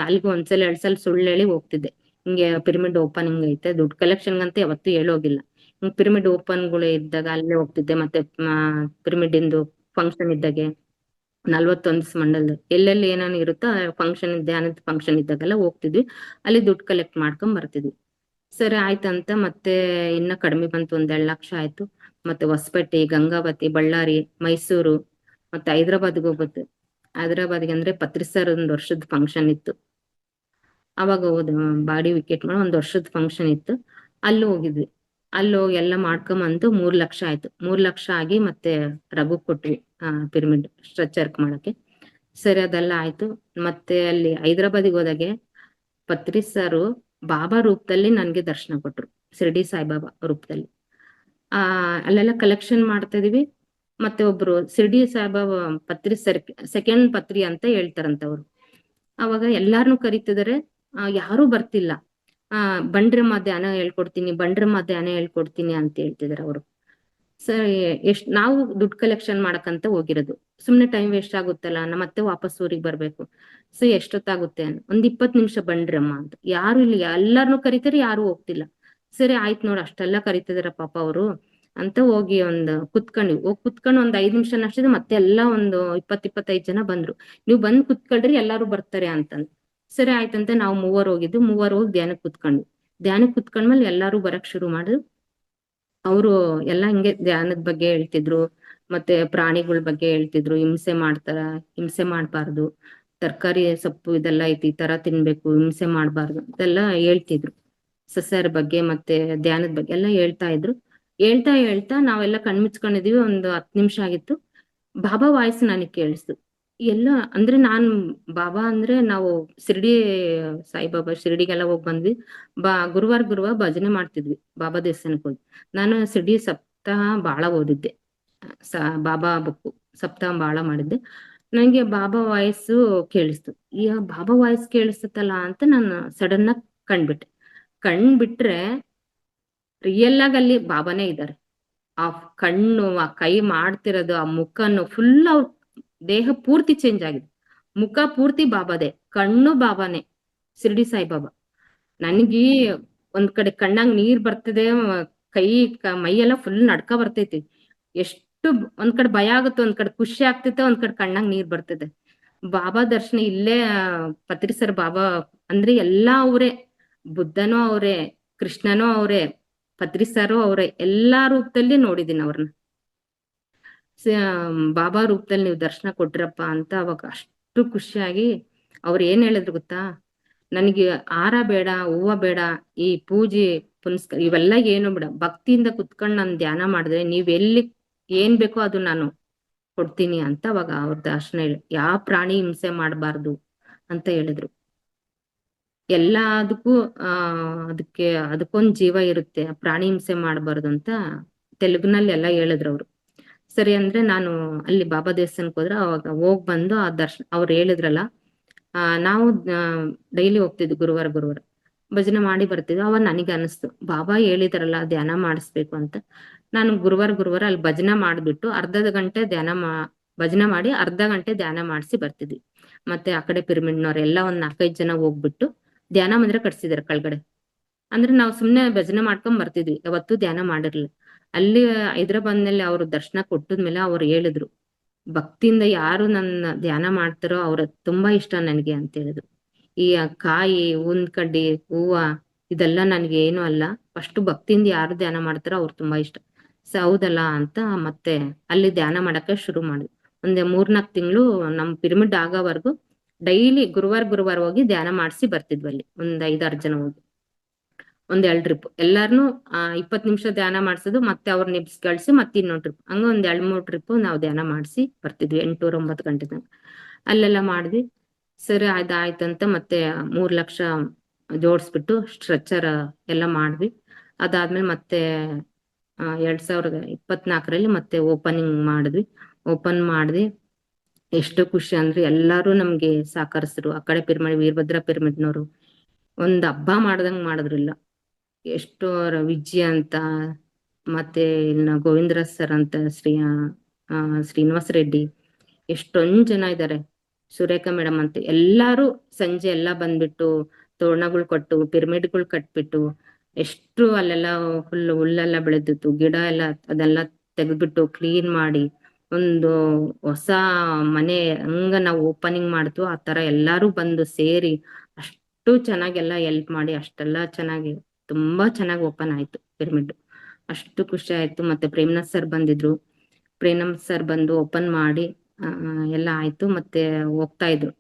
A: ಅಲ್ಲಿಗೆ ಒಂದ್ಸಲ 2 ಸಲ ಸುಳ್ಳು ಹೇಳಿ ಹೋಗ್ತಿದ್ದೆ. ಹಿಂಗೆ ಪಿರಮಿಡ್ ಓಪನಿಂಗ್ ಐತೆ, ದುಡ್ಡು ಕಲೆಕ್ಷನ್ ಅಂತ ಯಾವತ್ತೂ ಹೇಳೋಗಿಲ್ಲ. ಹಿಂಗ್ ಪಿರಮಿಡ್ ಓಪನ್ಗಳು ಇದ್ದಾಗ ಅಲ್ಲೇ ಹೋಗ್ತಿದ್ದೆ. ಮತ್ತೆ ಪಿರಮಿಡ್ ಇಂದು ಫಂಕ್ಷನ್ ಇದ್ದಾಗೆ 41 ಮಂಡಲದ ಎಲ್ಲೆಲ್ಲಿ ಏನೇನು ಇರುತ್ತೋ ಫಂಕ್ಷನ್, ಧ್ಯಾನದ ಫಂಕ್ಷನ್ ಇದ್ದಾಗೆಲ್ಲ ಹೋಗ್ತಿದ್ವಿ. ಅಲ್ಲಿ ದುಡ್ಡು ಕಲೆಕ್ಟ್ ಮಾಡ್ಕೊಂಡ್ ಬರ್ತಿದ್ವಿ. ಸರಿ ಆಯ್ತಂತ ಮತ್ತೆ ಇನ್ನ ಕಡಿಮೆ ಬಂತು, 1-2 ಲಕ್ಷ ಆಯ್ತು. ಮತ್ತೆ ಹೊಸಪೇಟೆ, ಗಂಗಾವತಿ, ಬಳ್ಳಾರಿ, ಮೈಸೂರು ಮತ್ತೆ ಹೈದ್ರಾಬಾದ್ಗೆ ಹೋಗುತ್ತೆ. ಹೈದ್ರಾಬಾದ್ಗೆ ಅಂದ್ರೆ ಪತ್ರಿ ಸರ್ 1 ವರ್ಷದ ಫಂಕ್ಷನ್ ಇತ್ತು. ಅವಾಗ ಹೋದ್ ಬಾಡಿ ವಿಕೆಟ್ ಮಾಡಿ 1 ವರ್ಷದ ಫಂಕ್ಷನ್ ಇತ್ತು. ಅಲ್ಲಿ ಹೋಗಿದ್ವಿ. ಅಲ್ಲಿ ಹೋಗಿ ಎಲ್ಲ ಮಾಡ್ಕೊಂಬಂದು 3 ಲಕ್ಷ ಆಯ್ತು. 3 ಲಕ್ಷ ಆಗಿ ಮತ್ತೆ ರಘು ಕೊಟ್ವಿ ಪಿರಮಿಡ್ ಸ್ಟ್ರಚ್ ಮಾಡಕ್ಕೆ. ಸರಿ ಅದೆಲ್ಲ ಆಯ್ತು. ಮತ್ತೆ ಅಲ್ಲಿ ಹೈದ್ರಾಬಾದಿಗೆ ಹೋದಾಗೆ ಪತ್ರಿ ಸರು ಬಾಬಾ ರೂಪದಲ್ಲಿ ನನ್ಗೆ ದರ್ಶನ ಕೊಟ್ರು, ಶಿರ್ಡಿ ಸಾಯಿಬಾಬಾ ರೂಪದಲ್ಲಿ. ಅಲ್ಲೆಲ್ಲ ಕಲೆಕ್ಷನ್ ಮಾಡ್ತಾ ಇದೀವಿ. ಮತ್ತೆ ಒಬ್ರು ಶಿರ್ಡಿ ಸಾಯಿಬಾಬಾ ಪತ್ರಿ ಸೆಕೆಂಡ್ ಪತ್ರಿ ಅಂತ ಹೇಳ್ತಾರಂತವ್ರು. ಅವಾಗ ಎಲ್ಲಾರ್ನು ಕರೀತಿದಾರೆ, ಯಾರು ಬರ್ತಿಲ್ಲ. ಬಂಡ್ರಮ್ಮ ಧ್ಯಾನ ಹೇಳ್ಕೊಡ್ತೀನಿ, ಬಂಡ್ರಮ್ಮ ಧ್ಯಾನ ಹೇಳ್ಕೊಡ್ತೀನಿ ಅಂತ ಹೇಳ್ತಿದಾರೆ ಅವರು. ಸರಿ, ನಾವು ದುಡ್ಡು ಕಲೆಕ್ಷನ್ ಮಾಡಕಂತ ಹೋಗಿರೋದು. ಸುಮ್ನೆ ಟೈಮ್ ವೇಸ್ಟ್ ಆಗುತ್ತಲ್ಲ, ಮತ್ತೆ ವಾಪಸ್ ಊರಿಗೆ ಬರ್ಬೇಕು. ಸೊ ಎಷ್ಟೊತ್ತಾಗುತ್ತೆ, 20 ನಿಮಿಷ ಬಂಡ್ರಮ್ಮ ಅಂತ. ಯಾರು ಇಲ್ಲಿ, ಎಲ್ಲಾರ್ನು ಕರೀತಾರೆ, ಯಾರು ಹೋಗ್ತಿಲ್ಲ. ಸರಿ ಆಯ್ತು ನೋಡು, ಅಷ್ಟೆಲ್ಲ ಕರೀತಿದಾರ ಪಾಪ ಅವರು ಅಂತ ಹೋಗಿ ಕುತ್ಕೊಂಡ್ವಿ. ಕುತ್ಕೊಂಡು 5 ನಿಮಿಷ ಅಷ್ಟಿದೆ, ಮತ್ತೆ ಎಲ್ಲ 20-25 ಜನ ಬಂದ್ರು. ನೀವು ಬಂದ್ ಕುತ್ಕೊಳ್ರಿ, ಎಲ್ಲಾರು ಬರ್ತಾರೆ ಅಂತಂದ್. ಸರಿ ಆಯ್ತಂತ ನಾವು 3 ಹೋಗಿದ್ದು. 3 ಹೋಗಿ ಧ್ಯಾನಕ್ಕೆ ಕುತ್ಕೊಂಡ್ವಿ. ಧ್ಯಾನಕ್ಕೆ ಕುತ್ಕೊಂಡ್ಮೇಲೆ ಎಲ್ಲಾರು ಬರಕ್ ಶುರು ಮಾಡಿದ್ರು. ಅವರು ಎಲ್ಲ ಹಿಂಗೆ ಧ್ಯಾನದ ಬಗ್ಗೆ ಹೇಳ್ತಿದ್ರು, ಮತ್ತೆ ಪ್ರಾಣಿಗಳ ಬಗ್ಗೆ ಹೇಳ್ತಿದ್ರು. ಹಿಂಸೆ ಮಾಡ್ಬಾರ್ದು, ತರಕಾರಿ ಸೊಪ್ಪು ಇದೆಲ್ಲ ಐತಿ, ಈ ತರ ತಿನ್ಬೇಕು, ಹಿಂಸೆ ಮಾಡ್ಬಾರ್ದು ಇದೆಲ್ಲ ಹೇಳ್ತಿದ್ರು. ಸಸ್ಯರ ಬಗ್ಗೆ ಮತ್ತೆ ಧ್ಯಾನದ ಬಗ್ಗೆ ಎಲ್ಲ ಹೇಳ್ತಾ ಇದ್ರು. ಹೇಳ್ತಾ ನಾವೆಲ್ಲ ಕಣ್ಮುಚ್ಕೊಂಡಿದೀವಿ. 10 ನಿಮಿಷ ಆಗಿತ್ತು. ಬಾಬಾ ವಾಯ್ಸ್ ನನಗೆ ಕೇಳಿಸ್ತು. ಎಲ್ಲ ಅಂದ್ರೆ ಬಾಬಾ ಅಂದ್ರೆ ನಾವು ಶಿರ್ಡಿ ಸಾಯಿಬಾಬಾ ಶಿರ್ಡಿಗೆಲ್ಲ ಹೋಗಿ ಬಂದ್ವಿ. ಗುರುವಾರ ಭಜನೆ ಮಾಡ್ತಿದ್ವಿ ಬಾಬಾ ದೇವಸ್ಥಾನಕ್ಕೆ ಹೋಗಿ. ನಾನು ಶಿರ್ಡಿ ಸಪ್ತಾಹ ಬಾಳ ಓದಿದ್ದೆ, ಬಾಬಾ ಬುಕ್ಕು ಸಪ್ತಾಹ ಬಾಳ ಮಾಡಿದ್ದೆ. ನಂಗೆ ಬಾಬಾ ವಾಯ್ಸು ಕೇಳಿಸ್ತು. ಈ ಬಾಬಾ ವಾಯ್ಸ್ ಕೇಳಿಸ್ತಲ್ಲ ಅಂತ ನಾನು ಸಡನ್ ಆಗಿ ಕಣ್ಬಿಟ್ರೆ ರಿಯಲ್ ಆಗಿ ಅಲ್ಲಿ ಬಾಬಾನೇ ಇದ್ದಾರೆ. ಆ ಕಣ್ಣು, ಆ ಕೈ ಮಾಡ್ತಿರೋದು, ಆ ಮುಖನು ಫುಲ್ ಅವ್ರ ದೇಹ ಪೂರ್ತಿ ಚೇಂಜ್ ಆಗಿದೆ. ಮುಖ ಪೂರ್ತಿ ಬಾಬಾದೇ, ಕಣ್ಣು ಬಾಬಾನೇ, ಶಿರ್ಡಿ ಸಾಯಿಬಾಬಾ. ನನ್ಗಿ ಒಂದ್ ಕಡೆ ಕಣ್ಣಾಗ್ ನೀರ್ ಬರ್ತಿದೆ, ಕೈ ಮೈಯೆಲ್ಲ ಫುಲ್ ನಡ್ಕ ಬರ್ತೈತಿ. ಎಷ್ಟು ಒಂದ್ ಕಡೆ ಭಯ ಆಗುತ್ತೆ, ಒಂದ್ ಕಡೆ ಖುಷಿ ಆಗ್ತೈತೆ, ಒಂದ್ ಕಡೆ ಕಣ್ಣಾಗ್ ನೀರ್ ಬರ್ತಿದೆ. ಬಾಬಾ ದರ್ಶನ ಇಲ್ಲೇ ಪತ್ರಿ ಸರ್ ಬಾಬಾ ಅಂದ್ರೆ ಎಲ್ಲಾ ಅವ್ರೆ, ಬುದ್ಧನೂ ಅವ್ರೆ, ಕೃಷ್ಣನೂ ಅವ್ರೆ, ಪತ್ರಿ ಸರು ಅವ್ರೆ, ಎಲ್ಲಾ ರೂಪದಲ್ಲಿ ನೋಡಿದೀನಿ ಅವ್ರನ್ನ. ಬಾಬಾ ರೂಪದಲ್ಲಿ ನೀವು ದರ್ಶನ ಕೊಟ್ರಪ್ಪ ಅಂತ ಅವಾಗ ಅಷ್ಟು ಖುಷಿಯಾಗಿ ಅವ್ರು ಏನ್ ಹೇಳಿದ್ರು ಗೊತ್ತಾ, ನನಗೆ ಹಾರ ಬೇಡ, ಹೂವ ಬೇಡ, ಈ ಪೂಜೆ ಪುನಸ್ಕಾರ ಇವೆಲ್ಲ ಏನು ಬೇಡ, ಭಕ್ತಿಯಿಂದ ಕುತ್ಕೊಂಡ್ ನಾನು ಧ್ಯಾನ ಮಾಡಿದ್ರೆ ನೀವ್ ಎಲ್ಲಿ ಏನ್ ಬೇಕೋ ಅದು ನಾನು ಕೊಡ್ತೀನಿ ಅಂತ ಅವಾಗ ಅವ್ರ ದರ್ಶನ ಹೇಳಿ. ಯಾವ ಪ್ರಾಣಿ ಹಿಂಸೆ ಮಾಡಬಾರ್ದು ಅಂತ ಹೇಳಿದ್ರು. ಎಲ್ಲದಕ್ಕೂ ಅದಕ್ಕೊಂದ್ ಜೀವ ಇರುತ್ತೆ, ಪ್ರಾಣಿ ಹಿಂಸೆ ಮಾಡಬಾರ್ದು ಅಂತ ತೆಲುಗಿನಲ್ಲಿ ಎಲ್ಲ ಹೇಳಿದ್ರು ಅವ್ರು. ಸರಿ ಅಂದ್ರೆ ನಾನು ಅಲ್ಲಿ ಬಾಬಾ ದೇವಸ್ಥಾನಕ್ಕೆ ಹೋದ್ರೆ ಅವಾಗ ಬಂದು ಆ ಅವ್ರು ಹೇಳಿದ್ರಲ್ಲ, ನಾವು ಡೈಲಿ ಹೋಗ್ತಿದ್ವಿ ಗುರುವಾರ ಭಜನೆ ಮಾಡಿ ಬರ್ತಿದ್ವಿ. ಅವಾಗ ನನಗೆ ಅನಿಸ್ತು ಬಾಬಾ ಹೇಳಿದಾರಲ್ಲ ಧ್ಯಾನ ಮಾಡಿಸ್ಬೇಕು ಅಂತ. ನಾನು ಗುರುವಾರ ಅಲ್ಲಿ ಭಜನೆ ಮಾಡ್ಬಿಟ್ಟು ಅರ್ಧ ಗಂಟೆ ಭಜನೆ ಮಾಡಿ ಅರ್ಧ ಗಂಟೆ ಧ್ಯಾನ ಮಾಡಿಸಿ ಬರ್ತಿದ್ವಿ. ಮತ್ತೆ ಆ ಕಡೆ ಪಿರಮಿಡ್ನವ್ರೆಲ್ಲ 4-5 ಜನ ಹೋಗ್ಬಿಟ್ಟು ಧ್ಯಾನ ಮಂದಿರ ಕಟ್ಸಿದಾರೆ ಕೆಳಗಡೆ. ಅಂದ್ರೆ ನಾವು ಸುಮ್ನೆ ಭಜನೆ ಮಾಡ್ಕೊಂಡ್ ಬರ್ತಿದ್ವಿ, ಯಾವತ್ತೂ ಧ್ಯಾನ ಮಾಡಿರ್ಲಿಲ್ಲ. ಅಲ್ಲಿ ಹೈದ್ರಾಬಾದ್ನಲ್ಲಿ ಅವ್ರು ದರ್ಶನ ಕೊಟ್ಟದ್ಮೇಲೆ ಅವ್ರು ಹೇಳಿದ್ರು, ಭಕ್ತಿಯಿಂದ ಯಾರು ನನ್ನ ಧ್ಯಾನ ಮಾಡ್ತಾರೋ ಅವ್ರ ತುಂಬಾ ಇಷ್ಟ ನನಗೆ ಅಂತ ಹೇಳಿದ್ರು. ಈ ಕಾಯಿ, ಹೂವಿನ ಕಡ್ಡಿ, ಹೂವ ಇದೆಲ್ಲ ನನ್ಗೆ ಏನು ಅಲ್ಲ, ಫಸ್ಟ್ ಭಕ್ತಿಯಿಂದ ಯಾರು ಧ್ಯಾನ ಮಾಡ್ತಾರೋ ಅವ್ರು ತುಂಬಾ ಇಷ್ಟ. ಹೌದಲ್ಲ ಅಂತ ಮತ್ತೆ ಅಲ್ಲಿ ಧ್ಯಾನ ಮಾಡಕ್ಕೆ ಶುರು ಮಾಡಿದ್ವಿ. 3-4 ತಿಂಗಳು ನಮ್ ಪಿರಮಿಡ್ ಆಗೋವರೆಗೂ ಡೈಲಿ ಗುರುವಾರ ಹೋಗಿ ಧ್ಯಾನ ಮಾಡಿಸಿ ಬರ್ತಿದ್ವಿ. ಅಲ್ಲಿ 5-6 ಜನ ಹೋಗಿ 1-2 ಟ್ರಿಪ್ ಎಲ್ಲಾರ್ನು 20 ನಿಮಿಷ ಧ್ಯಾನ ಮಾಡ್ಸೋದು, ಮತ್ತೆ ಅವ್ರ ನಿಬ್ಸ್ ಕಳ್ಸಿ ಮತ್ತೆ ಇನ್ನೊಂದು ಟ್ರಿಪ್, ಹಂಗ 2-3 ಟ್ರಿಪ್ ನಾವು ಧ್ಯಾನ ಮಾಡಿಸಿ ಬರ್ತಿದ್ವಿ. 8-9 ಗಂಟೆ ತನಕ ಅಲ್ಲೆಲ್ಲ ಮಾಡಿದ್ವಿ. ಸರಿ ಆಯ್ತಂತ ಮತ್ತೆ 3 ಲಕ್ಷ ಜೋಡಿಸ್ಬಿಟ್ಟು ಸ್ಟ್ರೆಚರ್ ಎಲ್ಲ ಮಾಡಿದ್ವಿ. ಅದಾದ್ಮೇಲೆ ಮತ್ತೆ 2024ರಲ್ಲಿ ಮತ್ತೆ ಓಪನಿಂಗ್ ಓಪನ್ ಮಾಡಿದ್ವಿ. ಎಷ್ಟು ಖುಷಿ ಅಂದ್ರೆ ಎಲ್ಲಾರು ನಮ್ಗೆ ಸಹಕರಿಸಿದ್ರು. ಆ ಕಡೆ ಪಿರಮಿಡ್ ವೀರಭದ್ರ ಪಿರಮಿಡ್ನವರು ಒಂದ್ ಹಬ್ಬ ಮಾಡ್ದಂಗ್ ಮಾಡಿದ್ರಿಲ್ಲ. ಎಷ್ಟು ವಿಜಯ ಅಂತ, ಮತ್ತೆ ಇನ್ನ ಗೋವಿಂದರಾಜ್ ಸರ್ ಅಂತ, ಶ್ರೀನಿವಾಸ ರೆಡ್ಡಿ, ಎಷ್ಟೊಂದ್ ಜನ ಇದ್ದಾರೆ. ಸುರೇಖಾ ಮೇಡಮ್ ಅಂತ ಎಲ್ಲಾರು ಸಂಜೆ ಎಲ್ಲ ಬಂದ್ಬಿಟ್ಟು ತೋರಣಗಳು ಕೊಟ್ಟು ಪಿರಮಿಡ್ಗಳು ಕಟ್ಬಿಟ್ಟು ಎಷ್ಟು ಅಲ್ಲೆಲ್ಲ ಹುಲ್ಲೆಲ್ಲ ಬೆಳೆದಿತ್ತು, ಗಿಡ ಎಲ್ಲ ಅದೆಲ್ಲ ತೆಗೆದ್ಬಿಟ್ಟು ಕ್ಲೀನ್ ಮಾಡಿ ಒಂದು ಹೊಸ ಮನೆ ಹಂಗ ನಾವು ಓಪನಿಂಗ್ ಮಾಡ್ತು ಆ ತರ ಎಲ್ಲಾರು ಬಂದು ಸೇರಿ ಅಷ್ಟು ಚೆನ್ನಾಗೆಲ್ಲ ಹೆಲ್ಪ್ ಮಾಡಿ ಅಷ್ಟೆಲ್ಲ ಚೆನ್ನಾಗಿ ತುಂಬಾ ಚೆನ್ನಾಗಿ ಓಪನ್ ಆಯ್ತು ಪಿರಮಿಡ್. ಅಷ್ಟು ಖುಷಿ ಆಯ್ತು. ಮತ್ತೆ ಪ್ರೇಮ್ನಾಥ್ ಸರ್ ಬಂದಿದ್ರು, ಪ್ರೇಮ್ನಾಥ್ ಸರ್ ಬಂದು ಓಪನ್ ಮಾಡಿ ಎಲ್ಲ ಆಯ್ತು. ಮತ್ತೆ ಹೋಗ್ತಾ ಇದ್ರು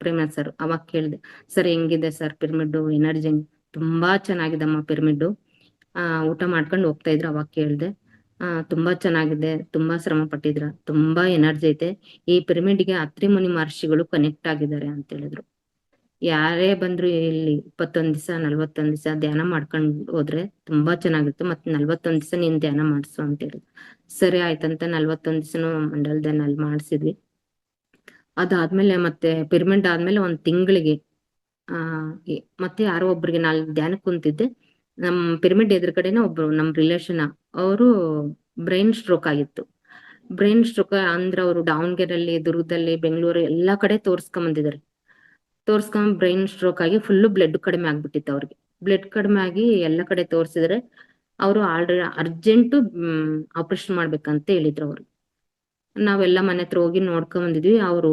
A: ಪ್ರೇಮ್ನಾಥ್ ಸರ್. ಅವಾಗ ಕೇಳಿದೆ, ಸರ್ ಹೆಂಗಿದೆ ಸರ್ ಪಿರಮಿಡ್ ಎನರ್ಜಿ? ತುಂಬಾ ಚೆನ್ನಾಗಿದಮ್ಮ ಪಿರಮಿಡ್. ಊಟ ಮಾಡ್ಕೊಂಡು ಹೋಗ್ತಾ ಇದ್ರು. ಅವಾಗ ಕೇಳಿದೆ, ತುಂಬಾ ಚೆನ್ನಾಗಿದೆ, ತುಂಬಾ ಶ್ರಮ ಪಟ್ಟಿದ್ರ, ತುಂಬಾ ಎನರ್ಜಿ ಐತೆ. ಈ ಪಿರಮಿಡ್ಗೆ ಅತ್ರಿ ಮುನಿ ಮಹರ್ಷಿಗಳು ಕನೆಕ್ಟ್ ಆಗಿದ್ದಾರೆ ಅಂತ ಹೇಳಿದ್ರು. ಯಾರೇ ಬಂದ್ರು ಇಲ್ಲಿ 21 ದಿವಸ 41 ದಿವಸ ಧ್ಯಾನ ಮಾಡ್ಕೊಂಡು ಹೋದ್ರೆ ತುಂಬಾ ಚೆನ್ನಾಗಿತ್ತು. ಮತ್ತೆ 41 ದಿವಸ ನೀನ್ ಧ್ಯಾನ ಮಾಡಿಸು ಅಂತ ಹೇಳಿದ್ರು. ಸರಿ ಆಯ್ತಂತ 41 ದಿವಸನು ಮಂಡಲ ಧ್ಯಾನ ಅಲ್ಲಿ ಮಾಡಿಸಿದ್ವಿ. ಅದಾದ್ಮೇಲೆ ಮತ್ತೆ ಪಿರಮಿಡ್ ಆದ್ಮೇಲೆ 1 ತಿಂಗಳಿಗೆ ಮತ್ತೆ ಯಾರೋ ಒಬ್ರಿಗೆ ನಾನು ಧ್ಯಾನಕ್ಕೆ ಕುಂತಿದ್ದೆ. ನಮ್ ಪಿರಮಿಡ್ ಎದುರುಗಡೆನೆ ಒಬ್ರು ನಮ್ ರಿಲೇಷನ್, ಅವರು ಬ್ರೈನ್ ಸ್ಟ್ರೋಕ್ ಆಗಿತ್ತು. ಬ್ರೈನ್ ಸ್ಟ್ರೋಕ್ ಅಂದ್ರೆ ಅವರು ದಾವಣಗೆರೆಯಲ್ಲಿ, ದುರ್ಗದಲ್ಲಿ, ಬೆಂಗಳೂರು ಎಲ್ಲಾ ಕಡೆ ತೋರ್ಸ್ಕೊಂಡ್ ಬಂದಿದ್ದಾರೆ. ಬ್ರೈನ್ ಸ್ಟ್ರೋಕ್ ಆಗಿ ಫುಲ್ ಬ್ಲಡ್ ಕಡಿಮೆ ಆಗ್ಬಿಟ್ಟಿತ್ತು ಅವ್ರಿಗೆ. ಬ್ಲಡ್ ಕಡಿಮೆ ಆಗಿ ಎಲ್ಲ ಕಡೆ ತೋರ್ಸಿದ್ರೆ ಅವರು ಆಲ್ರೆಡಿ ಅರ್ಜೆಂಟ್ ಆಪರೇಷನ್ ಮಾಡ್ಬೇಕಂತ ಹೇಳಿದ್ರು ಅವ್ರು. ನಾವೆಲ್ಲ ಮನೆ ಹತ್ರ ಹೋಗಿ ನೋಡ್ಕೊಂಡ್ ಬಂದಿದ್ವಿ. ಅವರು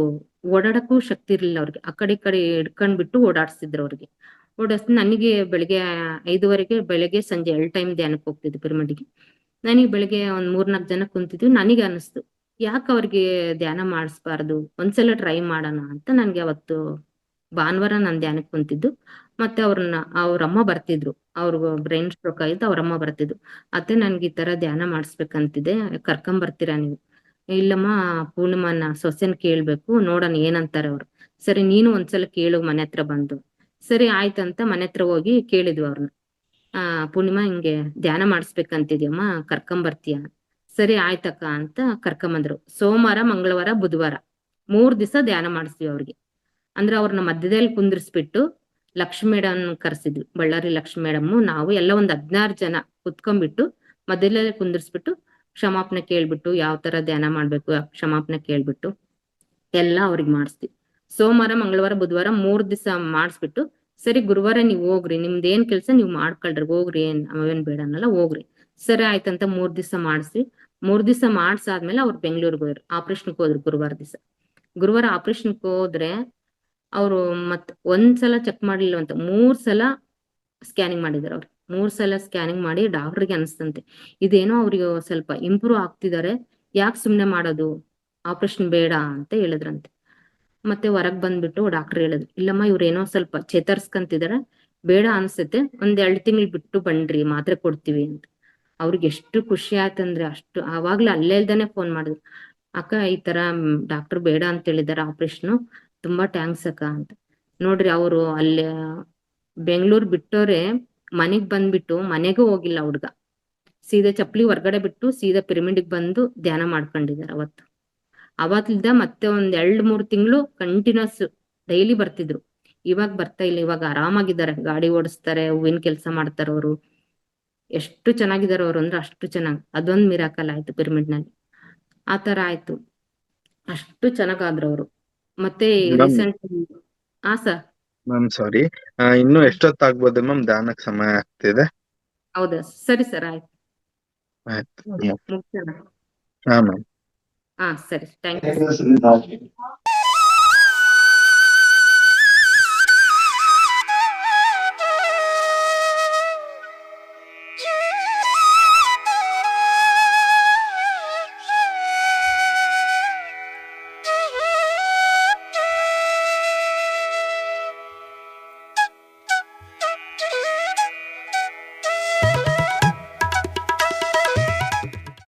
A: ಓಡಾಡಕ್ಕೂ ಶಕ್ತಿ ಇರ್ಲಿಲ್ಲ ಅವ್ರಿಗೆ. ಆ ಕಡೆ ಈ ಕಡೆ ಹಿಡ್ಕೊಂಡ್ಬಿಟ್ಟು ಓಡಾಡ್ಸಿದ್ರು ಅವ್ರಿಗೆ. ಓಡಾಡ್ಸಿ ನನಗೆ ಬೆಳಿಗ್ಗೆ 5:30 ಬೆಳಗ್ಗೆ ಸಂಜೆ 2 ಟೈಮ್ ಧ್ಯಾನಕ್ಕೆ ಹೋಗ್ತಿದ್ವಿ ಪಿರಮಿಡ್ಗೆ. ನನಗೆ ಬೆಳಿಗ್ಗೆ ಒಂದ್ 3-4 ಜನ ಕುಂತಿದ್ವಿ. ನನಗೆ ಅನಿಸ್ತು, ಯಾಕೆ ಅವ್ರಿಗೆ ಧ್ಯಾನ ಮಾಡಿಸ್ಬಾರ್ದು, ಒಂದ್ಸಲ ಟ್ರೈ ಮಾಡೋಣ ಅಂತ. ನನ್ಗೆ ಅವತ್ತು ಭಾನುವಾರ ನಾನು ಧ್ಯಾನಕ್ಕೆ ಕುಂತಿದ್ದು. ಮತ್ತೆ ಅವ್ರಮ್ಮ ಬರ್ತಿದ್ರು, ಅವ್ರಿಗೆ ಬ್ರೈನ್ ಸ್ಟ್ರೋಕ್ ಆಗಿತ್ತು, ಅವ್ರಮ್ಮ ಬರ್ತಿದ್ರು. ಅತ್ತೆ ನನ್ಗೆ ಈ ತರ ಧ್ಯಾನ ಮಾಡಿಸ್ಬೇಕಂತಿದೆ, ಕರ್ಕೊಂಡ್ ಬರ್ತೀರಾ ನೀವು? ಇಲ್ಲಮ್ಮ, ಪೂರ್ಣಿಮಾನ ಸೊಸೆನ್ ಕೇಳ್ಬೇಕು, ನೋಡೋಣ ಏನಂತಾರೆ ಅವ್ರು. ಸರಿ ನೀನು ಒಂದ್ಸಲ ಕೇಳು ಮನೆ ಹತ್ರ ಬಂದು. ಸರಿ ಆಯ್ತಂತ ಮನೆ ಹತ್ರ ಹೋಗಿ ಕೇಳಿದ್ವಿ ಅವ್ರನ್ನ. ಪೂರ್ಣಿಮಾ ಹಿಂಗೆ ಧ್ಯಾನ ಮಾಡಿಸ್ಬೇಕಂತಿದ್ಯಮ್ಮ, ಕರ್ಕೊಂಡ್ ಬರ್ತೀಯ? ಸರಿ ಆಯ್ತಕ್ಕ ಅಂತ ಕರ್ಕೊಂಬಂದ್ರು. ಸೋಮವಾರ, ಮಂಗಳವಾರ, ಬುಧವಾರ 3 ದಿವಸ ಧ್ಯಾನ ಮಾಡಿಸ್ತೀವಿ ಅವ್ರಿಗೆ. ಅಂದ್ರೆ ಅವ್ರನ್ನ ಮಧ್ಯದಲ್ಲಿ ಕುಂದಿರ್ಸ್ಬಿಟ್ಟು ಲಕ್ಷ್ಮಿ ಮೇಡಮ್ ಕರ್ಸಿದ್ವಿ. ಬಳ್ಳಾರಿ ಲಕ್ಷ್ಮಿ ಮೇಡಮ್ ನಾವು ಎಲ್ಲ ಒಂದ್ 16 ಜನ ಕುತ್ಕೊಂಡ್ಬಿಟ್ಟು ಮಧ್ಯದಲ್ಲಿ ಕುಂದಿರ್ಸ್ಬಿಟ್ಟು ಕ್ಷಮಾಪಣೆ ಕೇಳ್ಬಿಟ್ಟು ಯಾವ ತರ ಧ್ಯಾನ ಮಾಡ್ಬೇಕು ಕ್ಷಮಾಪಣೆ ಕೇಳ್ಬಿಟ್ಟು ಎಲ್ಲ ಅವ್ರಿಗೆ ಮಾಡಿಸ್ತೀವಿ. ಸೋಮವಾರ, ಮಂಗಳವಾರ, ಬುಧವಾರ 3 ದಿವಸ ಮಾಡಿಸ್ಬಿಟ್ಟು, ಸರಿ ಗುರುವಾರ ನೀವ್ ಹೋಗ್ರಿ, ನಿಮ್ದೇನ್ ಕೆಲ್ಸ ನೀವ್ ಮಾಡ್ಕೊಳ್ರಿ, ಹೋಗ್ರಿ, ಅವೇನ್ ಬೇಡ ಅನ್ನಲ್ಲ, ಹೋಗ್ರಿ. ಸರಿ ಆಯ್ತಂತ 3 ದಿವಸ ಮಾಡಿಸ್ವಿ. 3 ದಿವಸ ಮಾಡ್ಸಾದ್ಮೇಲೆ ಅವ್ರು ಬೆಂಗಳೂರಿಗೆ ಹೋದ್ರು, ಆಪರೇಷನ್ಗೆ ಹೋದ್ರು ಗುರುವಾರ ದಿವಸ. ಗುರುವಾರ ಆಪರೇಷನ್ಗೆ ಹೋದ್ರೆ ಅವರು ಒಂದ್ಸಲ ಚೆಕ್ ಮಾಡ್ಲಿಲ್ವಂತ, 3 ಸಲ ಸ್ಕ್ಯಾನಿಂಗ್ ಮಾಡಿದಾರೆ ಅವ್ರು. 3 ಸಲ ಸ್ಕ್ಯಾನಿಂಗ್ ಮಾಡಿ ಡಾಕ್ಟರ್ಗೆ ಅನಿಸ್ತಂತೆ ಇದೇನೋ ಅವ್ರಿಗೆ ಸ್ವಲ್ಪ ಇಂಪ್ರೂವ್ ಆಗ್ತಿದ್ದಾರೆ, ಯಾಕೆ ಸುಮ್ನೆ ಮಾಡೋದು, ಆಪರೇಷನ್ ಬೇಡ ಅಂತ ಹೇಳಿದ್ರಂತೆ. ಮತ್ತೆ ಹೊರಗ್ ಬಂದ್ಬಿಟ್ಟು ಡಾಕ್ಟರ್ ಹೇಳಿದ್ರು, ಇಲ್ಲಮ್ಮ ಇವ್ರೇನೋ ಸ್ವಲ್ಪ ಚೇತರ್ಸ್ಕಂತಿದಾರೆ, ಬೇಡ ಅನ್ಸುತ್ತೆ, 1-2 ತಿಂಗಳು ಬಿಟ್ಟು ಬನ್ರಿ, ಮಾತ್ರೆ ಕೊಡ್ತೀವಿ ಅಂತ. ಅವ್ರಿಗೆ ಎಷ್ಟು ಖುಷಿ ಆಯ್ತಂದ್ರೆ ಅಷ್ಟು. ಆವಾಗ್ಲೇ ಅಲ್ಲೇ ಇಲ್ದಾನೆ ಫೋನ್ ಮಾಡಿದ್ರು, ಅಕ್ಕ ಈ ತರ ಡಾಕ್ಟರ್ ಬೇಡ ಅಂತ ಹೇಳಿದಾರೆ ಆಪರೇಷನ್, ತುಂಬಾ ಟ್ಯಾಂಕ್ಸ್ ಅಕ್ಕ ಅಂತ. ನೋಡ್ರಿ, ಅವರು ಅಲ್ಲಿ ಬೆಂಗಳೂರು ಬಿಟ್ಟೋರೆ ಮನೆಗ್ ಬಂದ್ಬಿಟ್ಟು ಮನೆಗೂ ಹೋಗಿಲ್ಲ ಹುಡ್ಗ, ಸೀದಾ ಚಪ್ಪಲಿ ಹೊರ್ಗಡೆ ಬಿಟ್ಟು ಸೀದಾ ಪಿರಮಿಡ್ಗೆ ಬಂದು ಧ್ಯಾನ ಮಾಡ್ಕೊಂಡಿದ್ದಾರೆ ಅವತ್ತು. ಅವತ್ತಿಂದ ಮತ್ತೆ 1-2-3 ತಿಂಗಳು ಕಂಟಿನ್ಯೂಸ್ ಡೈಲಿ ಬರ್ತಿದ್ರು. ಇವಾಗ ಬರ್ತಾ ಇಲ್ಲ, ಇವಾಗ ಆರಾಮಾಗಿದ್ದಾರೆ, ಗಾಡಿ ಓಡಿಸ್ತಾರೆ, ಹೂವಿನ ಕೆಲಸ ಮಾಡ್ತಾರೆ ಅವರು. ಎಷ್ಟು ಚೆನ್ನಾಗಿದ್ದಾರೆ ಅವ್ರು ಅಂದ್ರೆ ಅಷ್ಟು ಚೆನ್ನಾಗಿ. ಅದೊಂದು ಮಿರಾಕಲ್ ಆಯ್ತು ಪಿರಮಿಡ್ ನಲ್ಲಿ. ಆ ತರ ಆಯ್ತು, ಅಷ್ಟು ಚೆನ್ನಾಗಾದ್ರು ಅವರು. ಮತ್ತೆ
B: ma'am
A: recent sir.
B: Ma'am sorry, ಇನ್ನು ಎಷ್ಟೊತ್ತಾಗ್ಬೋದು ಮ್ಯಾಮ್? ಧ್ಯಾನಕ್ಕೆ ಸಮಯ ಆಗ್ತಿದೆ.
A: ಹೌದಾ, ಸರಿ ಸರ್, ಆಯ್ತು,
B: ಆಯ್ತು.
A: ಮುಗ್ಸೋಣ.
B: ಹಾ ಮ್ಯಾಮ್.
A: ಸರಿ, ಥ್ಯಾಂಕ್ ಯು.